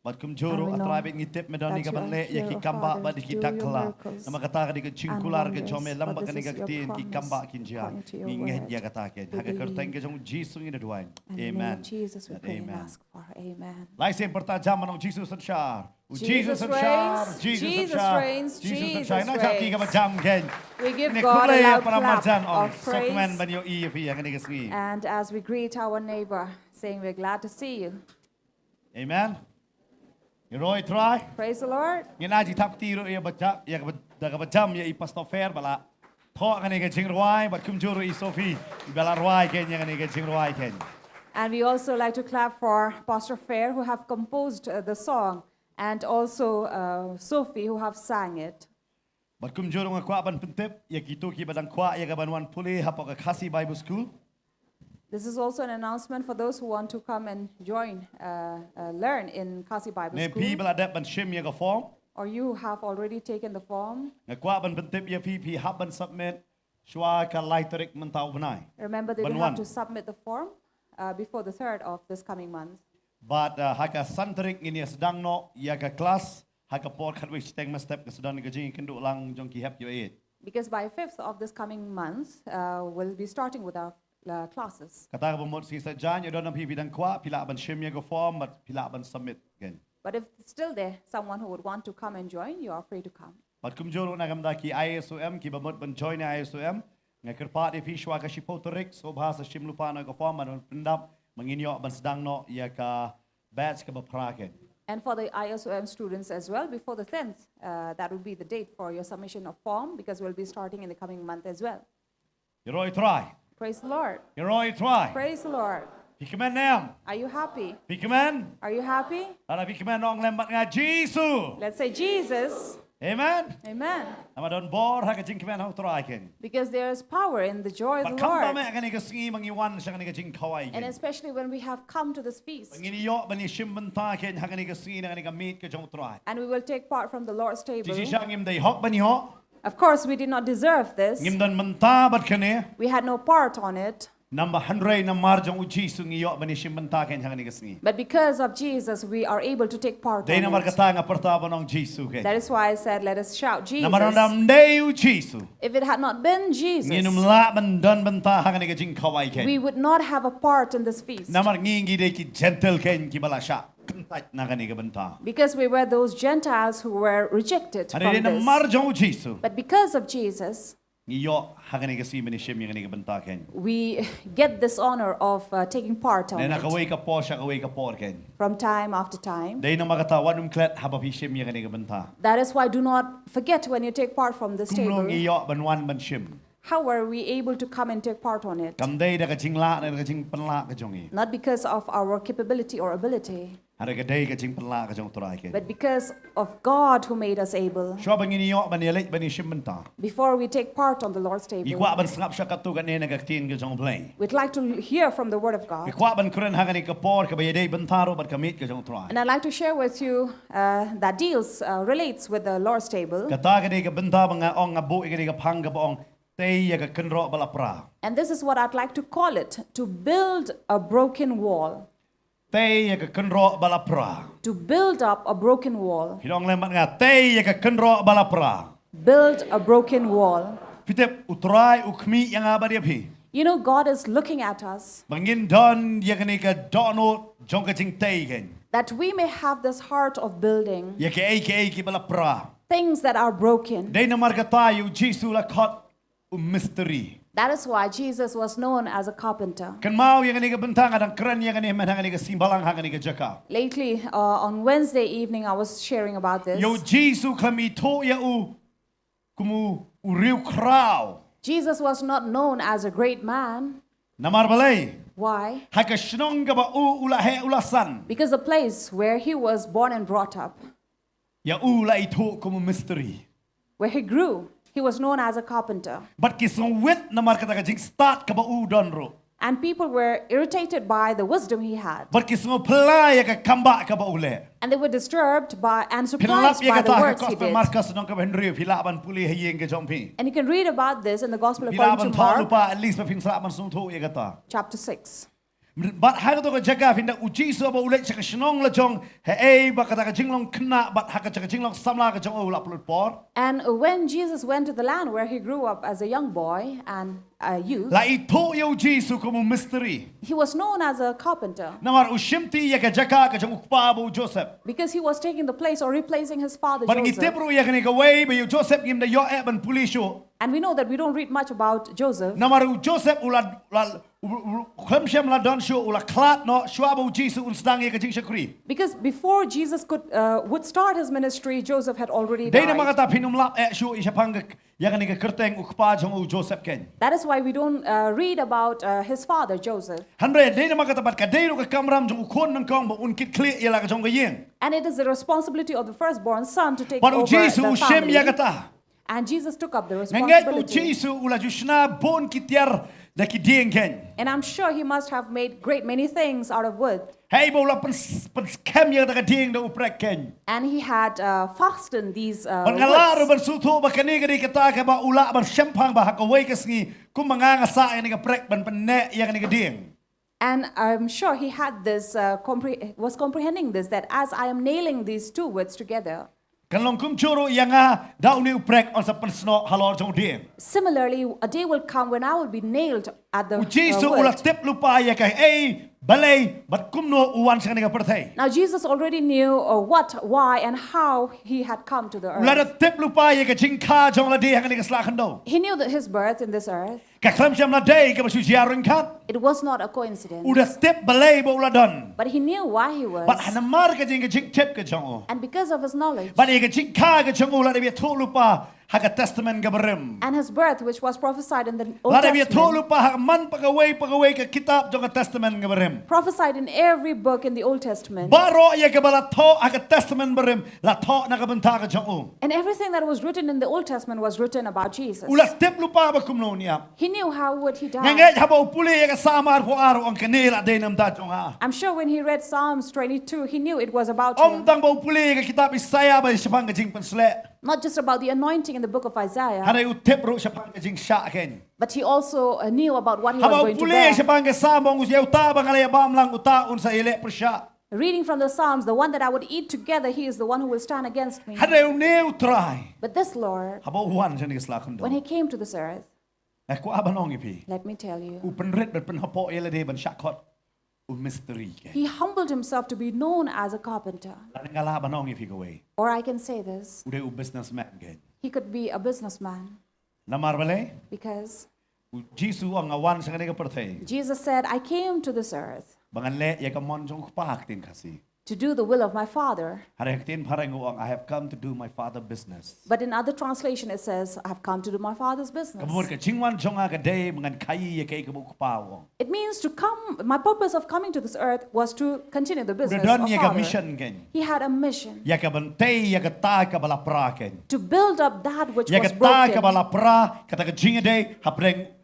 bat kum And juro we atra know be ngi tip me don ni that ka you ban are le ya here, ki O kamba Father, ba to di ki do your dakla miracles nama kata ka di ka ching and kular ka wonders, jome for lamba ka this ni is ka your tin ki kamba promise kin ja according to your ngi ngeh word. ya ka ta ken We ha ka kerteng believe. ka jong jisu ngi duan In the name amen of Jesus we and pray and amen ask for. Amen. lai sem perta jam manong jisu san shar Jesus reigns, Jesus reigns, Jesus san shar Jesus na cha ki ka ba reigns. jam ken We give ni God a kulay loud para marjan clap on of sokmen praise. ban yo i fi ya ka ni ka sngi And as we greet our neighbor, saying we're glad to see you. amen you roi try Praise the Lord. ngi na ji tap ti ro ya ba ja ya ka ba da ka ba jam ya i pastor fair bala tho ka ni ka jing roi ba kum juro i sofi i bala roi ken ya ka ni ka jing roi ken And we also like to clap for Pastor Fair, who have composed the song, and also Sophie, who have sang it. Bat kum jorong a kwa ban pentep ya kitu ki badang kwa ya ban wan puli hapo ka khasi Bible school. This is also an announcement for those who want to come and join, learn in Kasi Bible Ne pi School, bala dep ban shim ya ka form. or you have already taken the form. Na kwa ban pentep ya pi hab ban submit shwa ka laiterik mentau banai. Remember that Ban you wan. have to submit the form before the 3rd of this coming month. But haka santerik ini sedang no ya ka kelas haka por khat wich teng ma step ka sudan ka jing kendu lang jong ki hap yo it. Because by 5th of this coming month, we'll be starting with our classes. Kata ka bumot si sa jan yo don pi bidang kwa pila ban shim ya ka form but pila ban submit again. But if still there someone who would want to come and join, you are free to come. But kum jorong na gamda ki ISOM ki bamot ban join ISOM. Nga kerpat ipi shwa ka shipotorik so bahasa shim lupa na ka form man pendap menginyo ban sedang no ya ka batch ka bapraken. And for the ISOM students as well, before the 10th, that will be the date for your submission of form because we'll be starting in the coming month as well. You roi try. Praise the Lord. You roi try. Praise the Lord. Pikaman nam. Are you happy? Pikaman. Are you happy? Ada pikaman Nongkhryiem bat nga Jesus. Let's say Jesus. Amen. Amen. Ama don bor ha ka jing kaman ho try ken. Because there is power in the joy of But the come ba Lord. me ka ni ka singi mangiwan sa ka ni ka jing kawai And ken. especially when we have come to this feast. Ngini yo ba ni shimbanta ken ha ka ni ka singi na ka ni ka meet ka jong try. And we will take part from the Lord's table. Ji siya ngim dai hok ba ni ho. Of course, we did not deserve this. Ngim don menta bat kene. We had no part on it. Number 100 na marjong u Jesus ngi yo ba ni shimbanta ken ha ka ni ka singi. But because of Jesus, we are able to take part Dai na mar on it. kata nga pertaba nong Jesus ken. That is why I said, let us shout Jesus. Namar ndam dai u Jesus. If it had not been Jesus, Nginum la ban don banta ha ka ni ka jing kawai ken. we would not have a part in this feast. Namar ngingi dai ki gentle ken ki bala sha. Kentat na ka ni ka banta. Because we were those Gentiles who were rejected Ada from na this. marjong u Jesus. But because of Jesus, Ngiyo hagani kasi minishim yung nga banta ken. we get this honor of taking part on Na it nakaway ka po siya kaway ka po ken. from time after time. Dahil na makatawan klet habapishim yung nga banta. That is why do not forget when you take part from this Kumlong table. iyo banwan banshim. How were we able to come and take part on it? Kamday da ka jingla na ka jing panla ka jongi. Not because of our capability or ability, Ada ka day ka jing panla ka jong turay ken. but because of God who made us able. Siya bangin iyo banilik banishim banta. Before we take part on the Lord's table, Ikwa ban sangap siya katu ka nena ka tin ka jong play. we'd like to hear from the Word of God. Ikwa ban kuren hagani ka por ka bayaday bantaro bat kamit ka jong turay. And I'd like to share with you that relates with the Lord's table. Kata ka day ka banta banga ong nga bu ka day ka pang ka baong tay ya ka kenro balapra. And this is what I'd like to call it, to build a broken wall. Tay ya ka kenro balapra. To build up a broken wall. Hilong lemat nga tay ya ka kenro balapra. Build a broken wall. Pitep utray ukmi yang aba dia pi. You know, God is looking at us Bangin don ya ka ni ka dono jong ka jing tay ken. that we may have this heart of building Ya ka ay ki balapra. things that are broken. Day na marka tayo Jesus la kot mystery. That is why Jesus was known as a carpenter. Kan mau yang ni ka bentang adang keren yang ni man hang ni ka simbalang hang ni ka jaka. Lately, on Wednesday evening, I was sharing about this. Yo Jesus kami to ya u kumu uriu kraw. Jesus was not known as a great man. Namar balay. Why? Haka shnong ka ba u ula he ulasan. Because the place where he was born and brought up, Ya ula ito kumu mystery. where he grew, he was known as a carpenter. But kisong wit namar ka jing start ka ba u don ro. And people were irritated by the wisdom he had. But kisong play ka kamba ka ba ule. And they were disturbed by and Pilap surprised ya by ka the ta words ka he kosta did. markas nong ka Henry pilaban puli hayeng ka jompi. And you can read about this in the Gospel according Pilaban to ta Mark, lupa at least pa pinslaban sung to ya ka ta. chapter 6. But haka to ka jaga finda uji so ba ulet sa shnong la jong he ba ka ta jinglong kna but haka ta jinglong samla ka jong ula pulut por. And when Jesus went to the land where he grew up as a young boy and a youth, La ito yo Jesus como mystery. he was known as a carpenter Namar ushimti ya ka jaga ka jong ukpa bu Joseph. because he was taking the place or replacing his father But ngi Joseph. tebru ya ka ni ka way ba yo Joseph ngim da yo e ban pulisho. And we know that we don't read much about Joseph. Namaru Joseph ula khamsham la don show ula klat no shwabo Jesus unstang ya ka jing shakri. Because before Jesus would start his ministry, Joseph had already Dei na died. mga ta pinumlap e show isa pang ya ka ni ka kerteng ukpa jong u Joseph ken. That is why we don't read about his father, Joseph. Handre dei na mga tabat ka dei ro ka kamram jong ukon ng kong ba unkit clear ya la ka jong ka yeng. And it is the responsibility of the firstborn son to take But over Jesus the ushem ya ka family. ta. And Jesus took up the Nangat po responsibility. Jesus ula jushna bon kitiar da ki dieng ken. And I'm sure he must have made great many things out of wood. Hey bo la pen scam ya da ka dieng da uprek ken. And he had fastened these Pangalaru woods. ban suto ba kani ka ta ka ba ula ban syampang ba ka way kas ngi kum mga nga sa ni ka prek ban penne ya ni ka dieng. And I'm sure he had this, was comprehending this, that as I am nailing these two woods together, Kanlong kum churo ya nga daw ni uprek on sa pensno halor jong dieng. similarly, a day will come when I will be nailed at the Jisu ula word. tip lupa ya ka balay bat kumno uwan sa kanila pertay. Now Jesus already knew what, why, and how he had come to the Ula da earth. tip lupa ya ka jingka jong la di hang kanila slakan do. He knew that his birth in this earth. Ka klam jam la day ka basu jiarun kat. It was not a coincidence. Uda tip balay ba ula don. But he knew why he was. But hanamar ka jing tip ka jong. And because of his knowledge But ya ka jingka ka jong ula da biya to lupa haka testament ka berim. and his birth, which was prophesied in the Old La da biya to Testament, lupa haka man pagaway ka kitab jong ka testament ka berim. prophesied in every book in the Old Testament. Baro ya ka bala to haka testament berim la to na ka benta ka jong. And everything that was written in the Old Testament was written about Jesus. Ula tip lupa ba kumno niya. He knew how would he die. Ngangay haba upuli ya ka samar po araw ang kanila day nam da jong ha. I'm sure when he read Psalms 22, he knew it was about him. Tang ba upuli ka kitab Isaiah ba siya pang ka jing pansle. Not just about the anointing in the book of Isaiah, Hana utip ro siya pang ka jing sya ken. but he also knew about what he was Haba going to upuli bear. siya pang ka samong usya uta bang alaya bam lang utaon sa ile persya. Reading from the Psalms, the one that I would eat together, he is the one who will stand against me. Hana uneu try. But this Lord, Haba uwan siya nigaslakon do. when he came to this earth, Ako abanong ipi. let me tell you, Upen rit bet pen hapo ile de ban syakot. U mystery ken. he humbled himself to be known as a carpenter. Laning ngala abanong ipi gaway. Or I can say this, Ude u businessman ken. he could be a businessman Namar bale? because Jisu ang awan sa kanila pertay. Jesus said, I came to this earth Bangan le ya ka mon jong pak tin kasi. to do the will of my Father. Harek tin parang uang I have come to do my father business. But in other translation, it says, I have come to do my Father's business. Kamur ka chingwan jong aga day mangan kayi ya kay kabuk pawong. It means to come, my purpose of coming to this earth was to continue the business Udadon of ya ka Father. mission ken. He had a mission Ya ka bantay ya ka ta ka balapra ken. to build up that which Ya was ka ta ka broken. balapra kata ka jinga day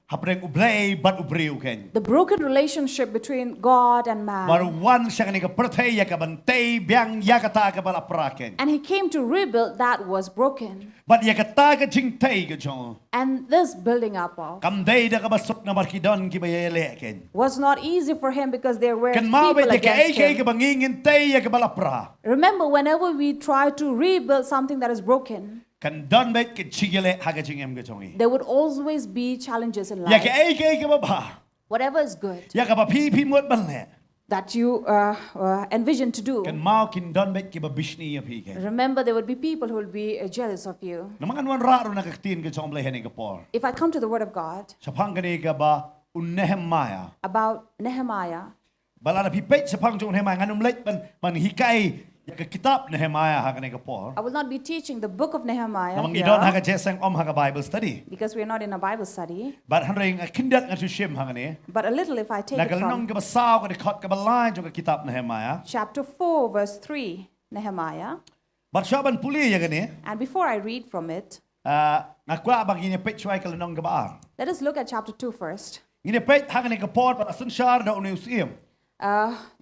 hapreng ublay bat ubriu ken. The broken relationship between God and man. Maruwan siya kanina pertay ya ka bantay biang ya ka ta ka balapra ken. And he came to rebuild that was broken. But ya ka ta ka jingtay ka jong. And this building up of Kamday da ka basok na markidon ki bayele ken. was not easy for him because there were Kan people mawit ya ka against kay ka him. bangingin tay ya ka balapra. Remember, whenever we try to rebuild something that is broken, Kan don bet ke chigele haga jingem ke chongi. there would always be challenges in Ya life. ke ay ke baba. Whatever is good Ya ka ba pi mot banle. that you envision to do, Kan mau kin don bet ke ba bishni ya pi ke. remember there would be people who will be jealous of you. Namangan wan raro na kaktin ke chong blehen ke por. If I come to the Word of God Sapang kani ka ba Nehemiah. about Nehemiah, Bala na pipet sapang chong Nehemiah nganum lek man hikai ya ka kitab Nehemiah ha kani ka por. I will not be teaching the book of Nehemiah Namang idon ha here ka jesang ha ka Bible study. because we are not in a Bible study, But hanring kindat nga shim ha kani. but a little if I take it Nagalanong from ka ba saw ka dikot ka ba line chong ka kitab Nehemiah. chapter 4, verse 3, Nehemiah. But syaban puli ya kani. And before I read from it, Ngakwa bang ini pet chwai ka lanong ka ba. let us look at chapter 2 first. Ini pet ha kani ka por pa asan syar da unusim.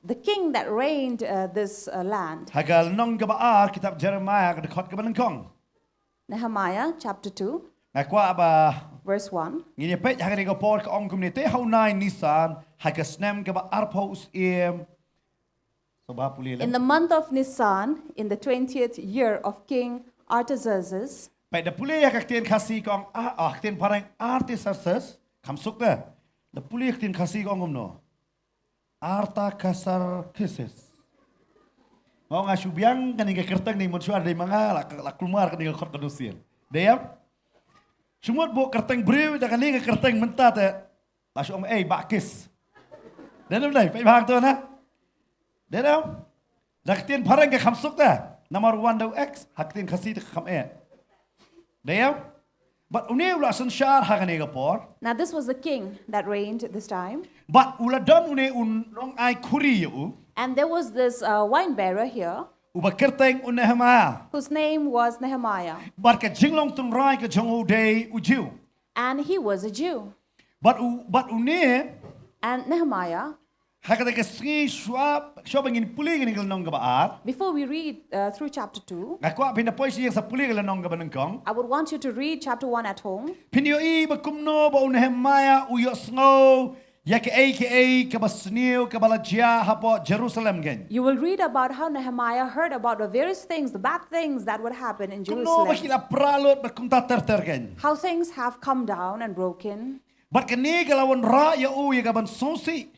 The king that reigned this land, Hagal nong ka ba kitab Jeremiah ka dikot ka ba nangkong. Nehemiah chapter 2, Ngakwa ba verse 1. ngini pet ha kani ka por ka ong kumni te hau nai nisan ha ka snem ka ba arpos im. So ba puli In la. the month of Nisan, in the 20th year of King Artaxerxes, Pet da puli ya ka tien kasi kong tien parang Artaxerxes kam suk da. Da puli ya tien kasi kong umno. Arta kasar kisis. Mau nga syubyang kaning kerteng ning monsuar day mga la klumar kaning khot kadusin. Deyam. Sumot bo kerteng brew da kaning kerteng menta te. Lasu bakis. Denam dai, pai bang to na. Denam. Daktin parang ka khamsuk da. Number 1 daw X, haktin kasi te kham Deyam. But unew la san shar ha kaning por. now this was the king that reigned this time. But uladon nong ay kuri yu. And there was this wine bearer here Uba kerteng Nehemiah. whose name was Nehemiah. But ka jinglong tung rai ka jong day ujiu. And he was a Jew. But une And Nehemiah, hakata ka sgi swab ingin puli ngin nong gabaar. before we read through chapter 2, Ngakwa pinapoy siya sa puli nong gabanengkong. I would want you to read chapter 1 at home. Pinyo ba kumno ba Nehemiah uyo sngo yak aka kabasniu kabalajia hapo Jerusalem gen. You will read about how Nehemiah heard about the various things, the bad things that would happen in Kumno ba Jerusalem. kila pralot ba kumta terter gen. How things have come down and broken. Bat kini kalawan ra ya ya kaban sosi.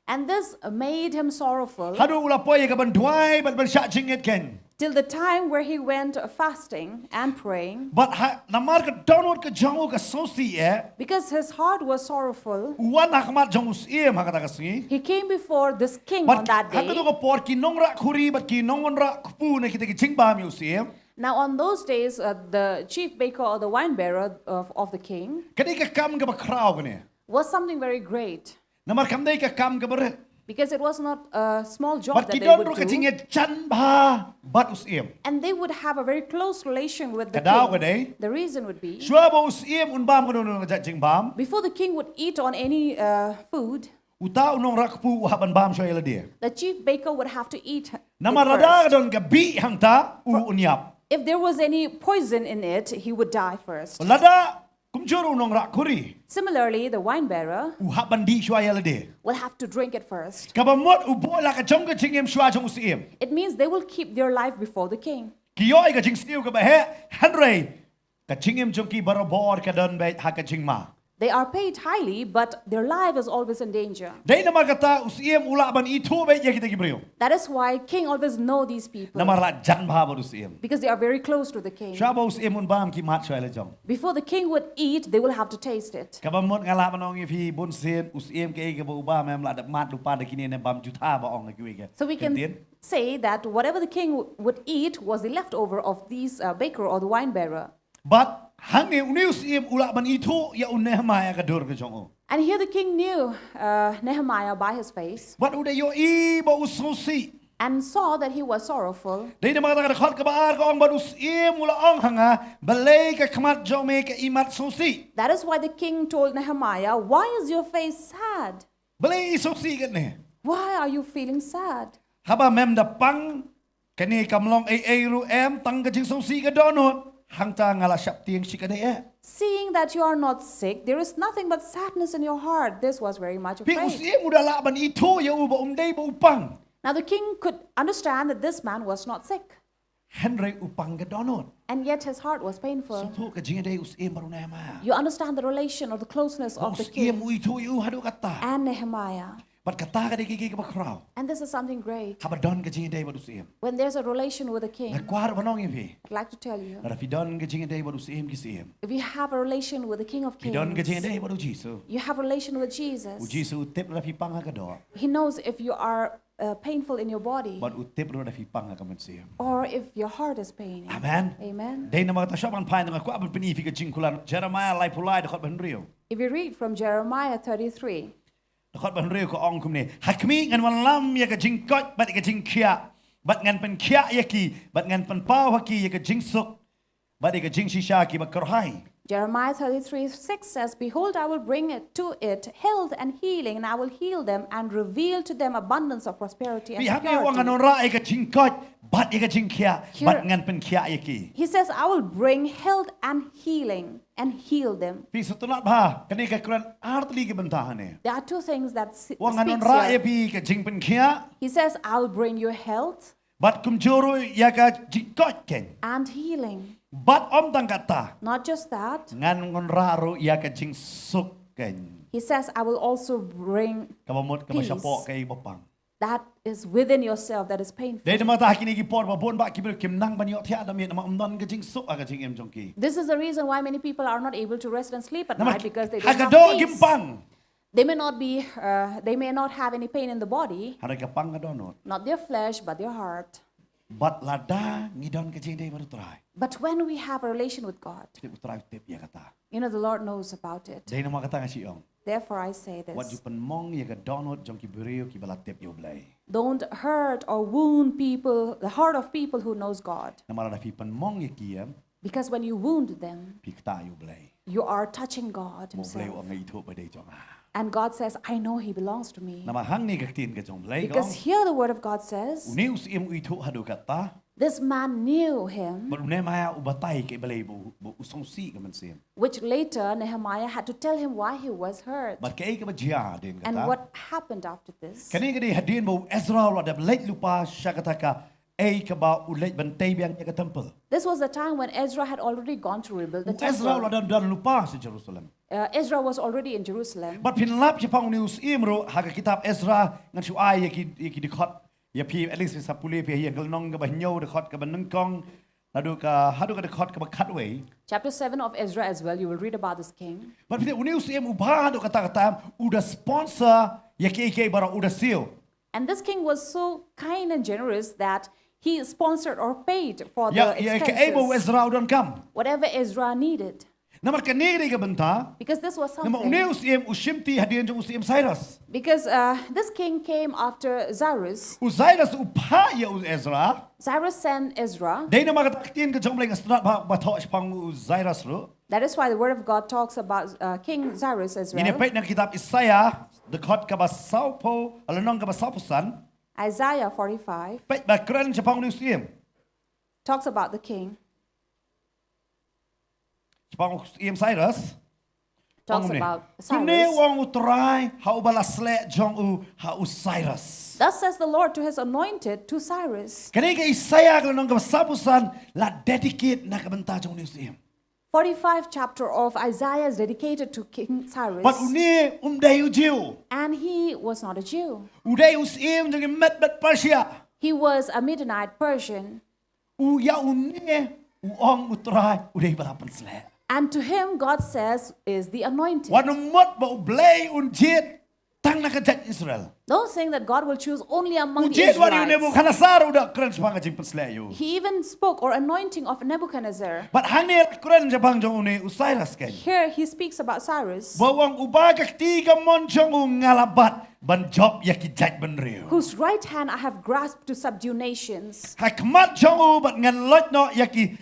And this made him sorrowful Hadu ula po ya kaban duai bat ban syak jingit ken. till the time where he went fasting and praying, But namar ka downward ka jangu ka sosi because his heart was sorrowful. Wan hakmat jong usiem hakata kasi. He came before this king on But that hakatu day. ko por ki nongra khuri bat ki nongra kupu ne kita ki jingba mi usiem. Now, on those days, the chief baker or the wine bearer of the king Kani ka kam ka bakraw kani. was something very great, Namar kam dai ka kam ka ber. because it was not a small job But that ki they don would ro ka do. jingit chan ba bat usiem. And they would have a very close relation with the Kadaw ka king. dai. The reason would be, Shua ba usiem un bam ka don ka jingbam. before the king would eat on any food, Uta unong rakpu haban bam shwa ila dia. the chief baker would have to eat it Namar rada first. don ka bi hang ta unyap. If there was any poison in it, he would die first. Lada kumjuru unong rak khuri. Similarly, the wine bearer Haban di shwa ila dia. will have to drink it first. Kabamot ubola ka jong ka jingem shwa jong usiem. It means they will keep their life before the king. Kiyoy ka jing stiu ka ba he hanrei ka jingem jong ki barabor ka don ba ha ka jingma. They are paid highly, but their life is always in danger. Dai namar kata usiem ula ban itu ba ya kita kibriyo. That is why king always know these people, Namar la jan ba ba usiem. because they are very close to the king. Shwa ba usiem un bam ki mat shwa ila jong. Before the king would eat, they will have to taste it. Kabamot ngala manong ifi bun sen usiem ke ka ba uba mem la mat lupa da kini ne bam juta ba ong ka kiwe. So we can say that whatever the king would eat was the leftover of these baker or the wine bearer. But hang ne uni usiem ula ban itu ya un Nehemiah ka dur ka jong. And here the king knew Nehemiah by his face But udah yo I ba usosi. and saw that he was sorrowful. Dai na mga khot ka baar ka ong ba usiem ula ong hanga balay ka khamat jong me ka imat sosi. That is why the king told Nehemiah, "Why is your face sad? Balay sosi ka ne. Why are you feeling sad?" Haba mem da pang kani kamlong ai ru em tang ka jing sosi ka donot. Hang ta ngala syap tiang sikade Seeing that you are not sick, there is nothing but sadness in your heart. This was very much Pi afraid. usiem udah la ban itu ya uba dai ba upang. Now the king could understand that this man was not sick, Henry upang ka donot. and yet his heart was So painful. to ka jing dai usiem baru Nehemiah. You understand the relation or the closeness of the Usiem king itu yu hadu kata. and Nehemiah. But kata ka dai ki ka bakraw. And this is something great. Haba don ka jing dai ba usiem. When there's a relation with the Na king, kwar banong ifi. I'd like to tell you, Ra fi don ka jing dai ba usiem ki siem. if you have a relation with the King of Fi don ka jing Kings, dai ba Jisu. you have a relation with U Jesus. Jisu tip ra fi pang ka do. He knows if you are painful in your body But utip ra fi pang ka man siem. or if your heart is paining. Amen. Amen. Dai na mga tasyapan pain nga kwa ban pini fi ka jing kulan Jeremiah lai pulai da khot ban rio. If you read from Jeremiah 33, Da khot ban rio ko ong kum ne. Hakmi ngan wan lam ya ka jing kot bat ka jing kia. Bat ngan pen kia ya ki, bat ngan pen pau haki ya ka jing suk. Bat ka jing shisha ki ba karhai. Jeremiah 33:6 says, "Behold, I will bring it to it health and healing, and I will heal them and reveal to them abundance of prosperity and Pi hakmi wang security." anon ra ka jing kot bat ya ka jing kia. Bat ngan pen kia ya ki. He says, "I will bring health and healing and heal them." Pi setunat ba kani ka kuran artli ke bentahan ne. There are two things that Wang anon speaks ra ya here. pi ka jing pen kia. He says, "I will bring you health Bat kum juru ya ka jing kot ken. and healing." Bat om tang kata. Not just that, Ngan ngon raru ya ka jing suk ken. he says, "I will also bring Kamamot ka Peace. masyapo kay bapang. that is within yourself that is painful." Dahil naman tayo kinigipor, babon ba kibir kim nang banyo tiya dami nama umdan ka jing suk aga jing em jongki. This is the reason why many people are not able to rest and sleep at night, because they don't have agado peace. gimpang. They may not have any pain in the body, Haray ka pang gadonot. not their flesh, but their heart. Bat lada ngidon ka jing day baru try. But when we have a relation with God, Tip try tip ya kata. you know, the Lord knows about it. Dahil naman kata nga siyong. Therefore, I say What you this: penmong ya ka donot jongki beriyo ki bala tip yo blay. don't hurt or wound people, the heart of people who knows God, Namara fi penmong ya kiyam because when you wound them, pi kta yo blay. you are touching God Mo blay o Himself. nga ito pa day jong. And God says, "I know He belongs to me." Nama hang ni kaktin ka jong blay Because ko. here the Word of God says, Uniu si im ito hadu kata. this man knew Him, Baru Nehemiah ubatay kay balay bu usong si ka man siyam. which later Nehemiah had to tell him why he was hurt But kay ka ba jiya din and kata. what happened after this. Kani kadi hadin bo Ezra lo ada late lupa siya kata ka ai ka ba ulet bantai biang ya ka temple. This was the time when Ezra had already gone to rebuild the Ezra la temple. dan lupa si Jerusalem. Ezra was already in Jerusalem. But pin lap Jepang news imro haga kitab Ezra ngan su ai yaki dikot ya pi at least sa puli pi yang nong ka ba nyo dikot ka ba nengkong ladu ka hadu ka dikot ka ba cutway. Chapter 7 of Ezra as well, you will read about this king. But pin news im ubah hadu kata udah sponsor yaki bara udah seal. And this king was so kind and generous that he sponsored or paid for Ya the ya ka ebo expenses, Ezra udah kam. whatever Ezra needed. Namar ka niri ka benta. Because this was Nama something. news im ushimti hadian jong usim Cyrus. Because this king came after Cyrus. Cyrus upah ya Ezra. Cyrus sent Ezra. Dahil na makataktin ka jong lang astronot ba to pang Cyrus ro. That is why the word of God talks about King Cyrus as well. Ginipait ng kitab Isaiah, dekot ka ba saupo, alanong ka ba saupusan, Isaiah 45 pait ba kran sa pang museum. talks about the king, Sa pang museum Cyrus. talks about Kune Cyrus. wang utray, hau balasle jong u hau Cyrus. Thus says the Lord to his anointed, to Cyrus. Kani ka Isaiah alanong ka ba saupusan, la dedicate na kabanta jong museum. 45 chapter of Isaiah is dedicated to King Cyrus. But uni umday Jew, And he was not a Jew. uday usim jong met bet Persia. He was a Midianite Persian. Ya uni uong utray, uday balapan sle. And to him, God says, is the anointed. Wanumot ba ublay unjit tang nakajat Israel. Don't think that God will choose only among the Unjit wali Israelites. Nebuchadnezzar udah keren sepang ajing penslayo. He even spoke or anointing of Nebuchadnezzar. But hangil keren sepang jong uni Cyrus ken. Here he speaks about Cyrus, Bawang ubagak tiga mon jong ngalabat ban job yakijat benriu. whose right hand I have grasped to subdue nations. Hakmat jong u bat ngan lot no yaki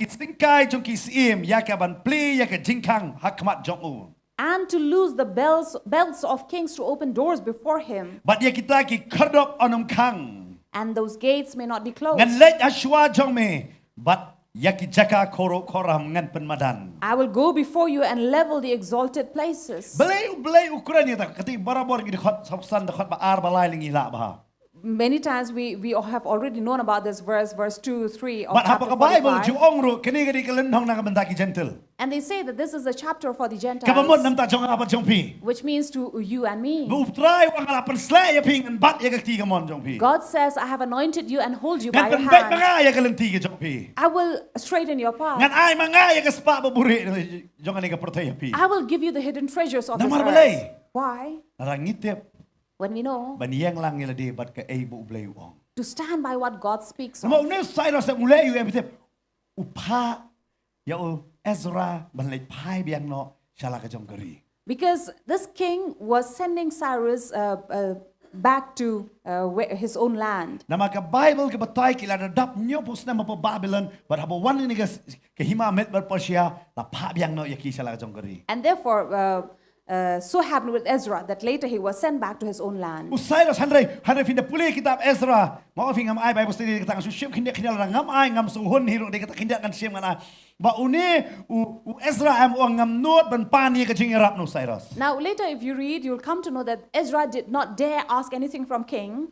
stingkai jong kisim yaka ban pli yaka jingkang hakmat jong u. And to loose the belts of kings to open doors before him, But yakita ki kerdop onum kang. and those gates may not be closed. Ngan let ashwa jong me but yaki jaka koro koram ngan penmadan. I will go before you and level the exalted places. Belay ukuran ya tak kati barabor gi dekhot sabsan dekhot ba ar balai lingi la ba. Many times we have already known about this verse 2, 3 of But chapter hapa ka Bible 45. ju ongro kini gadi kalendong na kabenta ki gentle. And they say that this is a chapter for the Kabamot Gentiles, nam ta jong apa jong pi. which means to you and me. Bu try wang ala pen slay ya ping an bat ya ka ti gamon jong pi. God says, I have anointed you and hold you by Ngan your pen bet hand. mga ya kalenti ki jong pi. I will straighten your path. Ngan ay mga ya ka spa ba buri jong ani ka protay pi. I will give you the hidden treasures of this Namar earth. balay. Why? Narangitip When we know baniyang lang ila di bat ka ay bu blay wong. to stand by what God speaks Nama of. unes Cyrus sa mulai yu ya bitip. Upa ya u Ezra ban lay pai biang no shala ka jong gari. Because this king was sending Cyrus back to his own land. Nama ka Bible ka batay kila na dap nyo pus na mapo Babylon but habo wan ni ka hima met bar Persia la pa biang no yaki shala ka jong gari. And therefore, so happened with Ezra that later he was sent back to his own land. Cyrus handai finda puli kitab Ezra mau fi ngam ai Bible study kita su ship kindia kindia ngam ai ngam suhun hiro de kita kindia kan sim ngana ba uni u Ezra am o ngam not ban pani ka jing rap no Cyrus. Now, later, if you read, you'll come to know that Ezra did not dare ask anything from king.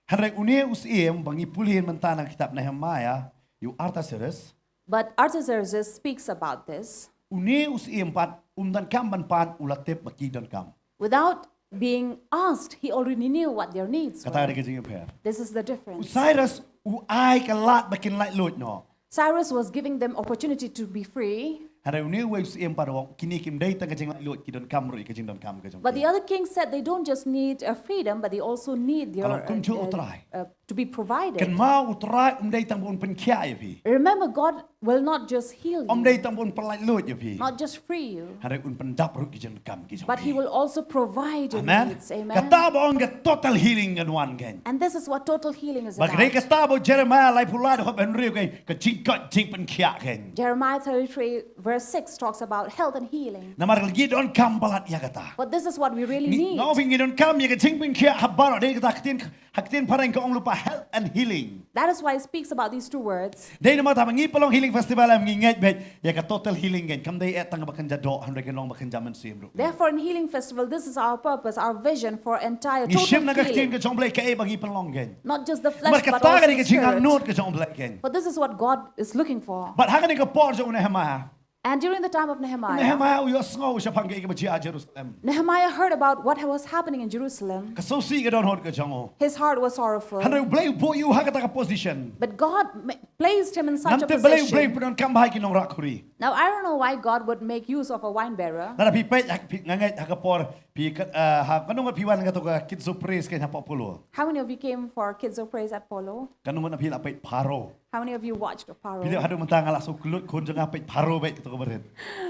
Handai uni usim bangi pulihin mentana kitab Nehemiah yu Artaxerxes But Artaxerxes speaks about this. uni usim pat dan kam ban pan ulatep baki dan kam. Without being asked, he already knew what their needs Kata were. de jing per. This is the difference. Cyrus u ai ka lat bakin light load no. Cyrus was giving them opportunity to be free, Handai uni we usim pat kini kim dai tang jing light load ki dan kam ro ka jing dan kam ka jong. but the other king said they don't just need freedom, but they also need their, Alam kung chu utray. to be provided. Kan mau utrai dai tang bon pen kya ya pi. Remember, God will not just heal you, Dai tang bon light load ya pi. not just free you, Handai un pen dap ro ki jing kam ki jong. but he will also provide your Amen. needs. Amen. Kata ba on get total healing in one again. And this is what total healing is Bag dai about. kata ba Jeremiah lai pula de ben rio ka jing pen kya ken. Jeremiah 33 verse 6 talks about health and healing. Namar gidon kam balat ya kata. But this is what we really need. No ving gidon kam ya ka jing pen kya habar dai kata kitin Haktin parang ko ong lupa health and healing. That is why it speaks about these two words. Day naman tama ngi palong healing festival am ngi bet ya ka total healing gen. Kam day etang bakan jado handre ken long bakan jaman sim ru. Therefore, in Healing Festival, this is our purpose, our vision for entire Ngi sim total na kaktin healing. ka jong blay ka e bangi palong gen. Not just the flesh, But but kataga also ni the ka jingang spirit. note ka jong blay gen. But this is what God is looking for. But hagan ni ka por jong Nehemiah. And during the time of Nehemiah, Nehemiah uyo sngo siya pang ka baji a Jerusalem. Nehemiah heard about what was happening in Jerusalem. Ka so si ka don hot ka jong. His heart was sorrowful. Handre blay po you hagata ka position. But God placed him in such a Namte blay position. pudon kam bahay kinong rakuri. Now, I don't know why God would make use of a wine bearer. Nara pi pet ngangai hakapor pi ha kanong piwan nga to ka kids surprise kay hapopulo. How many of you came for Kids of Praise at Polo? Kanong na pi lapit paro. How many of you watched Paro? Pili hadu mentang ala so kulut kun jang apit paro bet to kabaret.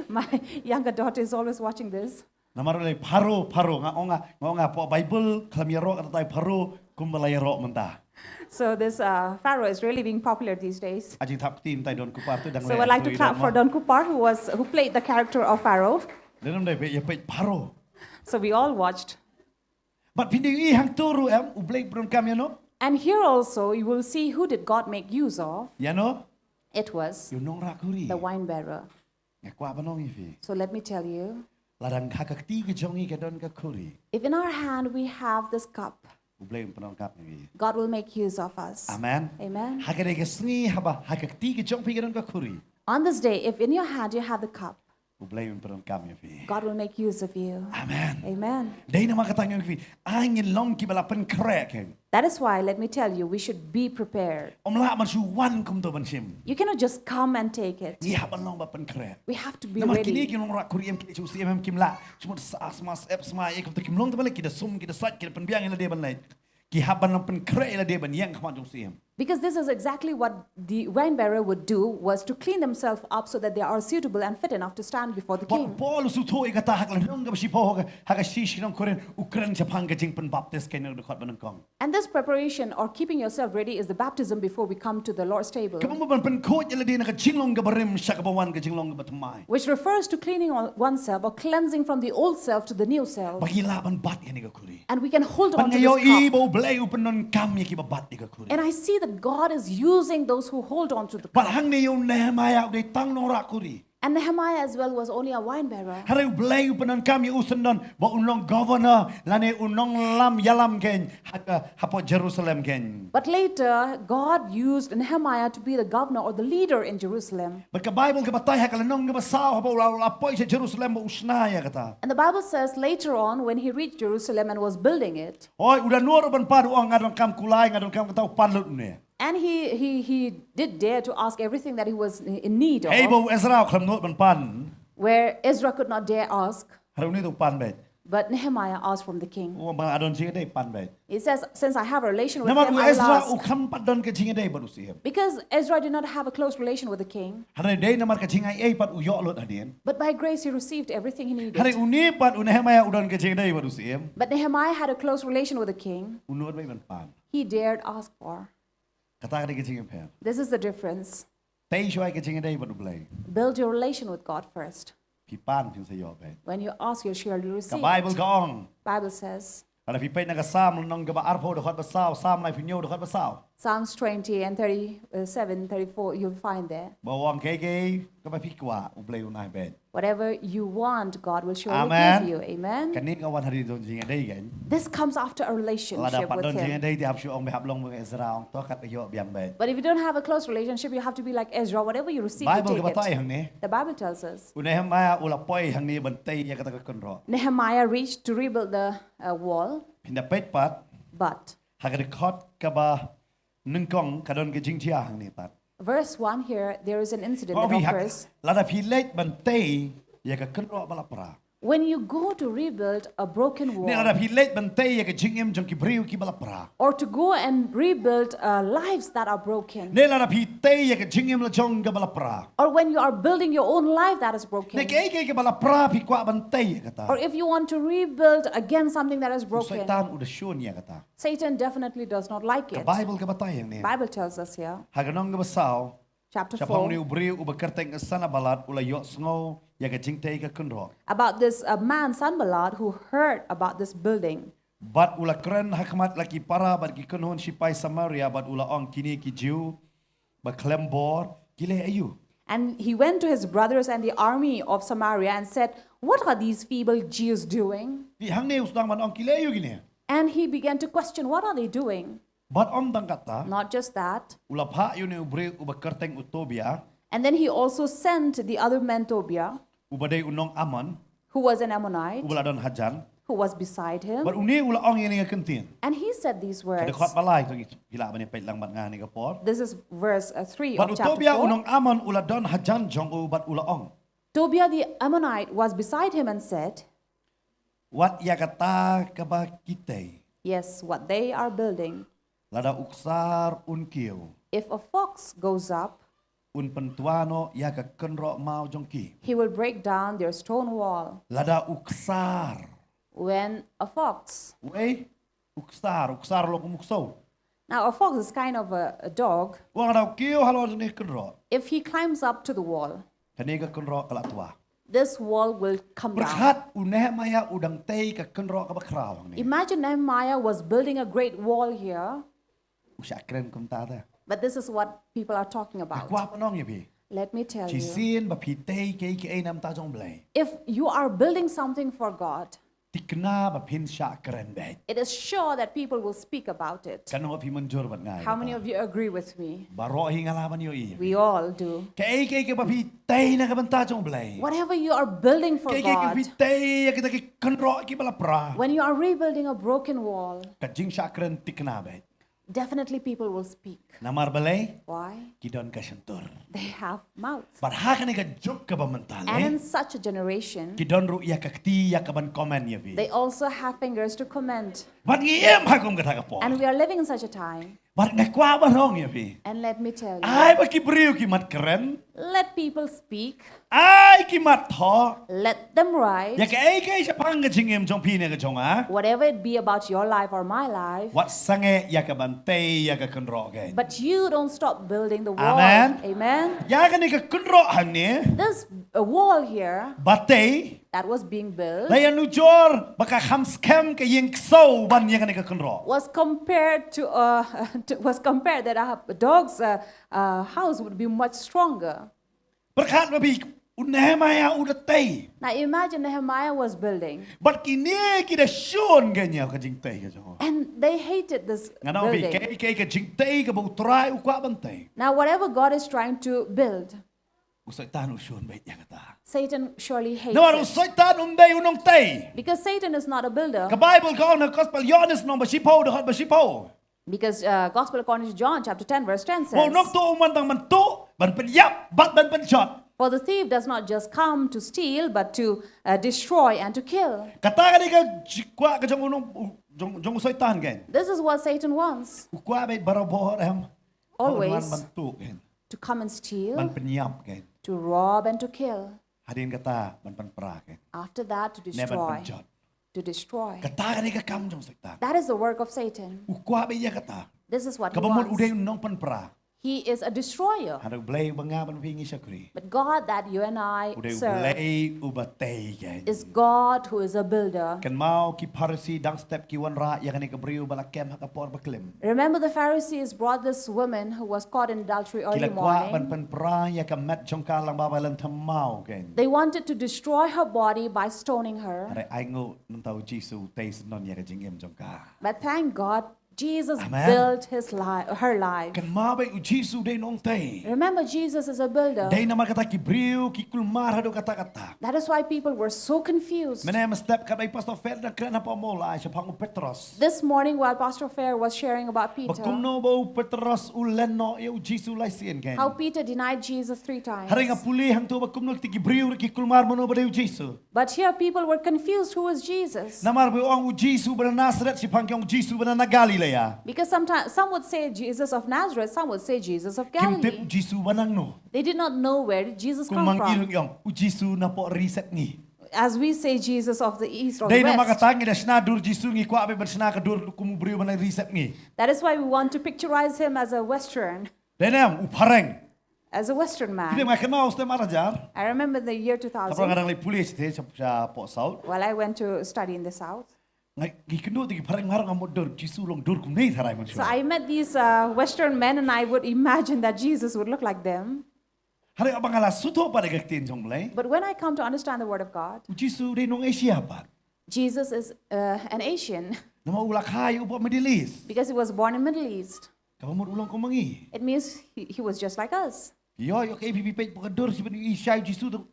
My younger daughter is always watching this. Namaro le paro nga onga po Bible klamiro ka tay paro kumbalayro menta. So this Pharaoh is really being popular these days. Aji tap team tay don kupar tu dang So I'd like to clap for Don Kupar, who played the character of Pharaoh. Denam dai pe pet paro. So we all watched. But pindi I hang turu em ublay bron kam yano. And here also you will see who did God make use of. Yano It was yung nong rakuri. the wine bearer. Ngakwa banong ifi. So let me tell you, Larang hakakti ka jongi ka don ka kuri. if in our hand we have this cup, Ublay panong kap ni. God will make use of us. Amen. Amen. Hakare ka sni haba hakakti ka jong pi ka don ka kuri. On this day, if in your hand you have the cup, Ublay panong kap ifi. God will make use of you. Amen. Amen. Day na makatang ifi. Angin long ki balapan krek. That is why, let me tell you, we should be prepared. Omla man su wan kum to bansim. You cannot just come and take it. Ni haban long bapan krek. We have to be Nama kini ready. ki long rak kuriem ki chu sim kim la. Cuma sa mas ep sma ek to kim long to balik ki da sum ki da sat ki da penbiang ila de ban lai. Ki haban long pen krek ila de ban yang khaman jong sim. Because this is exactly what the wine bearer would do, was to clean themselves up so that they are suitable and fit enough to stand before the king. Paul su to ik ta hak long ga si po ha ga si shi long koren Ukraine Japan ga jing pen baptist ken de khot ban kong. And this preparation or keeping yourself ready is the baptism before we come to the Lord's table, Kamu ban pen khot ila de na ga jing long ga barim sha ga bawan ga jing long ga batmai. which refers to cleaning oneself or cleansing from the old self to the new self. Bagi laban bat yani ga kuri. And we can hold on to Pangayo this cup. ibo blay upen non kam ki ba bat ga kuri. And I see that God is using those who hold on to the But cup. hang ni yung Nehemiah de tang nong rakuri. And Nehemiah as well was only a wine bearer. Hari blay upenan kami usan don ba unong governor lane unong lam yalam ken hapo Jerusalem ken. But later, God used Nehemiah to be the governor or the leader in Jerusalem. But ka Bible ka batay hakalanong ka basaw hapo apoy sa Jerusalem ba usnaya kata. And the Bible says later on, when he reached Jerusalem and was building it, Oy udah nuoro ban padu ang ngadong kam kulay ngadong kam kataw palut ne. and he did dare to ask everything that he was in need Hey of, bo Ezra klam nuot ban pan. where Ezra could not dare ask, Hari ni tu pan bet. but Nehemiah asked from the king. O ba adon siya day pan bet. He says, since I have a relation with Naman him, u I will Ezra ask. ukam padon ka jinga day baru siya. Because Ezra did not have a close relation with the king, Hari day naman ka jinga ay pat uyo lot adien. but by grace he received everything he Hari needed. uni pat Nehemiah udon ka jinga day baru siya. But Nehemiah had a close relation with the king. Unod bay ban pan. He dared ask for. Kata ka jinga pen. This is the difference. Tay shoy ka jinga day baru blay. Build your relation with God first. Pi pan pin sa yo pen. When you ask, you surely Ka receive. Bible ka ong. Bible says, Ada pi pen na ka sam nong ka ba arpo de khot basaw sam lai pinyo de khot basaw. Psalms 20 and 37, 34, you'll find there. Bawang kay ka ba pi kwa ublay unai ben. Whatever you want, God will surely Amen. give you. Amen. Kanin ka wan hari don jinga day gan. This comes after a La relationship dapat with don jinga Him. day ti hap shu ong be hap long mga Ezra ong to kat yo biang ben. But if you don't have a close relationship, you have to be like Ezra. Whatever you receive, you Bible ka take batay it. hang ni. The Bible tells us. Nehemiah ulapoy hang ni bantay ya kata ka kunro. Nehemiah reached to rebuild the wall, Pindapet pat but hagadikhot ka ba nungkong kadon ka jingtia hang ni pat. verse 1 here, there is an incident that Hobi occurs. lada pilet bantay ya ka kunro balapra. When you go to rebuild a broken Ni lada wall, pilet bantay ya ka jingim jong ki briu ki balapra. or to go and rebuild lives that are broken, Ni lada pitay ya ka jingim la jong ka balapra. or when you are building your own life that is broken, Ni kay ka balapra pi kwa bantay ya kata. or if you want to rebuild again something that is broken, Satan udah shun ya kata. Satan definitely does not like Ka it. Bible ka batay hang ni. Bible tells us here, Haganong ka basaw chapter sa pang ni 4, ubriu ubakerteng sana balat ulayo sngo ya ka jingtay ka kunro. about this man Sanballat who heard about this building. But ula keren hakmat laki para bat ki kenhon sipai Samaria bat ula ong kini ki Jew ba klembor gile ayu. And he went to his brothers and the army of Samaria and said, "What are these feeble Jews doing?" Di hang ne usdang man ong kile ayu gini. And he began to question, what are they doing? Bat om dang kata Not just that. ula pha yu ne ubre uba kerteng utobia And then he also sent the other man Tobiah, ubadai unong Amon who was an Ammonite, ubala don hajan. who was beside him. Bat uni ula ong yang kentin. And he said these words. Kada khot balai tu gila bani pait lang bat nga ni kapor. This is verse 3 Bat of chapter utobia 4. unong Amon ula don hajan jong u bat ula ong. Tobiah the Ammonite was beside him and said, Wat ya kata kaba kitay. yes, what they are building. Lada uksar unkiu. If a fox goes up, Un pentuano ya ka kenro mau jongki. he will break down their stone wall. Lada uksar. When a fox, Wei uksar lo kumukso. now a fox is kind of a dog, Wang ada kiu halo ni kenro. if he climbs up to the wall, Kani ka kenro kalatua. this wall will come down. Berkat uneh maya udang tei ka kenro ka bakraw ni. Imagine Nehemiah was building a great wall here, Usya keren kum ta ta. but this is what people are talking about. Akwa panong ya bi. Let me tell Chi you, sin ba pi tei ke ai nam ta jong blai. if you are building something for God, Tikna ba pin sya keren bai. it is sure that people will speak about it. Kanong pi menjur bat ngai. How many of you agree with me? Baro hingalaban yo i. We all do. Ke ba pi tei na ka banta jong blai. Whatever you are building for Ke God, pi tei ya kita ki kenro ki bala pra. when you are rebuilding a broken wall, Ka jing sya keren tikna bai. definitely people will speak. Namar balai Why? kidon ka sentur. They have mouths. But ha ka juk ka ba And mentale. in such a generation, Kidon ru ya kakti ya ka ban komen ya bi. they also have fingers to comment. But ngiem ha kum kata ka po. And we are living in such a time. But ngakwa ba rong ya bi. And let me tell you, Ai ba ki briu ki mat keren. let people speak, Ai ki mat tho. let them write, Ya ka ai ka sa pang ka jingem jong pi ne ka jong a. whatever it be about your life or my life. Wat sange ya ka ban tei ya ka kenro ke. But you don't stop building the wall. Amen. Amen. Ya ka ni ka kenro han ni. This wall here Batei that was being built layan nu jor baka kham scam ka yeng so ban ya ka ni ka kenro. was compared that a dog's house would be much stronger. Berkat ba bi Nehemiah udah tei. Now imagine Nehemiah was building, But kini kita shun ganya ka jing tei ka jong. and they hated this Ngana bi building. ke ka jing tei ka bu trai u kwa ban tei. Now whatever God is trying to build, Usai tan usun bait ya kata. Satan surely hates No, it. usai tan dei unong tei. Because Satan is not a builder. Ka Bible ka on gospel Johannes no ba sipo de hot ba sipo. Because Gospel according to John chapter 10 verse 10 Wo says, nok tu man tang man tu ban pen yap bat ban pen shot. for the thief does not just come to steal, but to destroy and to kill. Kata ka ni ka kwa ka jong unong jong usai tan gen. This is what Satan wants, Kwa bait barabo em. Always. Man tu gen. to come and steal, Ban pen yap gen. to rob and to kill. Hadin kata ban pen pra gen. After that, to Ne ban destroy. pen shot. To destroy. Kata ka ni ka kam jong sektan. That is the work of Satan. Ukwa ba iya kata. This is what he Kabamon wants. uday nong pan pra. He is a destroyer. Harag blay banga ban pingi sakri. But God that you and I Uday serve blay ubatay gan. is God who is a builder. Kan mau ki parsi dang step ki wan ra ya kan ikabriu balakem hakapor baklim. Remember the Pharisees brought this woman who was caught in adultery early Kila kwa ban morning. pan pra ya ka met jong kalang babalan tamau gan. They wanted to destroy her body by stoning her. Are ay ngo nang tau Jisu tay non ya ka jingem jong ka. But thank God, Jesus Amen. built her life. Kan mau ba u Jisu day nong tay. Remember, Jesus is a builder. Day naman kata ki briu ki kulmar hado kata-kata. That is why people were so confused. Menem step ka bay Pastor Fer na kena pa mola siya pangu Petros. This morning, while Pastor Fair was sharing about Peter, Bakumno ba u Petros uleno ya u Jisu lai sien gan. how Peter denied Jesus 3 times. Hari nga puli hang tu bakumno tigi briu ki kulmar mono ba u Jisu. But here people were confused who was Jesus. Namar ba ang u Jisu ba Nazareth si pangkyong Jisu ba na Galilea. Because sometimes some would say Jesus of Nazareth, some would say Jesus of Kim tip u Galilee. Jisu ba nang no. They did not know where did Jesus Kung come mangilong from. yung u Jisu na po reset ni. As we say Jesus of the East or Day the na West. makatangi na sinadur Jisu ngi kwa abe ba sinadur kumubriu ba na reset ni. That is why we want to picturize him as a Western, Day na u pareng. as a Western Hindi man. makanao sa marajar. I remember the year Kapag 2000 ngarang li pulis te sa po South. while I went to study in the South. ngai giknu ti parang marang amod dor Jisu long dor kum nei tharai man So I met these Western men and I would imagine that Jesus would look like them. Hari abang ala suto pa degaktin jong lai. But when I come to understand the Word of God, Jisu de nong Asia pa. Jesus is an Asian Nama ulak hai upa Middle East. because he was born in Middle East. Kamu mod ulang kumangi. It means he was just like us. Yo kay pipi page pakador si bani Isai Jisu tu.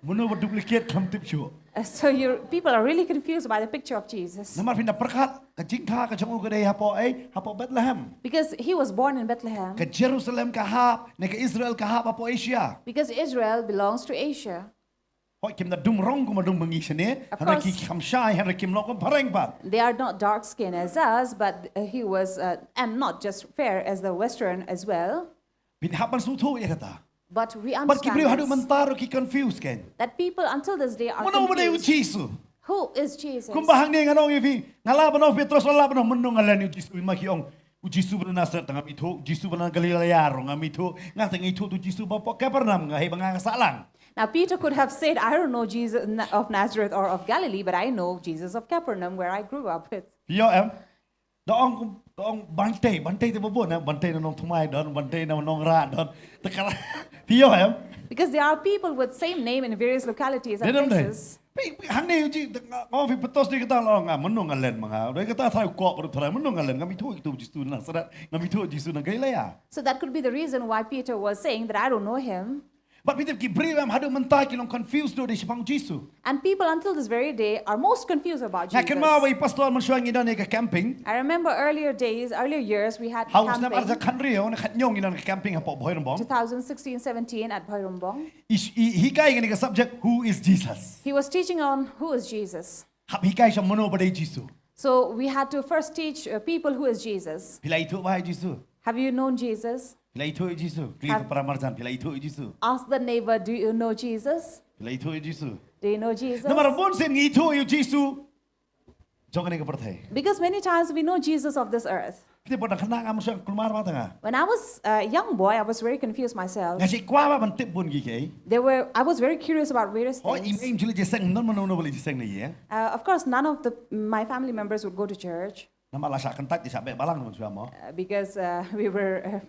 Muno ba duplicate kam tip show. So people are really confused by the picture of Jesus. Namar pindah perkat ke jingka ke jongu ke dei hapo Bethlehem. Because he was born in Bethlehem. Ke Jerusalem ke hap, ne ke Israel ke hap hapo Asia. Because Israel belongs to Asia. Hoi kim na dum rong kuma dum bangi sene. Of Hana ki course. kam shai hana kim lokom pareng pa. They are not dark skinned as us, but he was, and not just fair as the Western as well. Bin hapan suto ya kata. But we But kibriu hadu understand this, mentaro ki confused ken. that people until this day are Muno ba dei confused. Jisu. Who is Jesus? Kung bahang ni nganong ifi ngala bano Petrus wala bano muno ngalan ni Jisu maki ong Jisu bana Nazaret ngam ito Jisu bana Galilea ro ngam ito ngateng ito tu Jisu ba po Kapernaum ngahi banga salang. Now Peter could have said, I don't know Jesus of Nazareth or of Galilee, but I know Jesus of Capernaum where I grew up with. Yo doong bantay te bobo na bantay na Nongthymmai don bantay na Nongkhryiem don tekala piyo Because there are people with same name in various localities and Dedam dai. places. Hang ni uji ngofi petos di kita lo nga menung ngalen mga. Dai kita thai ko per thai menung ngalen ngam itu Jisu Nazaret ngam itu Jisu na Galilea. So that could be the reason why Peter was saying that I don't know him. But Peter ki briu hadu mentai ki long confused do di sipang Jisu. And people until this very day are most confused about Nga Jesus. ken ma wai pastor man shuang idan ke camping. I remember earlier years, we had Haus na arza camping, kanrio na khatnyong idan ke camping hapo boy rombong. 2016-17 at Bhairumbong. Hikai ngani ka subject who is Jesus. He was teaching on who is Jesus. Hap hikai siya mono badai Jisu. So we had to first teach people who is Jesus. Pila itu ba Jisu. Have you known Jesus? Pila itu Jisu. Klito para marjan pila itu Jisu. Ask the neighbor, do you know Jesus? Pila itu Jisu. Do you know Jesus? Nomor bon sen itu Jisu. Jangan ke pertai. Because many times we know Jesus of this earth. Kita pernah kena ngam siya kulmar ba tanga. When I was a young boy, I was very confused myself. Ngasi kwa ba bantip bon gikay. I was very curious about various Oh things. email jili jeseng non mano no bali jeseng ni ya. Of course, none of my family members would go to church Nama la sa kentak di sabe balang naman siya mo. because we were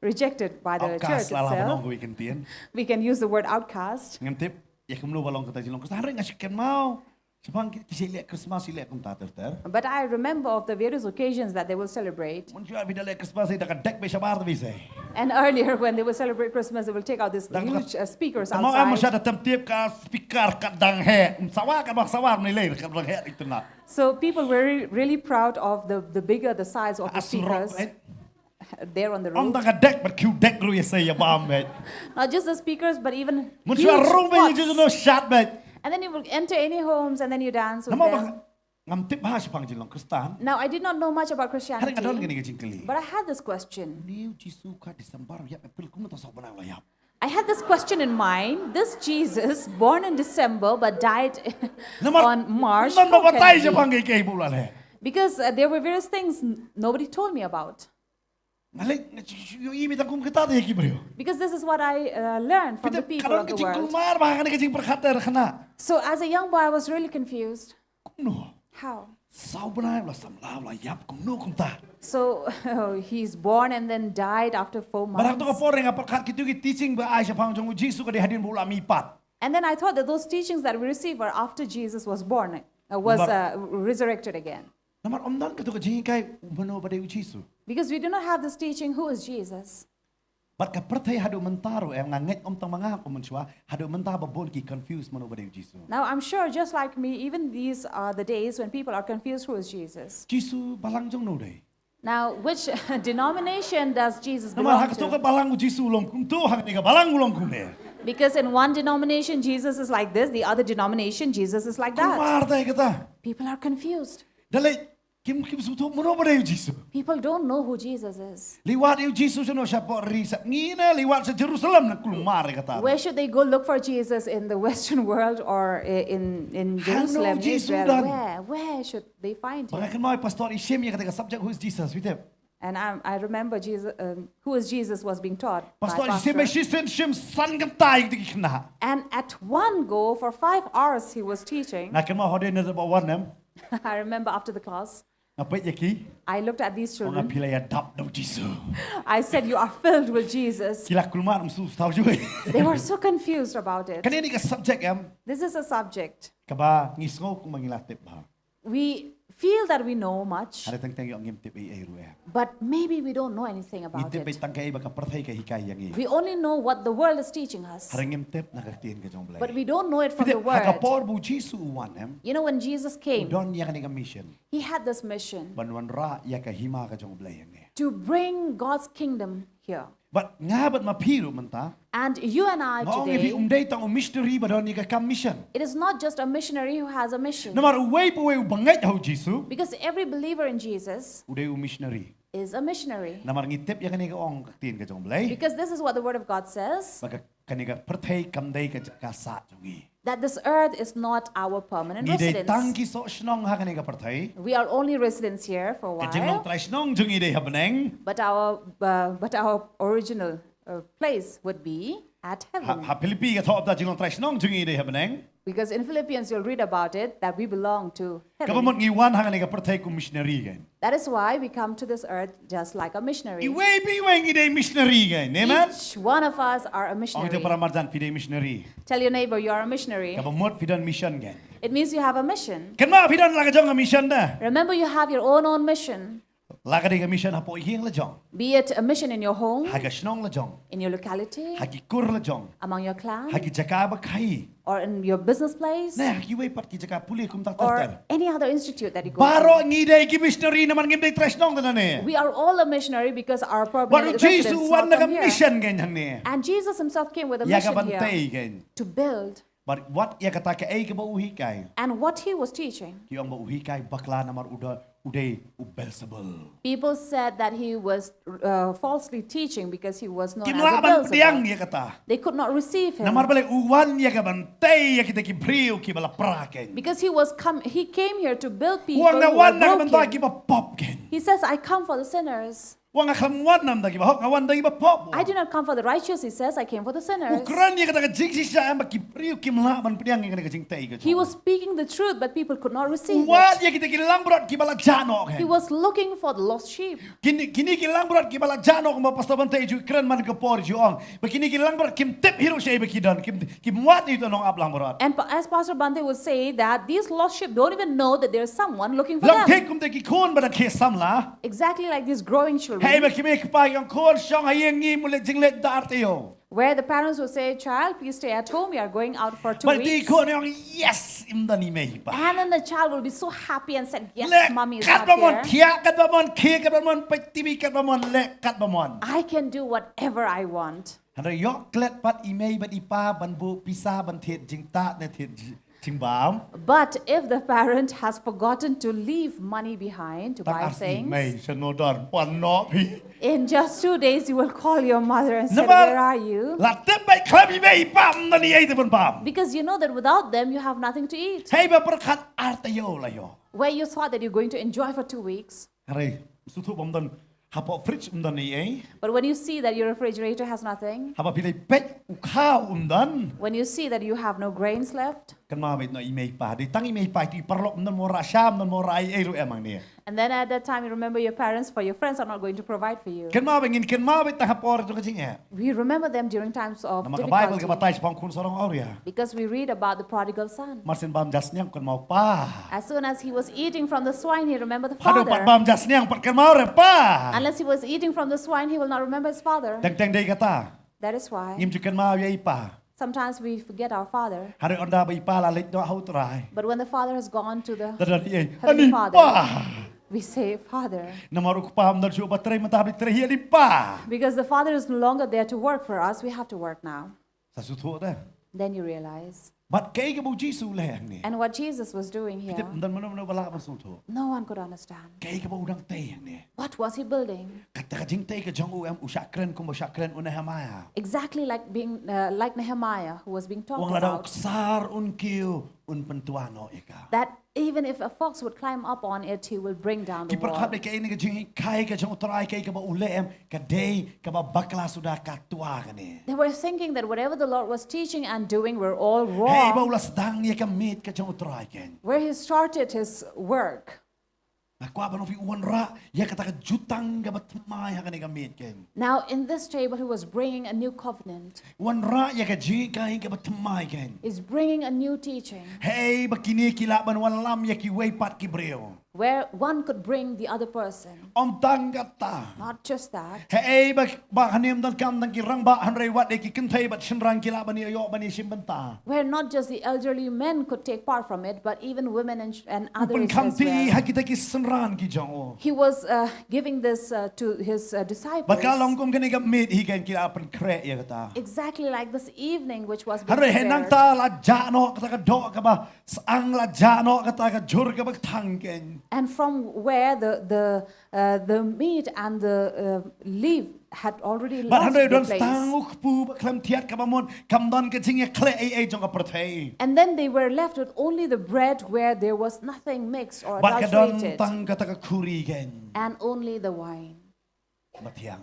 rejected by the church Outcast lala itself. banong ko ikentian. We can use the word outcast. Ngantip ya kemlo balong kata silong. Kasi hari ngasi ken mau. Sepang kisi lihat Christmas lihat kum tater ter. But I remember of the various occasions that they will celebrate. Mun siya bida lihat Christmas ida ka dek be sabar ta bisa. And earlier, when they will celebrate Christmas, they will take out these Dan huge speakers Kamu amo siya outside. datam tiap ka speaker ka dang he. Sawa ka bak sawar ni lay ka dang he itu na. So people were really proud of the bigger the size of the Asrok. speakers there on the Om roof. ta ka dek but Q dek ru ya say ya bam bet. Not just the speakers, but even Mun huge siya room be pots. you no shot bet. And then you will enter any homes and then you dance with Nama them. ba ngam tip ha sipang jilong Kristan. Now, I did not know much about Hari kadal Christianity, gini ka jingkeli. but I had this question. Niu Jisu ka Desember ya April kum ta sok bana la ya. I had this question in mind. This Jesus, born in December but died on March, Nan how ba can tay it siya be? pang kay bulan he. Because there were various things nobody told me about. Ngalik yung imit ang kum kita ta bro. Because this is what I learned from the people Karon of the ka jing world. kulmar ba ka jing perkhater kana. So as a young boy, I was really confused. Kuno. How? Sau bana la sam la yap kum no kum ta. So he's born and then died after 4 Barang to ka months. por nga perkhat kitu ki teaching ba ay siya pang jong Jisu ka di hadin bula mipat. And then I thought that those teachings that we receive are after Jesus was born, was resurrected again. Namar omdan ka to ka jing kay umano ba day Jisu. Because we do not have this teaching, who is Jesus? Bat ka pertay hadu mentaro nga nget om tang mga kumunsywa hadu menta ba bon ki confused mano ba day Jisu. Now I'm sure just like me, even these are the days when people are confused, who is Jesus? Jisu balang jong no day. Now, which denomination does Jesus Namar belong ha ka to ka to? balang Jisu long kum to hang ni ka balang ulong kum ne. Because in one denomination, Jesus is like this, the other denomination, Jesus is like that. Kumar tay kita. People are confused. Dalay kim suto mano ba day Jisu. People don't know who Jesus is. Liwat yung Jesus no siya po risa. Ngina liwat sa Jerusalem na kulmar kata. Where should they go look for Jesus, in the Western world or in Jerusalem, Jesus Israel? dan. Where should they find him? Baka kan mau pastor Ishim ya kata subject who is Jesus with him. And I remember Jesus, who is Jesus was being taught by Pastor pastor. Ishim shim san gam tay di kina. And at one go, for 5 hours he was teaching. Na kan mau hodin na ba one nem. I remember after the class, Apa yaki? I looked at these Orang children. pilih adab dong Jisu. I said, you are filled with Jesus. Kila kulmat mesti tahu juga. They were so confused about it. Kan ini ke subjek am? This is a subject. Kaba ngisngau kung mangilatip ba? We feel that we know much, Ada tentang yung ngimtip ay ru ya. but maybe we don't know anything about Ngimtip ay it. tangkay baka perthai ka hikay yang i. We only know what the world is teaching us, Harang ngimtip nakaktiin ka jong but blay. we don't know it from the word. Hakapor bu Jisu uwan em. You know, when Jesus came, Udon yang ni ka mission. he had this mission Banwan ra ya ka hima ka jong blay yang ni. to bring God's kingdom here. But ngabat mapiru menta. And you and I Maong today, ibi tang missionary ba don ni ka kam mission. it is not just a missionary who has a mission, Namar uway po way bangay ho Jisu. because every believer in Jesus Uday missionary. is a missionary. Namar ngitip yang ni ka ong kaktiin ka jong blay. Because this is what the Word of God says, Baka kaniga perthai kamday ka sa jong i. that this earth is not our permanent Ngide residence. tangki so snong ha kaniga perthai. We are only residents here for a Kajing nong while, trai snong jong ide habeneng. but our original place would be at heaven. Ha Pilipi ka thop da jing nong trai snong jong ide habeneng. Because in Philippians, you'll read about it, that we belong to heaven. Kapamot ngiwan ha kaniga perthai ku missionary gan. That is why we come to this earth just like a missionary. Iway biway ngide missionary gan. Amen. Each one of us are a Ong missionary. ito para marjan pide missionary. Tell your neighbor you are a missionary. Kapamot pidan mission gan. It means you have a mission. Kan ma pidan laga jong a mission da. Remember, you have your own mission. Laga diga mission ha po ihing la jong. Be it a mission in your home, Haga snong la jong. in your locality, Hagi kur la jong. among your clan, Hagi jaka ba kai. or in your business place, Nah, hagi way pat ki jaka puli kum tak or ter. any other institute that you go Baro to. ngide ki missionary naman ngimday trai snong da ne. We are all a missionary because our Baru permanent residence Jisu is wan not naga from here. mission gan yang ni. And Jesus himself came with a Ya ka mission here bantay gan. to build. But what ya kata ka ay ka ba uhi kay? And what he was teaching, Ki ang ba uhi kay bakla namar uday ubelsable. people said that he was falsely teaching because he was known as a Kimlaban tiang Beelzebub. ya kata. They could not receive him Namar balay uwan ya ka bantay ya kita ki brio ki bala praken. because he came here to build people Uang na who wan na were ka bantay broken. ki ba pop gen. He says, I come for the sinners. Uang aklamwan nam da ki ba hok ngawan da ki ba pop. I did not come for the righteous, he says, I came for the sinners. Ukran ya kata ka jingsi siya ang ki brio ki mlaban tiang ya ka jing tay ka. He was speaking the truth, but people could not receive Uwan it. ya kita ki lang brot ki bala jano He gen. was looking for the lost sheep. Kini ki lang brot ki bala jano kung mapasta bantay ju kran man ka por ju ong. Ba kini ki lang brot kim tip hiro siya ba kidan kim wat ito nong ablang brot. And as Pastor Bante would say, that these lost sheep don't even know that there's someone looking for Lang them. take kum te ki kon ba da ke samla. Exactly like these growing children, Hey ba kimi ka yung kon siyang hayeng ngi mulit jinglet da arteo. where the parents would say, child, please stay at home. We are going out for 2 But di weeks. ko yung yes imda ni may pa. And then the child will be so happy and said, yes, Le mommy is kat not ba mon here. tiya kat ba mon ke kat ba mon pagtibi kat ba mon le kat ba mon. I can do whatever I want. Handa yok klet pat imay ba ipa ban bu pisa ban thiet jing ta ne thiet jing bam. But if the parent has forgotten to leave money behind to Tak buy arti things, may senodar pan no pi. in just 2 days you will call your mother and say, Naman- where are you? La tep bay klab imay pam na ni ay te pun pam. Because you know that without them you have nothing to eat. Hey ba perkat artayo la yo. Where you thought that you're going to enjoy for 2 weeks. Hari sutu bam dan hapo fridge dan ni ay. But when you see that your refrigerator has nothing, Haba pilay pet ukaw dan. when you see that you have no grains left, Kan mabit no imay pa. Di tang imay pa ti parlok dan mo ra syam dan mo ra ay ro emang ni. and then at that time you remember your parents, for your friends are not going to provide for you. Kan mabit ta hapor to kajing eh. We remember them during times of Na maka Bible ka difficulty batay sa pangkun sorong auria. because we read about the prodigal son. Marsin bam jas niyang kan mau pa. As soon as he was eating from the swine, he remembered the Hado pat father. bam jas niyang pat kan mau re pa. Unless he was eating from the swine, he will not remember his father. Dang day kata. That is why Ngim jukan mau ya ipa. sometimes we forget our father. Hado onda ba ipa la lit do hau trai. But when the father has gone to the Dadari ay Heavenly ani Father. pa. we say, Father, Namaru ko pam dar jo batray matabit tre ani pa. because the father is no longer there to work for us, we have to work now. Sa suto da. Then you realize. Bat kay ka bu Jisu lehang ni. And what Jesus was doing here, Kitip dan mana bala ba suto. no one could understand. Kay ka ba udang tayang ni. What was he building? Kata ka jing tay ka jong u am usakren kum usakren unahamaya. Exactly like being like Nehemiah, who was being talked Wang ladaw about. ksar unkiu pentuano ika. that even if a fox would climb up on it, he will bring down the Ki perkap wall. de ini ke jing kai ke jong utrai kai ke ba ulem ke day ke ba bakla sudah katua kani. They were thinking that whatever the Lord was teaching and doing were all Hey ba wrong. ulas dang ye ke meet ke jong utrai ken. Where he started his work. Aku apa novi uanra ya kata ke jutang ke batmai hakani ke meet ken. Now in this table, he was bringing a new covenant. Uanra ya ke jing kai ke batmai ken. He's bringing a new teaching Hey bakini kila ban walam ya ki way pat ki breo. where one could bring the other person. Om tang kata. Not just that. Hey ba hanim dan kam dan ki rang ba hanrei wat de ki kentai bat shinrang kila bani yo bani shimbenta. Where not just the elderly men could take part from it, but even women and Upan others as kamti well. hakita ki senran ki jong o. He was giving this to his disciples. Bakalong kum kani ka meet hi kan kila apan kre ya kata. Exactly like this evening, which was being Hanrei henang prepared. ta la jano kata ka do ka ba sang la jano kata ka jur ka ba thang ken. And from where the meat and the leaf had already But lost hanrei their don place. stang ukpu ba klam tiat ka ba mon kam don ka jing ya kle ai jong ka perthei. And then they were left with only the bread where there was nothing mixed or Bat ka don adulterated, tang kata ka kuri ken. and only the wine Batiang.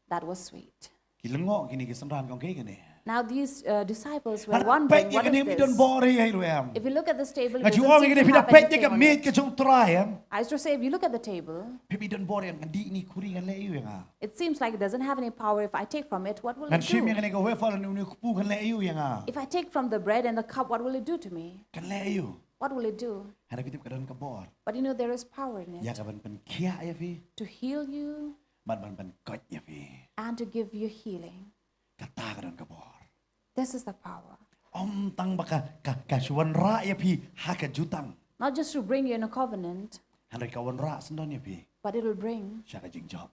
that was sweet. Kilengo kini ki senran kong ke kani. Now these disciples were wondering, Pet ya what kani is mi don this? bore ai ruam. If you look at this table, it Nga doesn't juong seem kini to pida have pet ya anything ka on meet it. ka jong try am. I used to say, if you look at the table, Pepi don bore am ngadi ni kuri kan leu yang. it seems like it doesn't have any power. If I take from it, what will Ngan it shim yang do? kani ka we fa ni kupu kan leu yang. If I take from the bread and the cup, what will it do to me? Kan leu. What will it do? Hana kitip ka don ka bor. But you know, there is power in Ya it ka ban pen kia ya fi. to heal you Ban kot ya fi. and to give you healing. Kata ka don ka bor. This is the power. Om tang baka ka shwan ra ya fi ha ka jutang. Not just to bring you in a covenant, Hana ka wan ra sendon ya fi. but it will bring Sya ka jing job.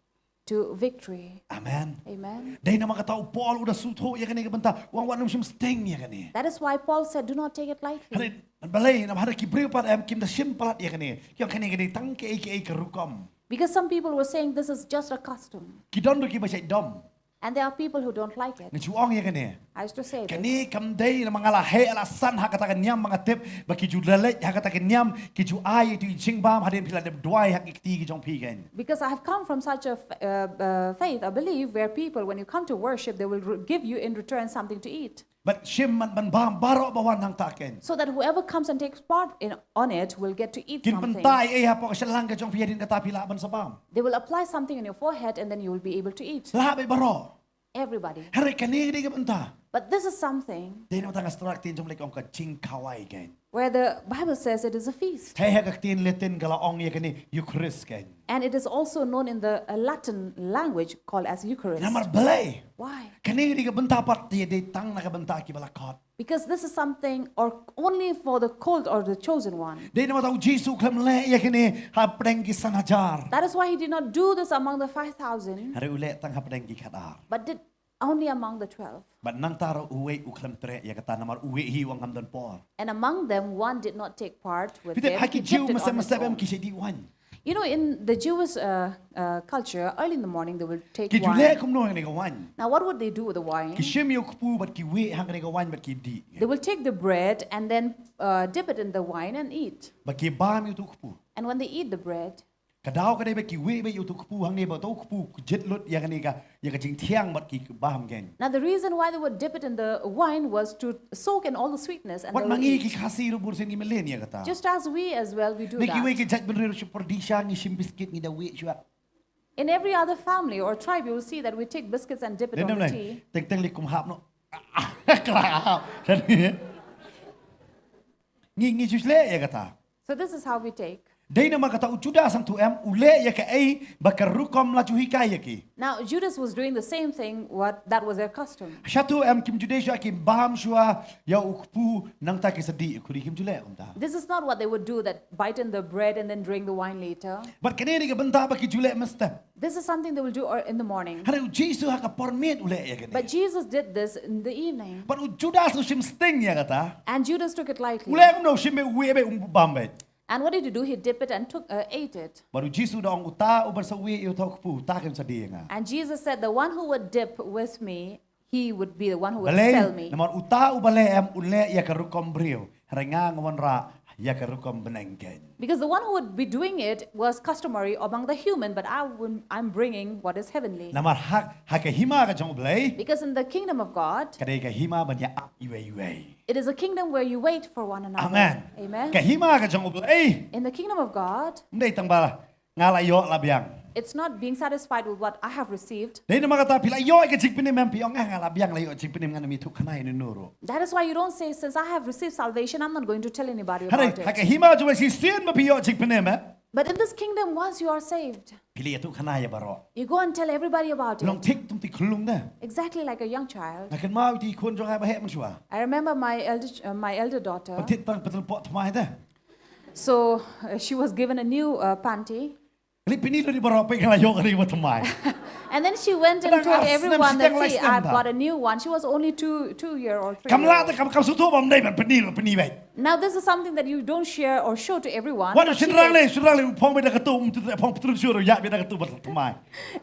to victory. Amen. Amen. Dahil na mga tao, Paul, udah suto, ya kan ya banta, wang wanum sim sting ya kan ya. That is why Paul said, do not take it lightly. Hari balay, na hara kibriw pat am kim da simpalat ya kan ya. Kaya kan ya tang ke kerukom. Because some people were saying this is just a custom. Kidon do ki ba siya dom. And there are people who don't like it. Nagsuong ya kan ya. I used to say this. Kani kamday na mga lahe alasan hakata kanyam mga tip baki ju lalet hakata kanyam ki ju ay tu ching bam hadin pila de dwai hak ikti ki jong pigen. Because I have come from such a faith, I believe, where people, when you come to worship, they will give you in return something to eat. But shim man ban bam baro bawan hang taken. So that whoever comes and takes part on it will get to eat Kin something. pentay ay hapo ka lang ka jong piyadin kata pila ban sa bam. They will apply something on your forehead and then you will be able to eat. Lahat ay baro. Everybody. Hari kani di ka banta. But this is something Dahil na matang astraktin jong lekong ka ching kawai ken. where the Bible says it is a feast. Hey hagaktin litin galaong ya kani Eucharist ken. And it is also known in the Latin language called as Eucharist. Namar balay. Why? Kani di ka banta pat di tang na ka banta ki balakot. Because this is something or only for the called or the chosen one. Dahil na matang Jesu klam le ya kani hapdeng ki sanajar. That is why he did not do this among the 5,000, Hari ulit tang hapdeng ki kadar. but did only among the 12. But nang taro uwe uklam tre ya kata namar uwe hi wang hamdan por. And among them, one did not take part with Pitit him. haki He Jew kept it on his masam own. ki siya di wan. You know, in the Jewish culture, early in the morning, they will take Ki jule wine. kum no ni ka wan. Now, what would they do with the wine? Ki shim yo kupu bat ki we hang ni ka wan bat ki di. They will take the bread and then dip it in the wine and eat. Bat ki bam yo tu kupu. And when they eat the bread, Kadaw ka day ba ki we ba yo tu kupu hang ni ba tu kupu jet lut ya kani ka ya ka jing tiang bat ki baham gen. now the reason why they would dip it in the wine was to soak in all the sweetness and Wat they will mangi ki eat. kasi ro bursin ki melen ya kata. Just as we as well, we do Ni ki we that. ki jat ben ro super di shang ni shim biscuit ni da we shwa. In every other family or tribe, you will see that we take biscuits and dip it Then on nam the lai tea. teng teng li kum hap no. Kra. Ngi jus le ya kata. So this is how we take. Dahil na mga tao Judas ang tuem ule ya ka ay bakarukom la juhikay ya ki. Now Judas was doing the same thing. That was their custom. Siya tuem kim judesya kim baham shwa ya ukpu nang ta kisadi kuri kim jule umta. This is not what they would do, that bite in the bread and then drink the wine later. But kanini ka banta ba ki jule masta. This is something they will do in the morning. Hana Jesus ha ka permit ule ya kani. But Jesus did this in the evening. But Judas no shim sting ya kata. And Judas took it lightly. Ule no shim be we be bambet. And what did he do? He dipped it and ate it. Baru Jesus daong uta ubar sa we yo tok pu ta kim sa di nga. And Jesus said, the one who would dip with me, he would be the one who would Balay sell me. naman uta ubale am ule ya ka rukom brio. Rengang wan ra ya kerukom benengken. Because the one who would be doing it was customary among the human, but I'm bringing what is heavenly. Namar hak ke hima ka jong blai. Because in the kingdom of God, Kadai ke hima ban ya iwe. it is a kingdom where you wait for one another. Amen. Amen. Ke hima ka jong blai. In the kingdom of God, Ndai tang ba ngalayo labyang. it's not being satisfied with what I have received. Dai nama kata pila yo ke jik pinim mem piong ngalabyang layo jik pinim ngana mi thuk khanai ni nuru. That is why you don't say, since I have received salvation, I'm not going to tell anybody Hare about hak it. ke hima jo si sien ma piyo jik pinim But in this kingdom, once you are saved, Pili ya thuk khanai ya baro. you go and tell everybody about Long it. tik tum ti khulung na. Exactly like a young child. Nakan mau ti khun jong ai ba he man shwa. I remember my elder daughter. Patit tang patul pot thmai da. So she was given a new panty. Li pini lo di baro pe ngalayo ka ri wa thmai. And then she went and Kadang told as everyone nem that, sidang see, les I've nem got ta. a new one. She was only 2 year or 3 Kam year la old. ta kam su tu bam dai ban pini lo pini bai. Now this is something that you don't share or show to everyone. Wa but she shin rang did. le phong be da ka tu tu phong putru shu ro ya be da ka tu ba thmai.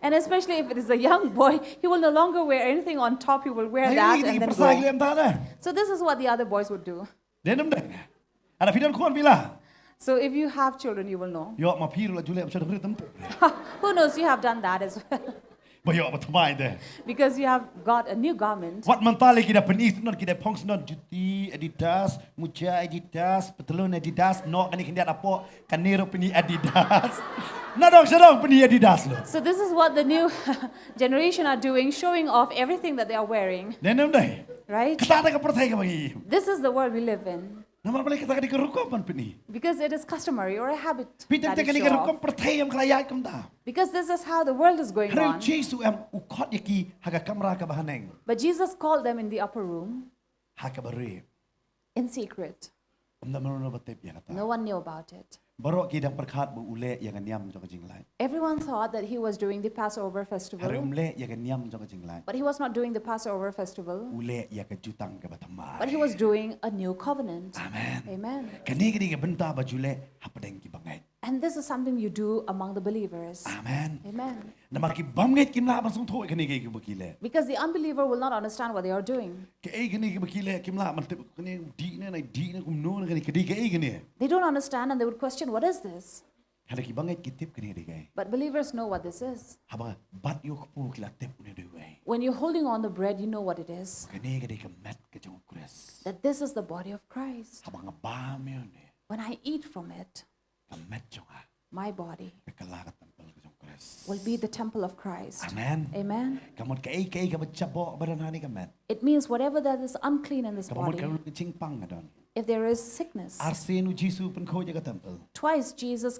And especially if it is a young boy, he will no longer wear anything on top. He will wear that Ai and ni then persai go. lem ta da. So this is what the other boys would do. Denam dai. Ada fidan khon bila. So if you have children, you will know. Yo ma phi lo jule cha ri tam. Who knows, you have done that as well. Ba yo ba thmai de. Because you have got a new garment. Wat man tali kita penis non kita pongs non juti Adidas, muja Adidas, petelun Adidas, no kan ikan dia apa kanero peni Adidas. Nadong sedang peni Adidas lo. So this is what the new generation are doing, showing off everything that they are wearing, Nenam dai. right? Kata ka perthai ka bagi. This is the world we live in. Namar balik kata ka di kerukom pan peni. Because it is customary or a habit Pitan that te is kan di show kerukom off. perthai am kelayat kam da. Because this is how the world is going Hari on. Jesu am ukot yaki haga kamera ka bahaneng. But Jesus called them in the upper room Haka bari. in secret. Om da merono batep ya kata. No one knew about it. Barok kidang perkhat bu ule yang nyam jong jing lai. Everyone thought that he was doing the Passover Hari festival, umle yang nyam jong jing lai. but he was not doing the Passover festival, Ule ya ka jutang ka batamai. but he was doing a new covenant. Amen. Amen. Kani kani ka benta bajule hapadeng ki bangai. And this is something you do among the believers. Amen. Amen. Namar ki bamnget kim la basung thoi kani ki bakile. Because the unbeliever will not understand what they are doing. Ke ai kani ki bakile kim la man tip kani di na kum no kani kadi ke ai kani. They don't understand and they would question, what is this? Hada ki banget ki tip kani di kai. But believers know what this is. Haba bat yo ku ki la tip ne du ai. When you're holding on the bread, you know what it is. Kani kadi ka mat ka jong kres. That this is the body of Christ. Haba nga ba me ne. When I eat from it, Ka mat jong a. my body Ka la ka tampal ka jong kres. will be the temple of Christ. Amen. Amen. Kamot ka ai ka bachabo badanani ka mat. It means whatever that is unclean in this Kamot ka body, ching pang na don. if there is sickness, Arsenu Jesu pen ko ka temple. twice Jesus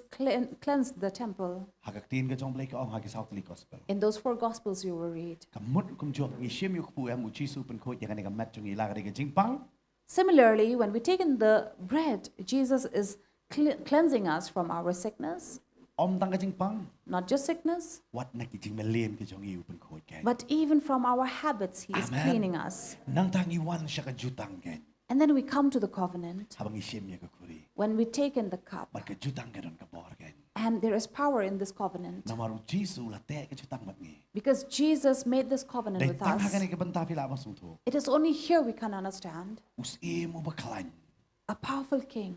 cleansed the temple. Hagak tin ka jong blai ka ong hagi South Lee Gospel. In those 4 Gospels you will read. Kamut kum jok ni shem yuk pu am Jesu pen ko yang ka mat jong ila ka jing pang. Similarly, when we take in the bread, Jesus is cleansing us from our sickness, Om tang ka jing pang. not just sickness, Wat na ki jing malen ka jong iu pen ko ka. but even from our habits, He is Amen. cleaning us. Nang tang iwan siya ka jutang ka. And then we come to the covenant. Habang ishem ya ka kuri. When we take in the cup, Bar ka jutang ka don ka bor ka. and there is power in this covenant, Namaru Jesu la te ka jutang mat ni. because Jesus made this covenant Dai with tang ha us. ka ni ka banta pila bang sung to. It is only here we can understand. Us e mo baklan. A powerful king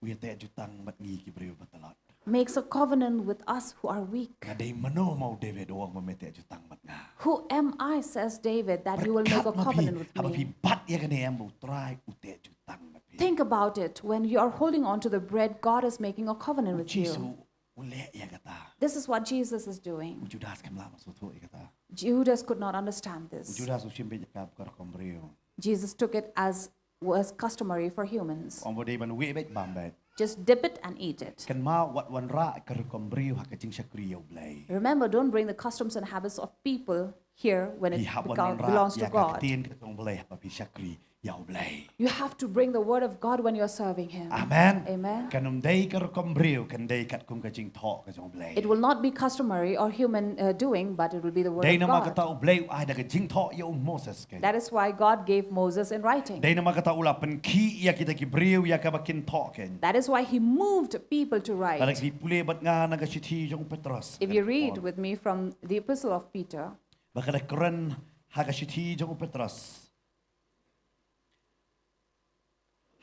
Uya te jutang mat ni ki breu batalat. makes a covenant with us who are weak. Nga day mano mau David o mo mete jutang mat nga. Who am I, says David, that you will make a covenant with Haba pi me? bat ya ka ni am mo try ute jutang mat pi. Think about it. When you are holding on to the bread, God is making a covenant with Jesu you. ule ya kata. This is what Jesus is doing. Judas kam la so to kata. Judas could not understand this. Judas usim be ka kar kombreo. Jesus took it as was customary for humans. Om bodai ban we bet bambet. Just dip it and eat it. Kan ma wat wan ra kar kombreo ha ka jing sakriyo blai. Remember, don't bring the customs and habits of people here when it Pi hab wan ra belongs to ya ka God. tin ka tong blai ha pi sakri yaw blai. You have to bring the word of God when you're serving Him. Amen. Amen. Kanum dai kar kombreo kan dai kat kum ka jing tho ka jong blai. It will not be customary or human doing, but it will be the word Dai of na ma God. kata blai ai da ka jing tho yo Moses ka. That is why God gave Moses in writing. Dai na ma kata ula pen ki ya kita ki breu ya ka bakin tho ken. That is why He moved people to Anak write. di pule bat nga na ka sithi jong Petros. If you read with me from the Epistle of Peter, Baka da kren ha ka sithi jong Petros.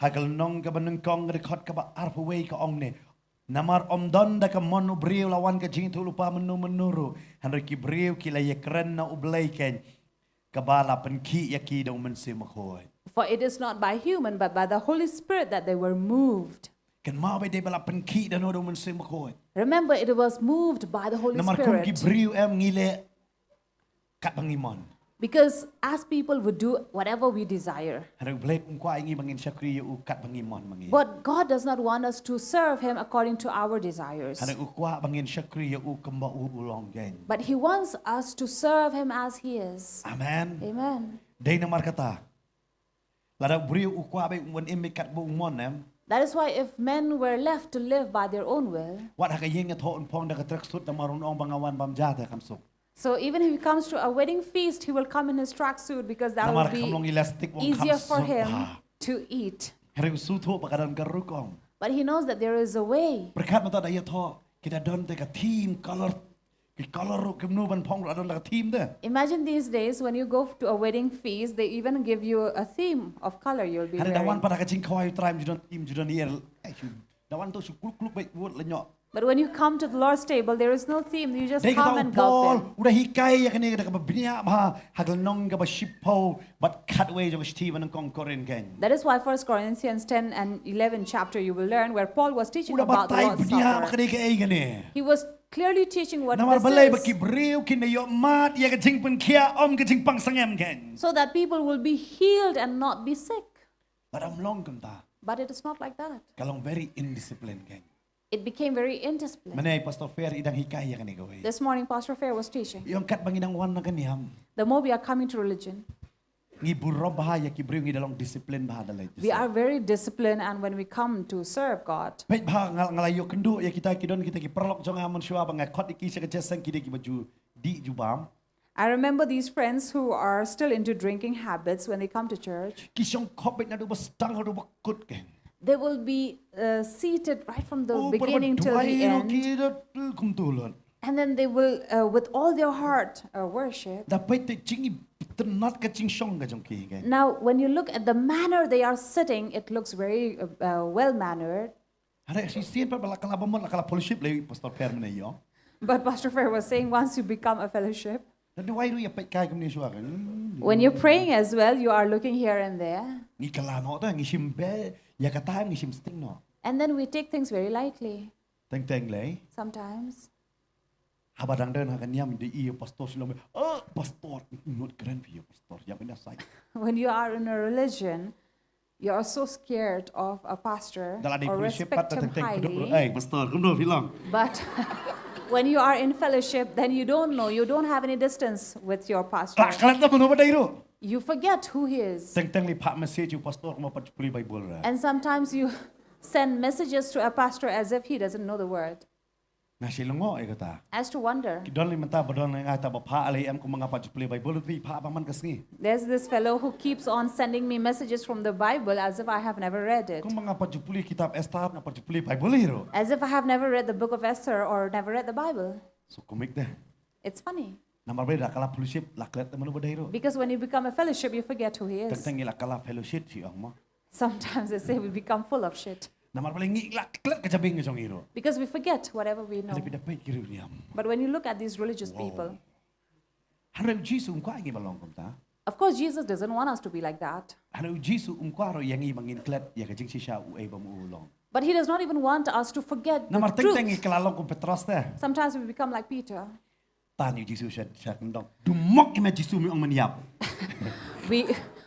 Hagal nong ka banung kong rekod ka ba arpaway ka ong ne. Namar omdon da ka mon ubriw lawan ka jing tulupa menuru. Henry ki briw ki la yekren na ublay ken. Kabala penki yaki da umensi makoy. For it is not by human, but by the Holy Spirit that they were moved. Kan mau be de bala penki da no da umensi makoy. Remember, it was moved by the Holy Namar kum ki Spirit. briw em ngile kat bangimon. Because as people would do whatever we desire. Henry ublay kwa ingi bangin syakri u kat bangimon mangi. But God does not want us to serve Him according to our desires. Henry ukwa bangin syakri u kemba u ulong gen. But He wants us to serve Him as He is. Amen. Amen. Day namar kata. Lada briw ukwa be un imi kat bu mon em. That is why if men were left to live by their own will, Wat hakayeng at hoon pong da katrak sut na marunong bangawan bamjata kamsuk. so even if he comes to a wedding feast, he will come in his tracksuit because that Namar will kamlong be elastic wong easier for kamsuk. him to eat. Hari usuto pakadan karukong. But he knows that there is a way. Berkat mata daya tho kita don te ka team color ki color kemnu ban pong radon da team de. Imagine these days when you go to a wedding feast, they even give you a theme of color you'll be Hari dawan wearing. pada kacing kawai try team judon year. Dawan to su kluk kluk baik wot lenyok. But when you come to the Lord's table, there is no theme. You just Dai come kata and gulp Paul in. udah hikai ya kene da ka binya ba hagal nong ka ba shippo but cut way jong Stephen kong korin ken. That is why 1 Corinthians 10 and 11 chapter you will learn where Paul was teaching Udah about the batay Lord's binya ba Supper. kene ke gane. He was clearly teaching what Namar this balay is, baki brew kinayo mat ya kacing pun kia om kacing pang sangem ken. so that people will be healed and not be sick. Padam long kenta. But it is not like that. Kalong very indisciplined ken. It became very indisciplined. Manay Pastor Fair idang hikay ya kani gawin. This morning, Pastor Fair was teaching. Yung kat bangin ang wan na kaniyam. The more we are coming to religion, Ngi burro bahaya ki brew ngi dalong discipline bah dalay. we are very disciplined, and when we come to serve God, Pait bah ngalayo kendo ya kita kidon kita ki perlok jong amon syua bang kot iki sa kecesang kide ki baju di jubam. I remember these friends who are still into drinking habits when they come to church. Kisyong kopit na do bastang do bakut ken. They will be seated right from the beginning till the end, Kumtulon. and then they will, with all their heart, worship. Dapat te chingi tenat ka ching syong ka jong ki ken. Now, when you look at the manner they are sitting, it looks very well-mannered. Ada si sien pa bala kala bomon kala fellowship le Pastor Fair mana yo. But Pastor Fair was saying, once you become a fellowship, Dan wai ru ya pait kai kum ni syua kan. when you're praying as well, you are looking here and there. Ngi kala no ta ngi simbe ya kata ngi sim sting no. And then we take things very lightly Teng teng le. sometimes. Habadang den hakan yam di iyo pastor silom. Pastor ngut keren pi pastor ya benda sai. When you are in a religion, you are so scared of a pastor Dala di or fellowship respect pat him teng teng kuduk. highly. Pastor kum do bilang. But when you are in fellowship, then you don't know, you don't have any distance with your pastor. Tak kalat ta puno badai ru. You forget who he is. Teng teng li pak message you pastor kuma pat puli Bible ra. And sometimes you send messages to a pastor as if he doesn't know the word. Na silongo ay kata. As to wonder. Kidon li menta badon nga ta ba pa alay am kum mga pat puli Bible vi pa man kasngi. There's this fellow who keeps on sending me messages from the Bible as if I have never read it. Kum mga pat puli kitab Esther na pat puli Bible hiro. As if I have never read the book of Esther or never read the Bible. So kumik deh. It's funny. Namar beda kala fellowship laklet ta manu badai ru. Because when you become a fellowship, you forget who he Teng is. teng ila kala fellowship si ang mo. Sometimes they say we become full of shit. Namar paling ngi laklet ka jabing jong hiro. Because we forget whatever we know. Ada pida pait kiru ni am. But when you look at these religious people, Haro Jesus ko ay balong kum ta. of course, Jesus doesn't want us to be like that. Haro Jesus ko ro yang i mangin klet ya ka jing si sha u ay ba mu ulong. But he does not even want us to forget the Namar teng teng i truth. kalalong kum Petros teh. Sometimes we become like Peter. Tan yu Jesus sha kendong. Dumok ima Jesus mi ong maniap.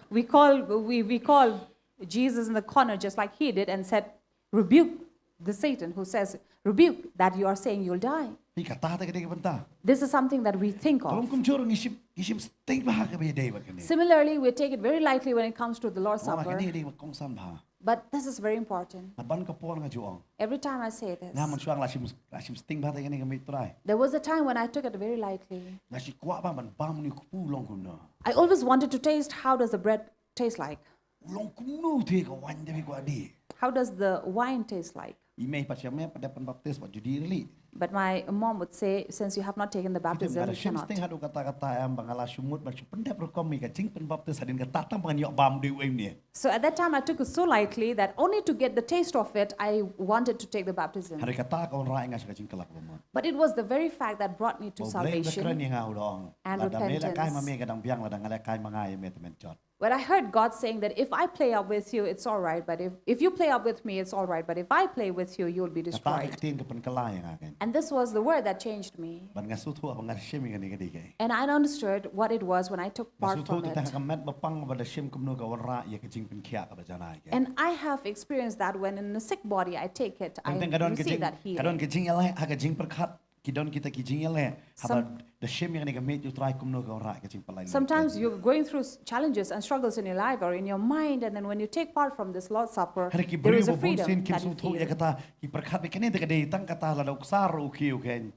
We call Jesus in the corner just like he did and said, rebuke the Satan who says, rebuke that you are saying you'll die. Pi kata ta kede benta. This is something that we think Tolong of. kum joro ngisim sting ba ka be day ba kene. Similarly, we take it very lightly when it comes to the Lord's Mama Supper. kene de kong sam ba. But this is very important. Naban ka po nga juong. Every time I say this, Naman suang lasim sting ba ta kene kami try. there was a time when I took it very lightly. Na si kwa ba man bam ni kupulong kum no. I always wanted to taste how does the bread taste like? Ulong kum no te ka wan de ko adi. How does the wine taste like? Imei pa siya me pada pan baptis pa judi reli. But my mom would say, since you have not taken the Kita baptism, ada you shim cannot. sting hadu kata-kata am bangala shumut bar pendap rokom mi ka jing pen baptis hadin ka tatang bangan yok bam dew em ni. So at that time, I took it so lightly that only to get the taste of it, I wanted to take the baptism. Hari kata ka on ra ngas ka jing kelak bomon. But it was the very fact that brought me to Bo bleng keren salvation. ni ngau dong. And La dam le la kai ma repentance. me ka dang biang la dang la kai ma ngai me temen jot. When I heard God saying that if I play up with you, it's all right. But if you play up with me, it's all right. But if I play with you, you'll be Kata ka destroyed. ketin ka pen kelai yang akan. And this was the word that changed me. Ban ngasu tu abang ngas shim ka ni ka dik. And I understood what it was when I took part Ngasu tu from tu tah it. ka met bapang ba da shim kum no ka on ra ye ka jing pen khia ka ba janai ke. And I have experienced that when in a sick body I take it, I Teng kadon receive kejing that kadon healing. kejing ele ha kejing perkhat kidon kita kejing ele haba the shame yang ni kami tu try kumno ka ora kejing palai. Sometimes you're going through challenges and struggles in your life or in your mind, and then when you take part from this Lord's Supper, Hari ki there beri is a bo bon freedom sin kim that su you thu ya feel. kata ki perkhat be kene te kadai tang kata la dok sar u kiu ken.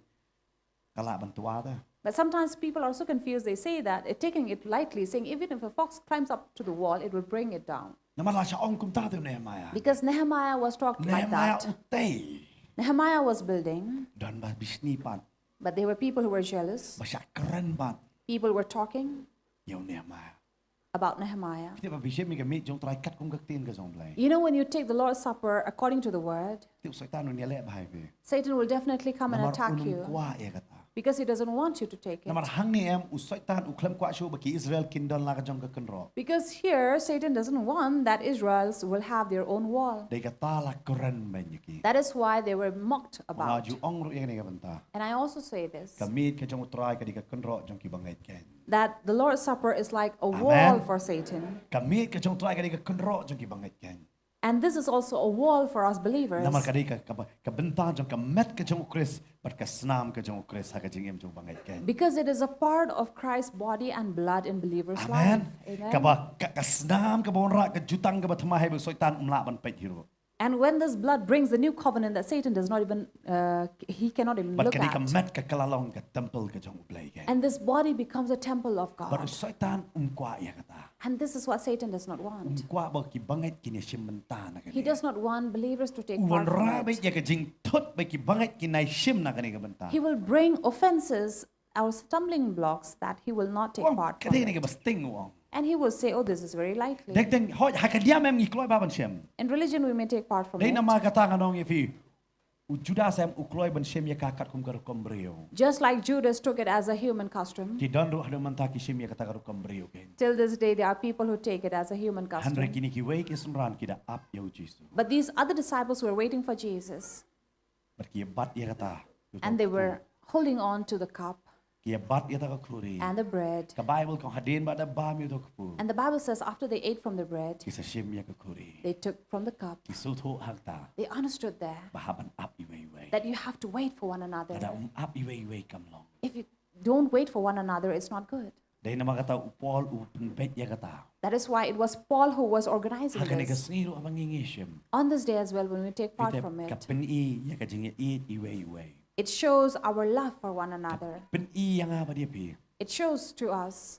Kala bantua ta. But sometimes people are so confused, they say that taking it lightly, saying even if a fox climbs up to the wall, it will bring it down. Nama la sha ong kum ta tu Nehemiah. Because Nehemiah was talked like Nehemiah that. utai Nehemiah was building, dan ba bisni pat but there were people who were jealous. ba sha keren pat People were talking yo Nehemiah. about Nehemiah. Kita ba bishe mi ka mi jong try kat kum ka tin ka jong blai. You know, when you take the Lord's Supper according to the word, Tu saitan nu ni le ba hai be. Satan will definitely come and Namar attack unum you kwa ya kata. because he doesn't want you to take it. Namar hang ni em usaitan uklem kwa shu baki Israel kindon la ka jong ka kenro. Because here, Satan doesn't want that Israelites will have their own wall. Dei kata la keren banyaki. That is why they were mocked about. Maju ong ru yang ni ka benta. And I also say this, Kami ka jong utrai ka di ka kenro jong ki bangait ken. that the Lord's Supper is like a Amen. wall for Satan. Kami ka jong try ka di ka kenro jong ki bangait ken. And this is also a wall for us believers. Namar ka di ka benta jong ka met ka jong ukris but ka snam ka jong ukris ha ka jing em jong bangait ken. Because it is a part of Christ's body and blood in believers' life. Amen. Ka ba ka snam ka bon ra ka jutang ka ba thma hai ba soitan umla ban pet hiro. And when this blood brings the new covenant that Satan does not even, he cannot even But look ka di ka at. met ka kalalong ka temple ka jong ublay ken. And this body becomes a temple of But God. soitan kwa ya kata. And this is what Satan does not want. Kwa ba ki bangait kini sim benta na ka. He does not want believers to take Uwan part ra from ba it. ya ka jing thot ba ki bangait kinai sim na ka ni ka benta. He will bring offenses, our stumbling blocks, that he will not take part Ka from di ni ka it. ba sting wong. And he will say, oh, this is very likely. Dek deng hoi ha ka dia mem ngi kloi ba ban sim. In religion, we may take part from Dei it. na ma ka ta nganong ifi. U juda sem u kloi ban sim ya ka kat kum ka kom brio. Just like Judas took it as a human custom, Ki don ru hadu man ta ki sim ya ka ta ka kom brio ken. till this day, there are people who take it as a human Hanre custom. kini ki wei ki sunran ki da ap yo jisu. But these other disciples were waiting for Jesus, Bar ki bat ya ka ta. and they were holding on to the cup Ki bat ya ta ka kluri. and the bread. Ka Bible kong hadin ba da ba mi to ku. And the Bible says after they ate from the bread, Ki sa sim ya ka kluri. they took from the cup. Ki su thu hang ta. They understood there Ba haban ap i wei wei. that you have to wait for one another. Ada ap i wei wei kam long. If you don't wait for one another, it's not good. Dei na ma ka ta u Paul u bet ya ka ta. That is why it was Paul who was organizing Hakane ka this. sniru abang ngi sim. On this day as well, when we take part Kita from ka it, pen i ya ka jing i wei wei. it shows our love for one another. Pen i yang apa dia pi. It shows to us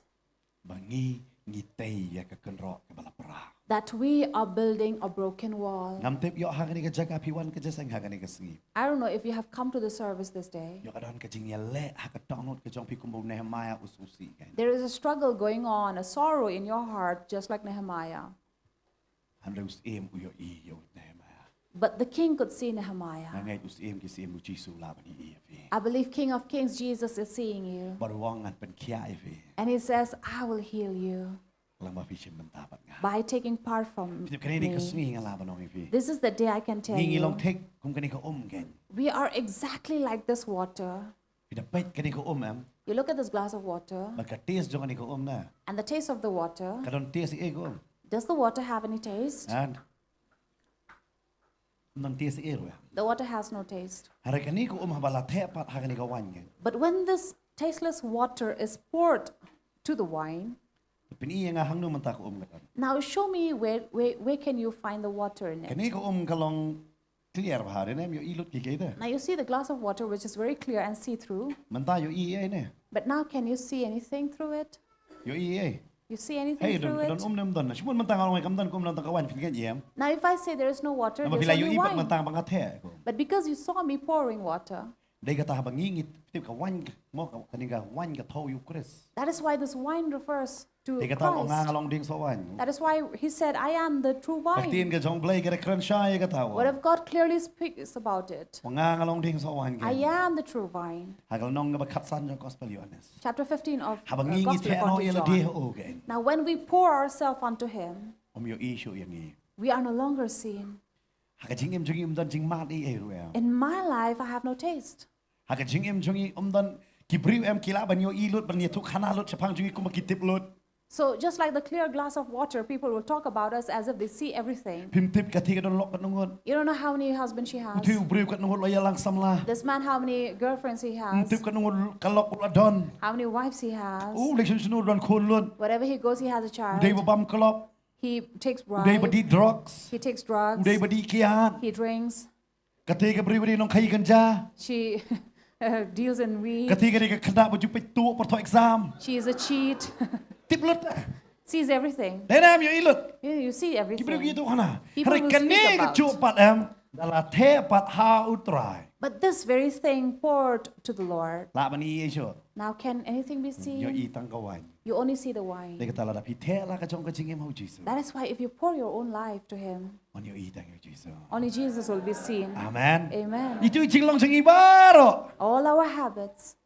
Bangi ngi tei ya ka kenro ka bala pra. that we are building a broken wall. Ngam tep yo hakane ka jaga pi wan ka jasang hakane ka sngi. I don't know if you have come to the service this day. Yo ka don ka jing ya le ha ka tongot ka jong pi kumbu Nehemiah ususi kan. There is a struggle going on, a sorrow in your heart, just like Nehemiah. Hanre us em u yo i yo Nehemiah. But the king could see Nehemiah. Nangai us em ki sim u jisu la ban i fi. I believe King of Kings Jesus is seeing you. Baru wang an pen kia i fi. And he says, I will heal you Lang ma fi sim bentapat nga. by taking part from Kita kene ni ka me. sngi nga la banong i fi. This is the day I can tell Ngi you. long tek kum kene ka ken. We are exactly like this water. Kita pet kene ka em. You look at this glass of water Maka taste jong kene ka na. and the taste of the water. Ka don taste i ko. Does the water have any taste? And non taste i ro. The water has no taste. Hari kani ko habala tepat hakane ka wan gen. But when this tasteless water is poured to the wine, Pini nga hangno man ta ko ka. now show me where can you find the water in it? Kani ko kalong clear ba hari ne yo ilut ki keda. Now you see the glass of water which is very clear and see-through. Man ta yo i ai ne. But now can you see anything through it? Yo i ai. You see anything Hey through don it? nem don. Shimon man ta ngalong kam don kum don ta ka wan fi gen yem. Now if I say there is no water, Na there's mapila yo only i man wine. ta bang ka the ko. But because you saw me pouring water, Dia kata haba ngingit tip ka wan mo ka kaninga wan ka thau yu Chris. That is why this wine refers to Dia kata ko nga Christ. ngalong ding so wan. That is why he said, I am the true Tin wine. ka jong blay ka kran shy kata Word of God clearly speaks about it. Nga ngalong ding so wan. I am the true vine. Hagal nong nga khat san jong gospel Yohanes. Chapter 15 of Haba ngingit Gospel te no according ila to dia John. o gen. Now when we pour ourselves onto him, Yo issue yang ni. we are no longer seen. Haka jing im dan jing mat i ruel. In my life, I have no taste. Haka jing im dan kibriu em kila ban yo ilut ban yetu khana lut chapang jungi kuma kitip lut. So just like the clear glass of water, people will talk about us as if they see everything. Pim tip ka tiga don lok kat nungut. You don't know how many husbands she has. Tu briu kat nungut loya lang samla. This man, how many girlfriends he has. Tip kat nungut kalok ula don. How many wives he has. Lection sunu don khun lut. Wherever he goes, he has a child. Udai babam kalok. He takes Udai bribes. badi drugs. He takes drugs. Udai badi kiat. He drinks. Katiga briu badi nong kai ganja. She deals in weed. Katiga dia kena baju petu per to exam. She is a cheat. Tip lut. Sees everything. Denam yo ilut. You see Kibriu everything. gitu kana. People Hari will kene speak ke about. cu pat em dala the pat ha utrai. But this very thing poured to the Lord. La bani isu. Now can anything be Yo seen? i tang kawan. You only see the wine. Dia kata la da pi the la ka jong ka jing em ho Jesus. That is why if you pour your own life to him, On yo i tang yo Jesus. only Jesus will be seen. Amen. Amen. Itu jing long jing i baro. All our habits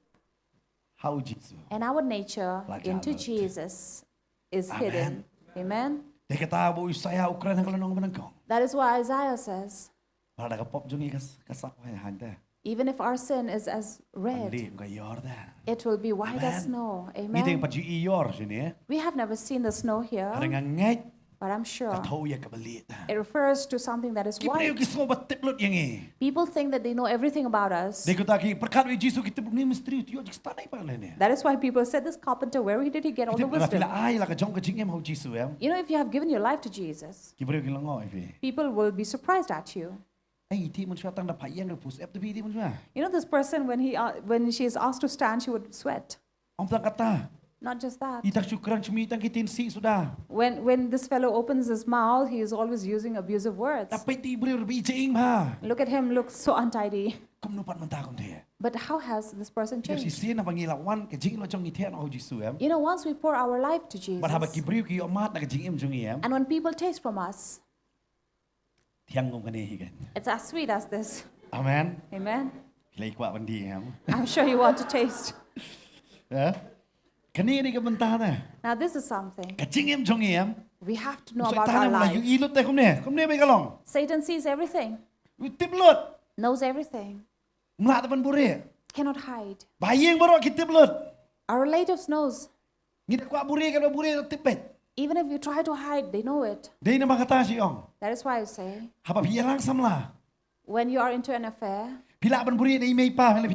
How Jesus. and our nature Like into Albert. Jesus is Amen. hidden. Amen. Dia kata bu saya Ukraine kalau nong menengkong. That is why Isaiah says, Para da ka pop jong i ka sak hai han da. even if our sin is as red, Andi ka yor da. it will be white as Amen. snow. Ni ding Amen. pa ji i yor sini. We have never seen the snow Ada here, ngangai but I'm ka sure thau ya ka belit. it refers to something that is Kibriu white. ki so batip lut yang i. People think that they know everything about us. Dia kata ki perkat wi Jesus kita ni misteri tu yo jik stanai pa le ne. That is why people said, this carpenter, where did he get all the Kita wisdom? pila ai la ka jong ka jing em ho Jesus em. You know, if you have given your life to Jesus, Kibriu ki lango i. people will be surprised at you. Ai ti mun tang da pa yang da pus ep tu bi ti mun swa. You know, this person, when she is asked to stand, she would sweat. Om tang kata. Not just that. I tak syukran cumi tang kitin si sudah. When this fellow opens his mouth, he is always using abusive words. Tapi ti beri bi jing ha. Look at him, looks so untidy. Kum nupat mentah kum dia. But how has this person Dia si changed? sien apa ngila wan ke jing lo jong ite no jisu em. You know, once we pour our life to Jesus, Bar haba ki beri ki omat na ke jing em jong em. and when people taste from us, Tiang ngom kene higan. it's as sweet as this. Amen. Amen. Kilai kwa bandi em. I'm sure you want to taste. Ya. Kene ni ke mentah na. Now, this is something Ke jing em jong em. we have to know So about our tanam la yu life. ilut te kum ne. Kum ne be kalong. Satan sees everything, Wi tip lut. knows everything, Mla tapan buri. cannot hide. Bayeng baro ki tip lut. Our relatives knows. Ngida kwa buri kalau buri tipet. Even if you try to hide, they know it. Dei na makata si ong. That is why I say, Haba bi lang samla. when you are into an affair, Pila ban buri na imay pa, pila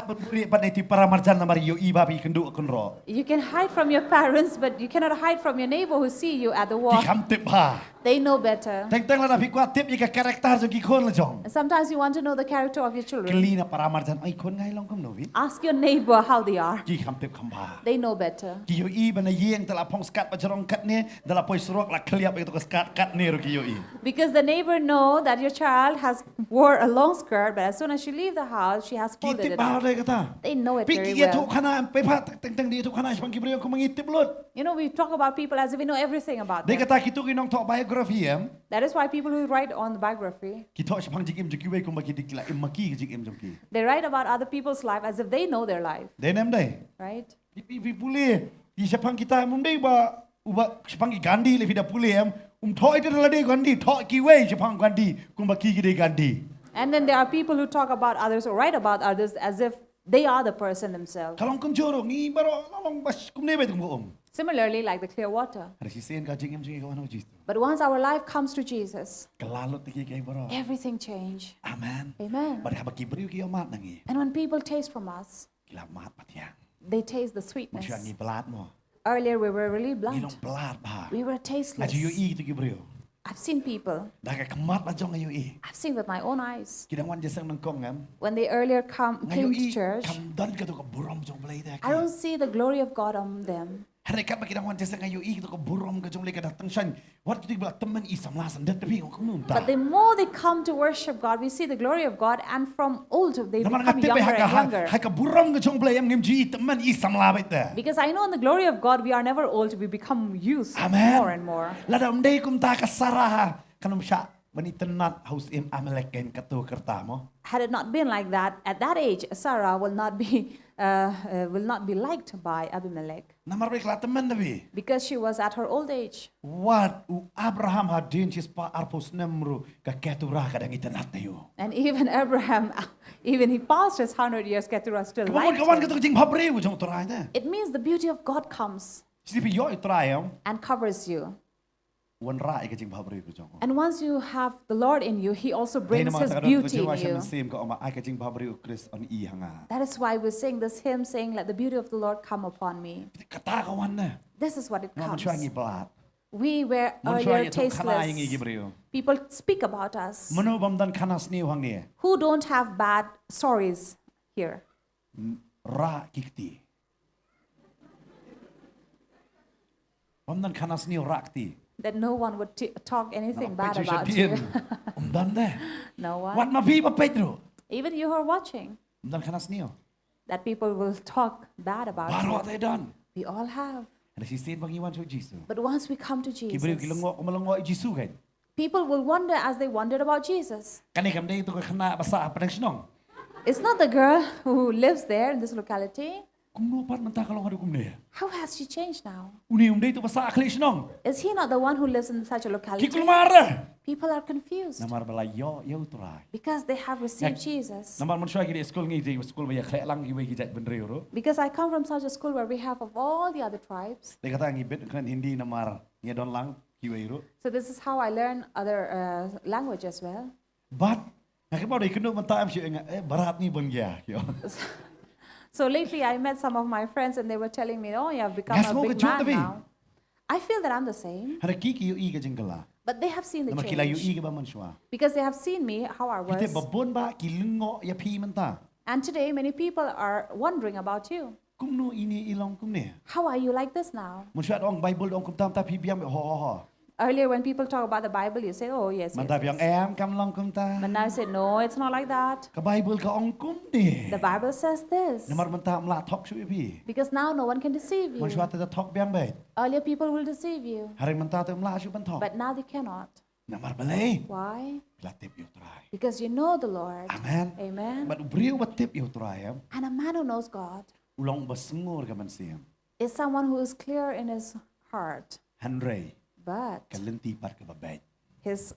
ban buri pa na iti para marjan na mariyo iba pi kendu kunro. you can hide from your parents, but you cannot hide from your neighbor who see you at the Di walk. kam tip ha. They know better. Teng la na pi kwa tip ika karakter jong ki kon la jong. And sometimes you want to know the character of your children. Keli na para marjan ay kon ngai long kum no vi. Ask your neighbor how they are. Ki kam tip kam ba. They know better. Ki yo i ban na yeng tala pong skat pa jorong kat ne, dala poi surok la kliap itu ko skat kat ne ro ki yo i. Because the neighbor know that your child has wore a long skirt, but as soon as she leave the house, she has Ki folded tip it ba up. de kata. They know it Pi very ki ya tu well. khana pe pa teng di tu khana spang ki brio ko mangitip lut. You know, we talk about people as if we know everything about De them. kata ki tu ki nong tok biography em. That is why people who write on the biography, Ki tok spang jikim jiki we ko maki dikla im maki jikim jong ki. they write about other people's life as if they know their life, De nem dai. right? Pi puli di sepang kita mundai ba uba sepang ki gandi le vida puli em thoi te la de gandi thoi ki we sepang gandi kumba ki de gandi. And then there are people who talk about others or write about others as if they are the person themselves. Kalong kum joro ngi baro long bas kum ne be tum Similarly, like the clear water. Ada si sen ka jingem jingi kawan ho jistu. But once our life comes to Jesus, Kelalot ti ki baro. everything change. Amen. Amen. Bar haba ki brio ki omat nangi. And when people taste from us, Kila mat patiang. they taste the Mo sweetness. sia ngi belat mo. Earlier, we were really Ngi blunt. long belat ba. We were tasteless. Aji yo i tu ki brio. I've seen people, Da ka kemat la jong ayo i. I've seen with my own eyes. Kidang wan jesang nang kong em. When they earlier came Ngayo to i church, kam dan ka to ka buram jong belai da. I don't see the glory of God on them. Hari kat bagi dawan jasa ngayu I kita ko burom ke jong le ka datang shan. Wat tu bela teman I samla sandet tapi ko kamu But the more they come to worship God, we see the glory of God, and from old they Naman become ngate younger be and younger. ha ka burom ke jong bela yam ngim ji teman I samla baita. Because I know in the glory of God, we are never old, we become youth Amen. more and more. Lada umdai kum ta ka sarah kanum sha bani tenat haus im ameleken katu kerta mo. Had it not been like that, at that age, Sarah will not be liked by Abimelech, Namar be kla teman nabi. because she was at her old age. Wat u Abraham hadin cis pa arpus nemru ka keturah kadang itenat na yo. And even Abraham, even he passed his 100 years, Keturah still liked Kawan him. katu jing bhabre u jong turai na. It means the beauty of God comes Sipi yo turai yam. and covers you. Wan ra ka jing bhabre u jong. And once you have the Lord in you, he also brings Dei his nama beauty in you. you. Sim ka oma ai ka jing bhabre u Chris on I hanga. That is why we sing this hymn saying, let the beauty of the Lord come upon me. Kata kawan na. This is what it No man comes. shwa ngi blat. We were Man shwa earlier ngi tu khana ngi tasteless. gibreu. People speak about us Manu bam dan khanas ni hang ni. who don't have bad stories here. Ra kikti. Bam dan khanas ni rakti. That no one would talk anything bad Pechu about shadien. you. Dan deh. No Wat one. ma pi pa Pedro. Even you who are watching, Dan khanas ni. that people will talk bad about Baro you. te dan. We all have. Ada si sin bang iwan so Jisu. But once we come to Kibreu Jesus, kilongo melongo Jisu kan. people will wonder as they wondered about Jesus. Kani kam dei tu ka khana basa padang senong. It's not the girl who lives there in this locality. Kumno pat mentah kalau ngadu kumne. How has she changed now? Uni dei tu basa akhli senong. Is he not the one who lives in such a locality? Kikul mara. People are confused Namar bala yo turai. because they have received Jesus. Namar man shwa ki school ngi di school ba ya khle lang ki we ki jat benreu ro. Because I come from such a school where we have of all the other tribes. Dei kata ngi bet kan Hindi namar ngi don lang ki we ro. So this is how I learn other language as well. But nak ba dei kenu mentah am shi barat ni bon ya. So lately I met some of my friends and they were telling me, oh, you have become Yes, a mo big ka man tabi. now. I feel that I'm the same, Hara ki yo I ka jingkala. but they have seen the Namar kila yo I change ka ba man shwa. because they have seen me, how I Kita was. babon ba ki lengo ya pi mentah. And today many people are wondering about you. Kumno ini ilong kumne. How are you like this now? Mun shwa ong Bible ong kum tam ta pi biam ho. Earlier when people talk about the Bible, you say, oh, yes, yes, Mantap yang yes. em kam long kum ta. But now I say, no, it's not like that. Ka Bible ka ong kum ni. The Bible says this. Namar mentah mla talk shu pi. Because now no one can deceive you. Mun shwa ta talk biam bai. Earlier people will deceive you, Hari mentah tu mla shu ban talk. but now they cannot. Namar balai. Why? Latip yo try. Because you know the Lord. Amen. Amen. But brio batip yo try am. And a man who knows God Ulong basengur ka man siam. is someone who is clear in his heart, Hanrei but ka lenti par ka babait. his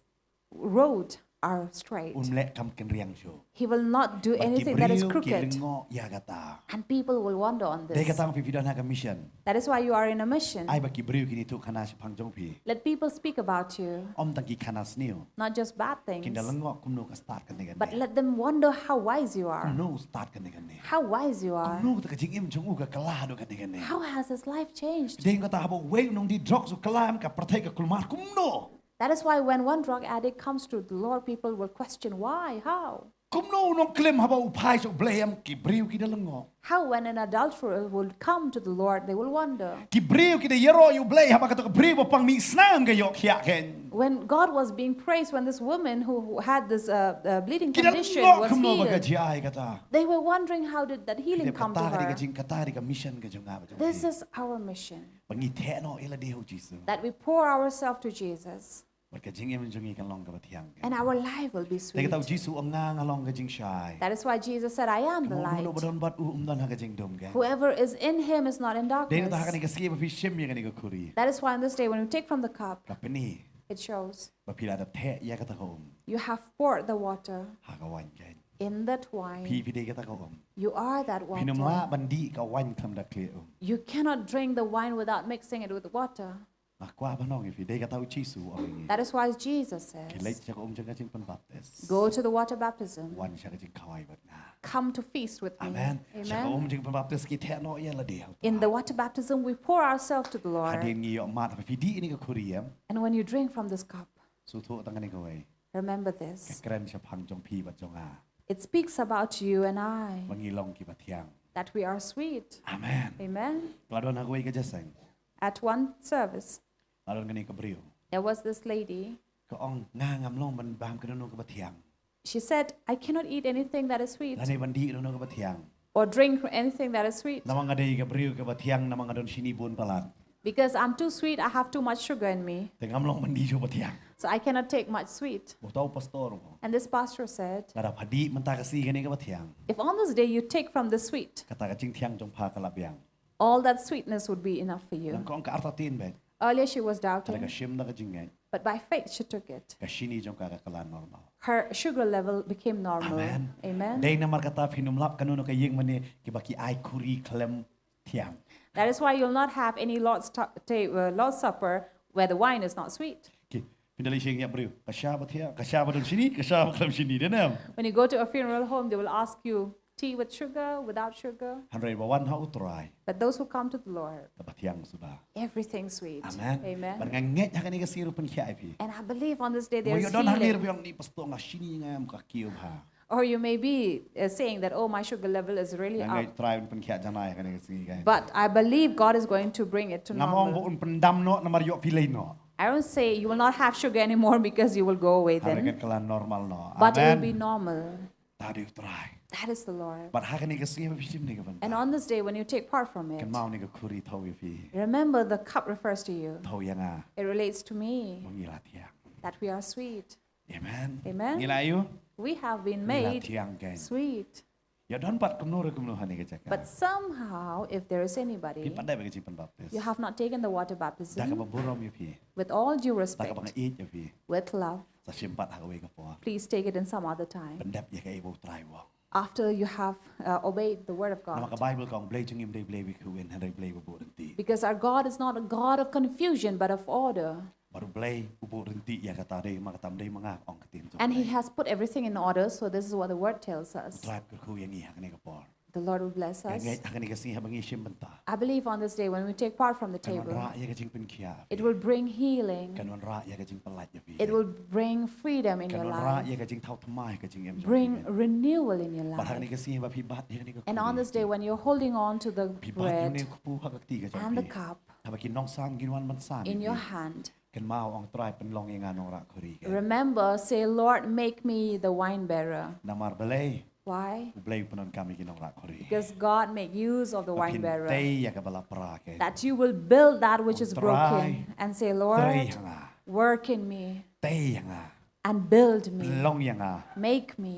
road are straight. Umlek kam ken riang shu. He will not do anything that is crooked. Kilingo ya kata. And people will wonder on Dei this. kata ang pipidan ha ka mission. That is why you are in a mission. Ai ba ki brio kini tu kana si pang jong pi. Let people speak about you, Om tang ki kana snio. not just bad things, Kindalango kumno ka start kan dengan. but let them wonder how wise you are. Kumno start kan dengan ni. How wise you are. Kumno ta ka jing im jong u ka kalah do kan dengan ni. How has his life changed? Dei kata habo we nong di drugs u kalam ka pertai ka kulmar kumno. That is why when one drug addict comes to the Lord, people will question why, how? Kumno nong klem habo upai so blem ki brio ki dalango. How when an adulterer will come to the Lord, they will wonder. Ki brio ki de yero you blay haba ka to brio pang mi snam ga yok ya ken. When God was being praised, when this woman who had this bleeding Ki condition dalango was kumno ba ka healed, ji ai kata. they were wondering how did that healing Kita come to kata ka her. di ka jing kata di ka mission ka jong nga ba jong. This is our mission, Bangi te no ila di ho jisu. that we pour ourselves to Jesus, Barka jing em jong ikan long ka batiang. and our life will be Dei sweet. kata jisu ang nga long ka jing shai. That is why Jesus said, I am the Kamu light. no badon bat dan ha ka jing dom ga. Whoever is in him is not in Dei kata ha ka darkness. ni ka ski ba pi shim yang ni ka kuri. That is why on this day, when we take from the cup, Ka peni it shows ba pila da te ya kata ka you have poured the water ha ka wan ken. in that wine. Pi pi dei kata ka You are that Pinum water. la bandi ka wan kam da kle You cannot drink the wine without mixing it with water. Makwa ba nong ifi dei kata u jisu ang. That is why Jesus Ki leit says, sa ka jang ka jing pan baptist. go to the water baptism. Wan siya ka jing kawai bat na. Come to feast with me. Amen. Siya ka Amen. jing pan baptist ki te no ya la dei. In the water baptism, we pour ourselves to the Lord. Hadin ngi yo mat pa di ini ka kuriem. And when you drink from this cup, So tu tangan ni ka wai. remember Ka this. kren siya pang jong pi bat jong a. It speaks about you and I, Mangilong ki batiang. that we are sweet. Amen. Amen. Kladon aku ka jasang. At one service, อารมณ์กันนี่ก็บริว there was this lady. ก็อ่องงางามลงมันบามกันโนก็บะเทียง She said, I cannot eat anything that is sweet และในวันดีโนก็บะเทียง or drink anything that is sweet. น้ำมันกระเดยกับบริวกับบะเทียงน้ำมันกระโดนชินีบุญประหลาด Because I'm too sweet, I have too much sugar in me. แต่งามลงมันดีชูบะเทียง So I cannot take much sweet. บอกเต้าปัสโตร์ And this pastor said, ระดับพอดีมันตากระซีกันนี่ก็บะเทียง if on this day you take from the sweet, กระตากระจิงเทียงจงพากระลับยัง all that sweetness would be enough for แล้ว you. ก็อ่องกระอัตตีนเบ็ด Earlier she was แต่กระ doubting, ชิมแล้วก็จิงไง but by faith she took it. กระชินีจงกระกระลาน normal Her sugar level became normal. Amen. Amen. ได้นำมากระตาพินุมลับกันโนก็ยิงมันนี่กิบกีไอคุรีเคลมเทียง That is why you'll not have any Lord's Supper where the wine is not sweet. กิพินดาลิชิงยับบริวกระชาบะเทียกระชาบะดุนชินีกระชาบะเคลมชินีเด้อเนี่ย When you go to a funeral home, they will ask you tea with sugar, without sugar. ฮันเรย์บอกวันเขาอุตราย But those who come to the Lord, กับบะเทียงสุดา everything sweet. อาเมน Amen. บัดงั้นเงี้ยฮักนี่ก็ซีรุเป็นแค่ไอพี And I believe on this day ม there วย is ดอนฮักนี่ healing. เรื่องนี้ปัสตงชินีงามกับคิวพา Or you may be saying that, oh, my sugar level is really งั้นไง up. ตรายเป็นแค่จังไรกันนี่ก็ซีกัน But I believe God is going to bring it to น้ำมองบุ normal. ญเป็นดำเนาะน้ำมันยกพิเลนเนาะ I don't say you will not have sugar anymore because you will go away ฮันเรย์กัน then. กลาน normal เนาะ But อา it เมน will be normal. ตาดิวตราย That is the Lord. บัดฮักนี่ก็ซีไม่พิชิมนี่ก็เป็น And on this day, when you take part from กัน it, เมานี่ก็คุรีเท่าอยู่พี่ remember the cup refers to you. เท่ายังอ่ะ It relates to me มึงยีลาเทียง that we are sweet. เอเมน Amen. ยีลาอยู่ We have been ยีลา made เทียงแกง sweet. อย่าดอนปัดกุมโนหรือกุมโนฮันนี่ก็จะกัน But somehow, if there is พี่ anybody, ปัดได้ไปก็จีเป็นบัพติส you have not taken the water ได้กับ baptism, บุรอมอยู่พี่ with all due ได้กับ respect, บังอีทอยู่พี่ with love, จะชิมปัดหักเอาไว้กับปอ please take it in some other เป็น time. เด็บอยากให้เอโบตรายวะ After you have obeyed the word of นำมากับ God. ไบเบิลกองเบลจึงยิมได้เบลวิคือเวนให้ได้เบลบุบุรันตี Because our God is not a God of confusion, but of order. บารุเบลบุบุรันตีอยากกระตาได้มากระทำได้มางาอองกระตินจง And He has put everything in order, so this is what the word tells ต us. รายก็คืออย่างนี้หักนี่กับปอ The Lord will bless อย่าง us. เงี้ยหักนี่ก็สิให้บังอีชิมบันตา I believe on this day, when we take part from the กันวัน table, ระอยากจะจิงเป็นเขีย it will bring healing. กันวันระอยากจะจิงประหลาดอย่าพี่ It will bring freedom in กัน your วันระ life, อยากจะจิงเท่าทำไมก็จิงเอ็มจง bring renewal in your บัดหักนี่ life. ก็สิให้บัพี่บัดอย่างนี้ก็ And on this day, when you're holding on to the พี่บัดอยู่ใน bread คูหักตีก็จง and the พี่ cup ถ้าไปกินน้องซ้ำกินวันมันซ้ำ in your hand, กันมาอองตรายเป็นลองเองานองรักครีกัน remember, say, Lord, make me the wine bearer. นามาเบลย์ Why? เบลย์ปนนกามิกินองรักครี Because God make use of the พิ wine นเต bearer. ยอยากกับบลาปราเก That you will build that which is Try. broken and say, เตย Lord, ยังอ่ะ work in me เตยยังอ่ะ and build เป็น me, ลองยังอ่ะ make me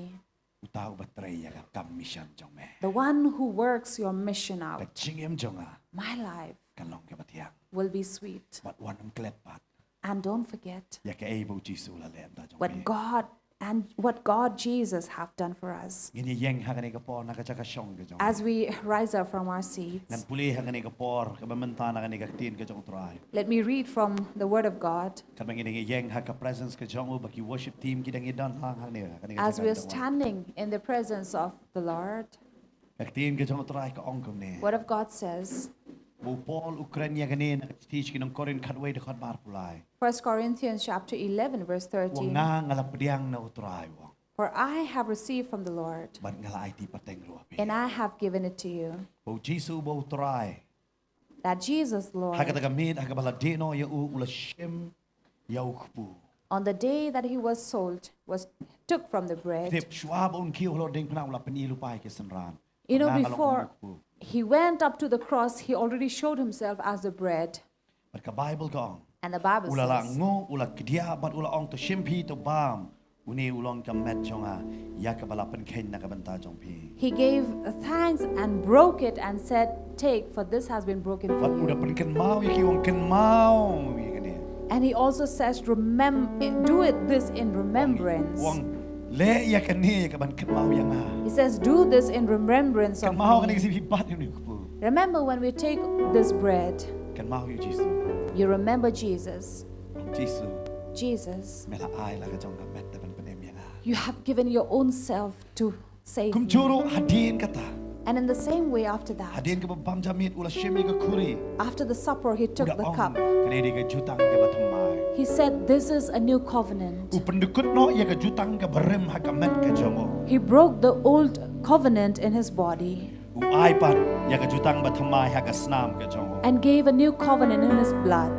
อุตาอุบัตรยกับกำมิชันจงแม่ the one who works your mission แต่ out. ชิงเอ็มจงอ่ะ My life กันลองกับเทียง will be sweet. บัดวันน้ำเกล็ดปัด And don't forget อยากแกเอบูจีสูละเลมตาจง what พี่ God and what God Jesus have done for us. เงี้ยยังหักกันในกระปอนักจะกระชงกันจง As we rise up from our งั้น seats, ปุรีหักกันในกระปอกับมันตานักกันในกระตีนกันจงตราย let me read from the Word of God. กันมันเงี้ยยังหักกับ presence กันจงอุบักิ worship team กินยังด้านล่างหักเนี่ยกันในกระ As we are จง standing in the presence of the Lord, กระตีนกันจงตรายก็อ่องกันเนี่ย Word of God says, บูปอลอุคราเนียกันเนี่ยนักที่ชินองกอรินขัดไว้เด็กขัดบาร์ปุไล 1 Corinthians chapter 11, verse วง 13. งางาลปเดียงนาอุตรายวง For I have received from the Lord, บัดงาลไอที่ปะเต็งรัวพี่ and I have given it to you, บูจีซูบูอุตราย that Jesus, ฮัก Lord,ตะกมีดฮักบาลาเดโนยาอูอุลชิมยาอุคปู on the day that he was sold, took from the เทป bread. ชัวบุนคิวฮลอดเด้งพนาอุลาเป็นอีลูปายเกสันราน You know, งางาลอง before อุคปู he went up to the cross, he already showed himself as the bread. บัดกับไบเบิลก็อ่อง And the Bible อุลาละ says, โง่อุลากดียบัดอุลาอ่องตัวชิมพีตัวบามอุนีอุลองกับแมทจงอ่ะยากกับบาลาเป็นเคนนักบันตาจงพี he gave thanks and broke it and said, take, for this has been broken วัด for อุลา you. เป็นกันเมาอีกวงกันเมาอีกเนี่ย And he also says, do it this in วง remembrance. เละอยากกันนี่กับบันกันเมายังอ่ะ He says, do this in remembrance กัน of เมากันนี่ me. สิพี่บัดอยู่นี่กู Remember when we take this bread, กันเมาอยู่จีซู you remember Jesus. จีซู Jesus, ไม่ละอายแล้วก็จงกับแมทแต่เป็นเป็นเอ็มยังอ่ะ you have given your own self to save คุมชู me. รุฮัดดีนกตา And in the same way after ฮัด that, ดีนกับบัมจามิดอุลาเชมิกับคุรี after the supper, he อุ took ลา the อ่อง cup. กันนี่กับจูตังกับบัตมาย He said, this is a new covenant. อุปนดุกุดเนาะอยากกับจูตังกับบริมฮักกับแมทกับจงโอ He broke the old covenant in his body. Uai pat ya ka jutang bathamai ha ka snam ka jong. and gave a new covenant in his blood.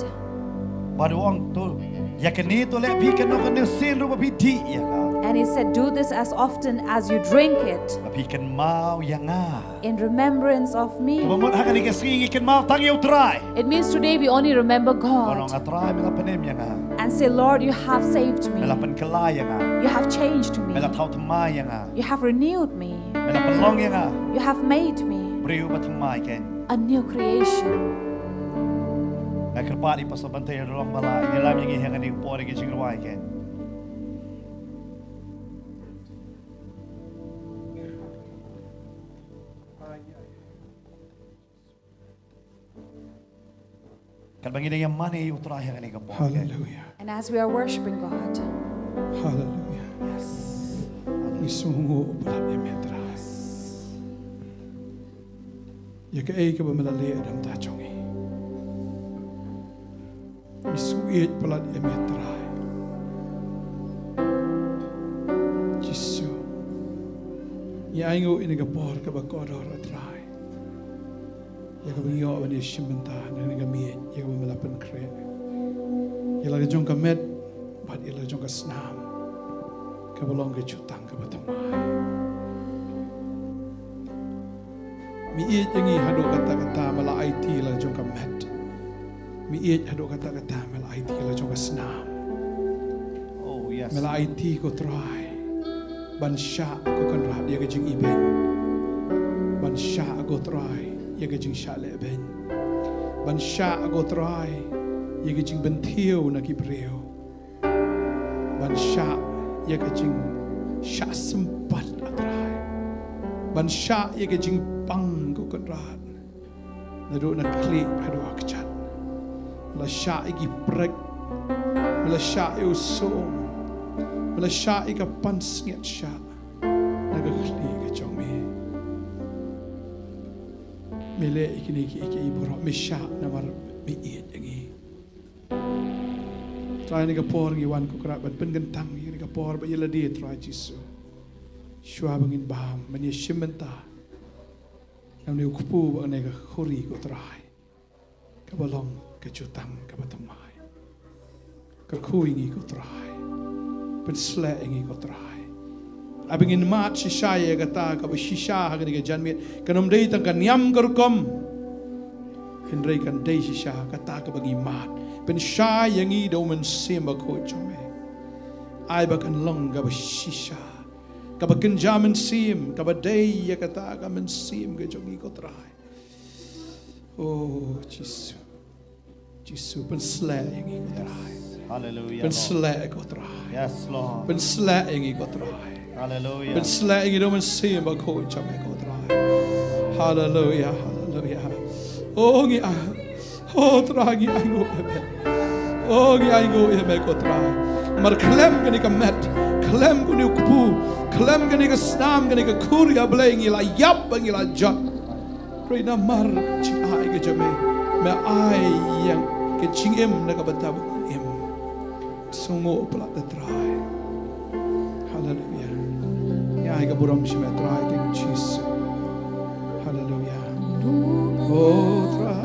Baru ong tu ya ka ni tu le pi ka no ka ne sin ru pi di ya ka. And he said, do this as often as you drink it Pi kan mau ya nga. in remembrance of me. Pamot ha ka ni ka singi kan mau tang yu try. It means today we only remember Orang God atrai mela panem ya nga. and say, Lord, you have saved me. Mela pan kalai ya nga. You have changed me. Mela thau thamai ya nga. You have renewed me. Mela palong ya nga. You have made me Priu bathamai ken. a new creation. Nakalpari pa sa bantay rolong bala. Inilam yang ihangan ni pori ki chingruai ken. Kalbangin yang mana yung utray yang ni ka pori. Hallelujah. And as we are worshiping God, Hallelujah. Misungo pala ni metras. Ya ka ay ka ba malali adam ta chongi. Misuit pala ni metras. Jisu. Ya ingo ini ka por ka ba kodor atray. Ya ka bingyo ba ni shimenta ni ka mi ya ka ba malapan kre. Ya lagi jong ka met but ya lagi jong ka snam. Kabalong ke jutang ke batamai. Miit yang i hadu kata-kata mala IT la jong ka met. Miit hadu kata-kata mala IT la jong ka snam. Oh yes. Mala IT ko try. Ban sha ko kan rap dia ke jing iben. Ban sha ko try ya ke jing sha le ben. Ban sha ko try ya ke jing bentiu na ki breu. Ban sha ya ke jing sha sempat atrai. Ban sha ya ke jing pang ko kadrat. Nadu na klik adu akchat. La sha igi prek. La sha eu som. La sha iga pans nget sha. Naga klik ke jong me. Mele ikini iki ibro me sha na mar me iet yangi. Try ni kapor ngi wan ko krat ban pen gentang ni kapor ba yela dia try Jisu. Shua bangin baham mani shimenta. Nam ni kupu ba ne ka khori ko try. Ka balong ka jutang ka batamai. Ka kui ngi ko try. Pen sle ngi ko try. Abingin mat shishaya ka ta ka ba shisha ha ni ka janmi kanom dei tang kan yam garkom. Hindrei kan dei shisha ka ta ka bagi mat. Pen sha yang i do men simba ko chome ai ba kan long ga ba shisha ka ba kan jamen sim ka ba dei ya kata ka men sim ga jongi ko trai. Oh Jisu Jisu pen sla yang i ko trai. Hallelujah. Pen Lord. sla ko trai. Yes Lord. Pen sla yang i ko trai. Hallelujah. Pen sla yang i do men simba ko chome ko trai. Hallelujah. Hallelujah. Oh ngi oh tragi aingo ebe. Oh ngi aingo ebe ko trai. Mar klem gani ka met. Klem gani kupu. Klem gani ka snam gani ka kuria blengi la yap ngi la jat. Reina mar ching ai ke jame. Me ai yang ke ching em na ka batabu em. Sungo pala de trai. Hallelujah. Ya ai ka buram shime trai thank you Jesus. Hallelujah. Oh trai.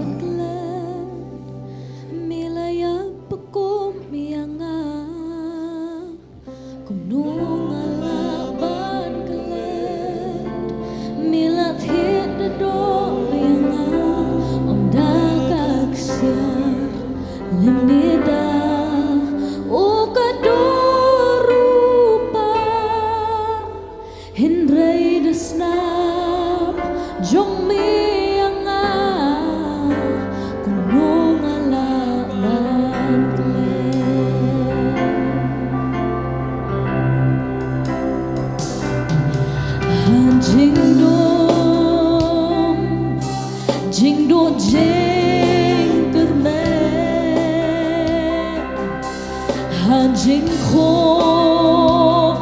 Jing khô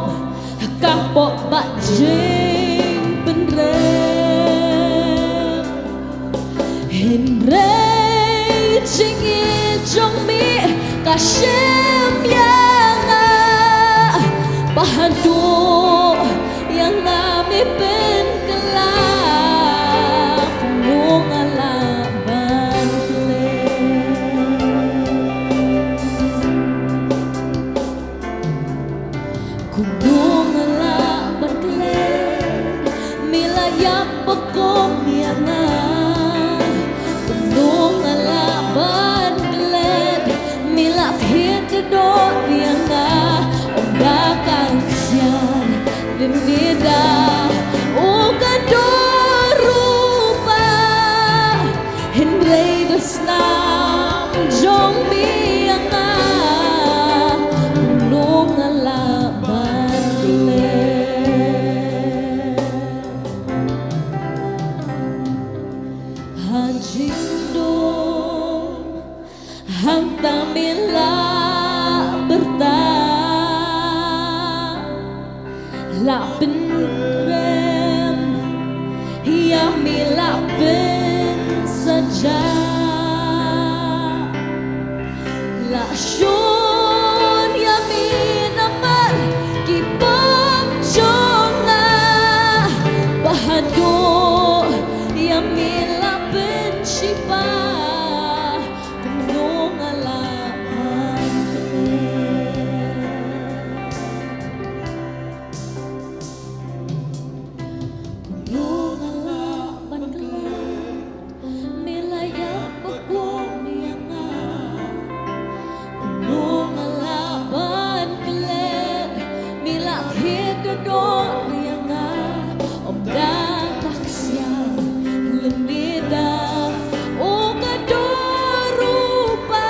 các bộ bạn jing bên rem hình rei jing in trong mi cả shem yang bahan do yang mi pen kelai Hanta mila berta Lapin keren Ya mila ben saja La shun ya minamar Kipam chonga Bahado ya mila ben shipa Kunong alaman Kunong alaman Milayap ako niyanga Kunong alaman kalit Milakit dodor niyanga Om datak siya Lenida O kadorupa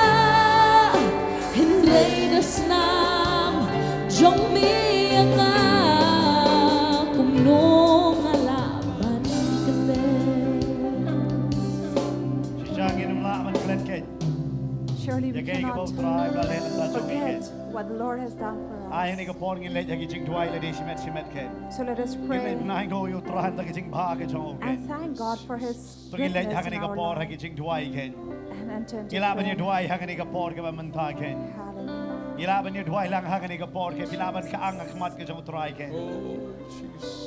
Henry dasnam Jong miyanga Kunong alaman kalit Sijangin ng laman klen ken. Surely we Yagay ka cannot ba try ba len ta forget what the Lord has done for Ay us. ni ka por ngin let yagi jing duai le di simet ken. So let us Ngin pray let na go yu trahan ta jing ba ka jong and ken. thank God for His So ngin let goodness hagan in ni ka our por life. hagi jing duai ken. And enter into Ilaban ni prayer. duai hagan ni ka por ka ba man ta ken. Hallelujah. Ilaban ni duai lang hagan ni ka por ke pilaban ka ang akmat ka jong try ken.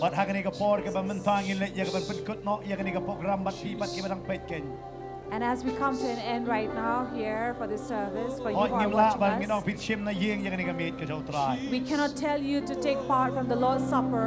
Bat hagan ni ka por ka ba man ta ngin let yaga ban put no yaga ni ka program bat pipat ki ba dang pet ken. And as we come to an end right now here for this service, for you Oi who are ngim la ban watching ngin us, pit shim na yeng yaga ni ka meet ka jong try. we cannot tell you to take part from the Lord's Supper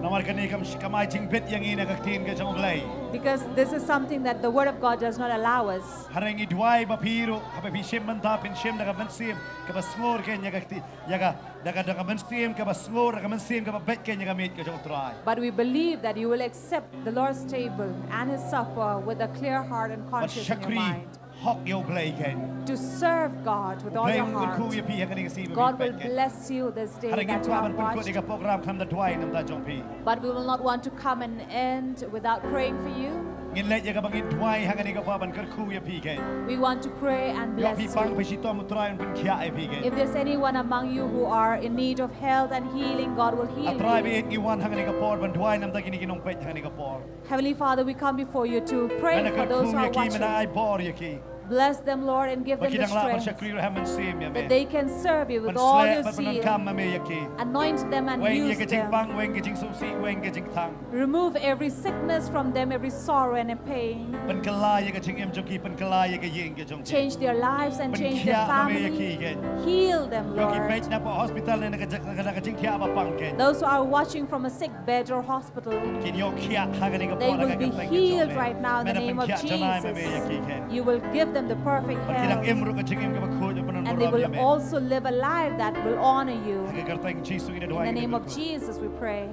Namar ka ni kam kamay jing pet yang ina ka tin ka jong lay. because this is something that the Word of God does not allow us. Harang idway ba piro ka ba shim man ta pin shim daga man sim ka ba smor ken yaga ti yaga daga man sim ka ba smor daga man sim ka ba bet ken yaga meet ka jong try. But we believe that you will accept the Lord's table and His supper with a clear heart and But conscience in your shakri mind. hok yo play ken. To serve God with all Play your un ku heart. ya pi yaga ni ka sim God will bless you this day Harang that you itwa have ban pun ko watched. ni ka program kam da tway nam da jong pi. But we will not want to come and end without praying for you. Ngin let yaga bang idway haga ni ka pa ban kar ku ya pi ken. We want to pray and Yo bless pi pang you. pa si to mo try un pin kya ai pi ken. If there's anyone among you who are in need of health and healing, God will heal Atry you. bi et ni wan haga ni ka por ban tway nam da gini ginong pet haga ni ka por. Heavenly Father, we come before you to pray Mana for kar those ku who ya are ki mana ai watching. por ya ki. Bless them, Lord, and give them the Bakidang la ban strength shakri ham man sim ya that me. they can serve you with Ban all slap your ban zeal. kam ma me ya ki. Anoint them and Weng use ye jing them. bang, weng ye jing su si, weng ye jing tang. Remove every sickness from them, every sorrow and pain. Pen kala ye jing em joki, pen kala ye ying ye jong. Change their lives and Ban change their kya ma me ye ki family. gen. Heal them, Yoki Lord. pet na po hospital ne na jing kya ba pang ken. Those who are watching from a sick bed or hospital, Kin yo kya haga ni ka they po will be healed right now in the name of me ye ki Jesus. gen. You will give them the perfect Ban kidang health, em ru ka jing em ka ba khoj ban and they will also live a life that will honor you. Haga kar tang Jesus ina In duai. the name of Jesus, we pray.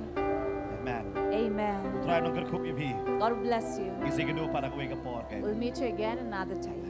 Amen. Amen. Try nong kar khup ye bi. God bless you. Kisi ke do para ko ka por ken. We'll meet you again another time.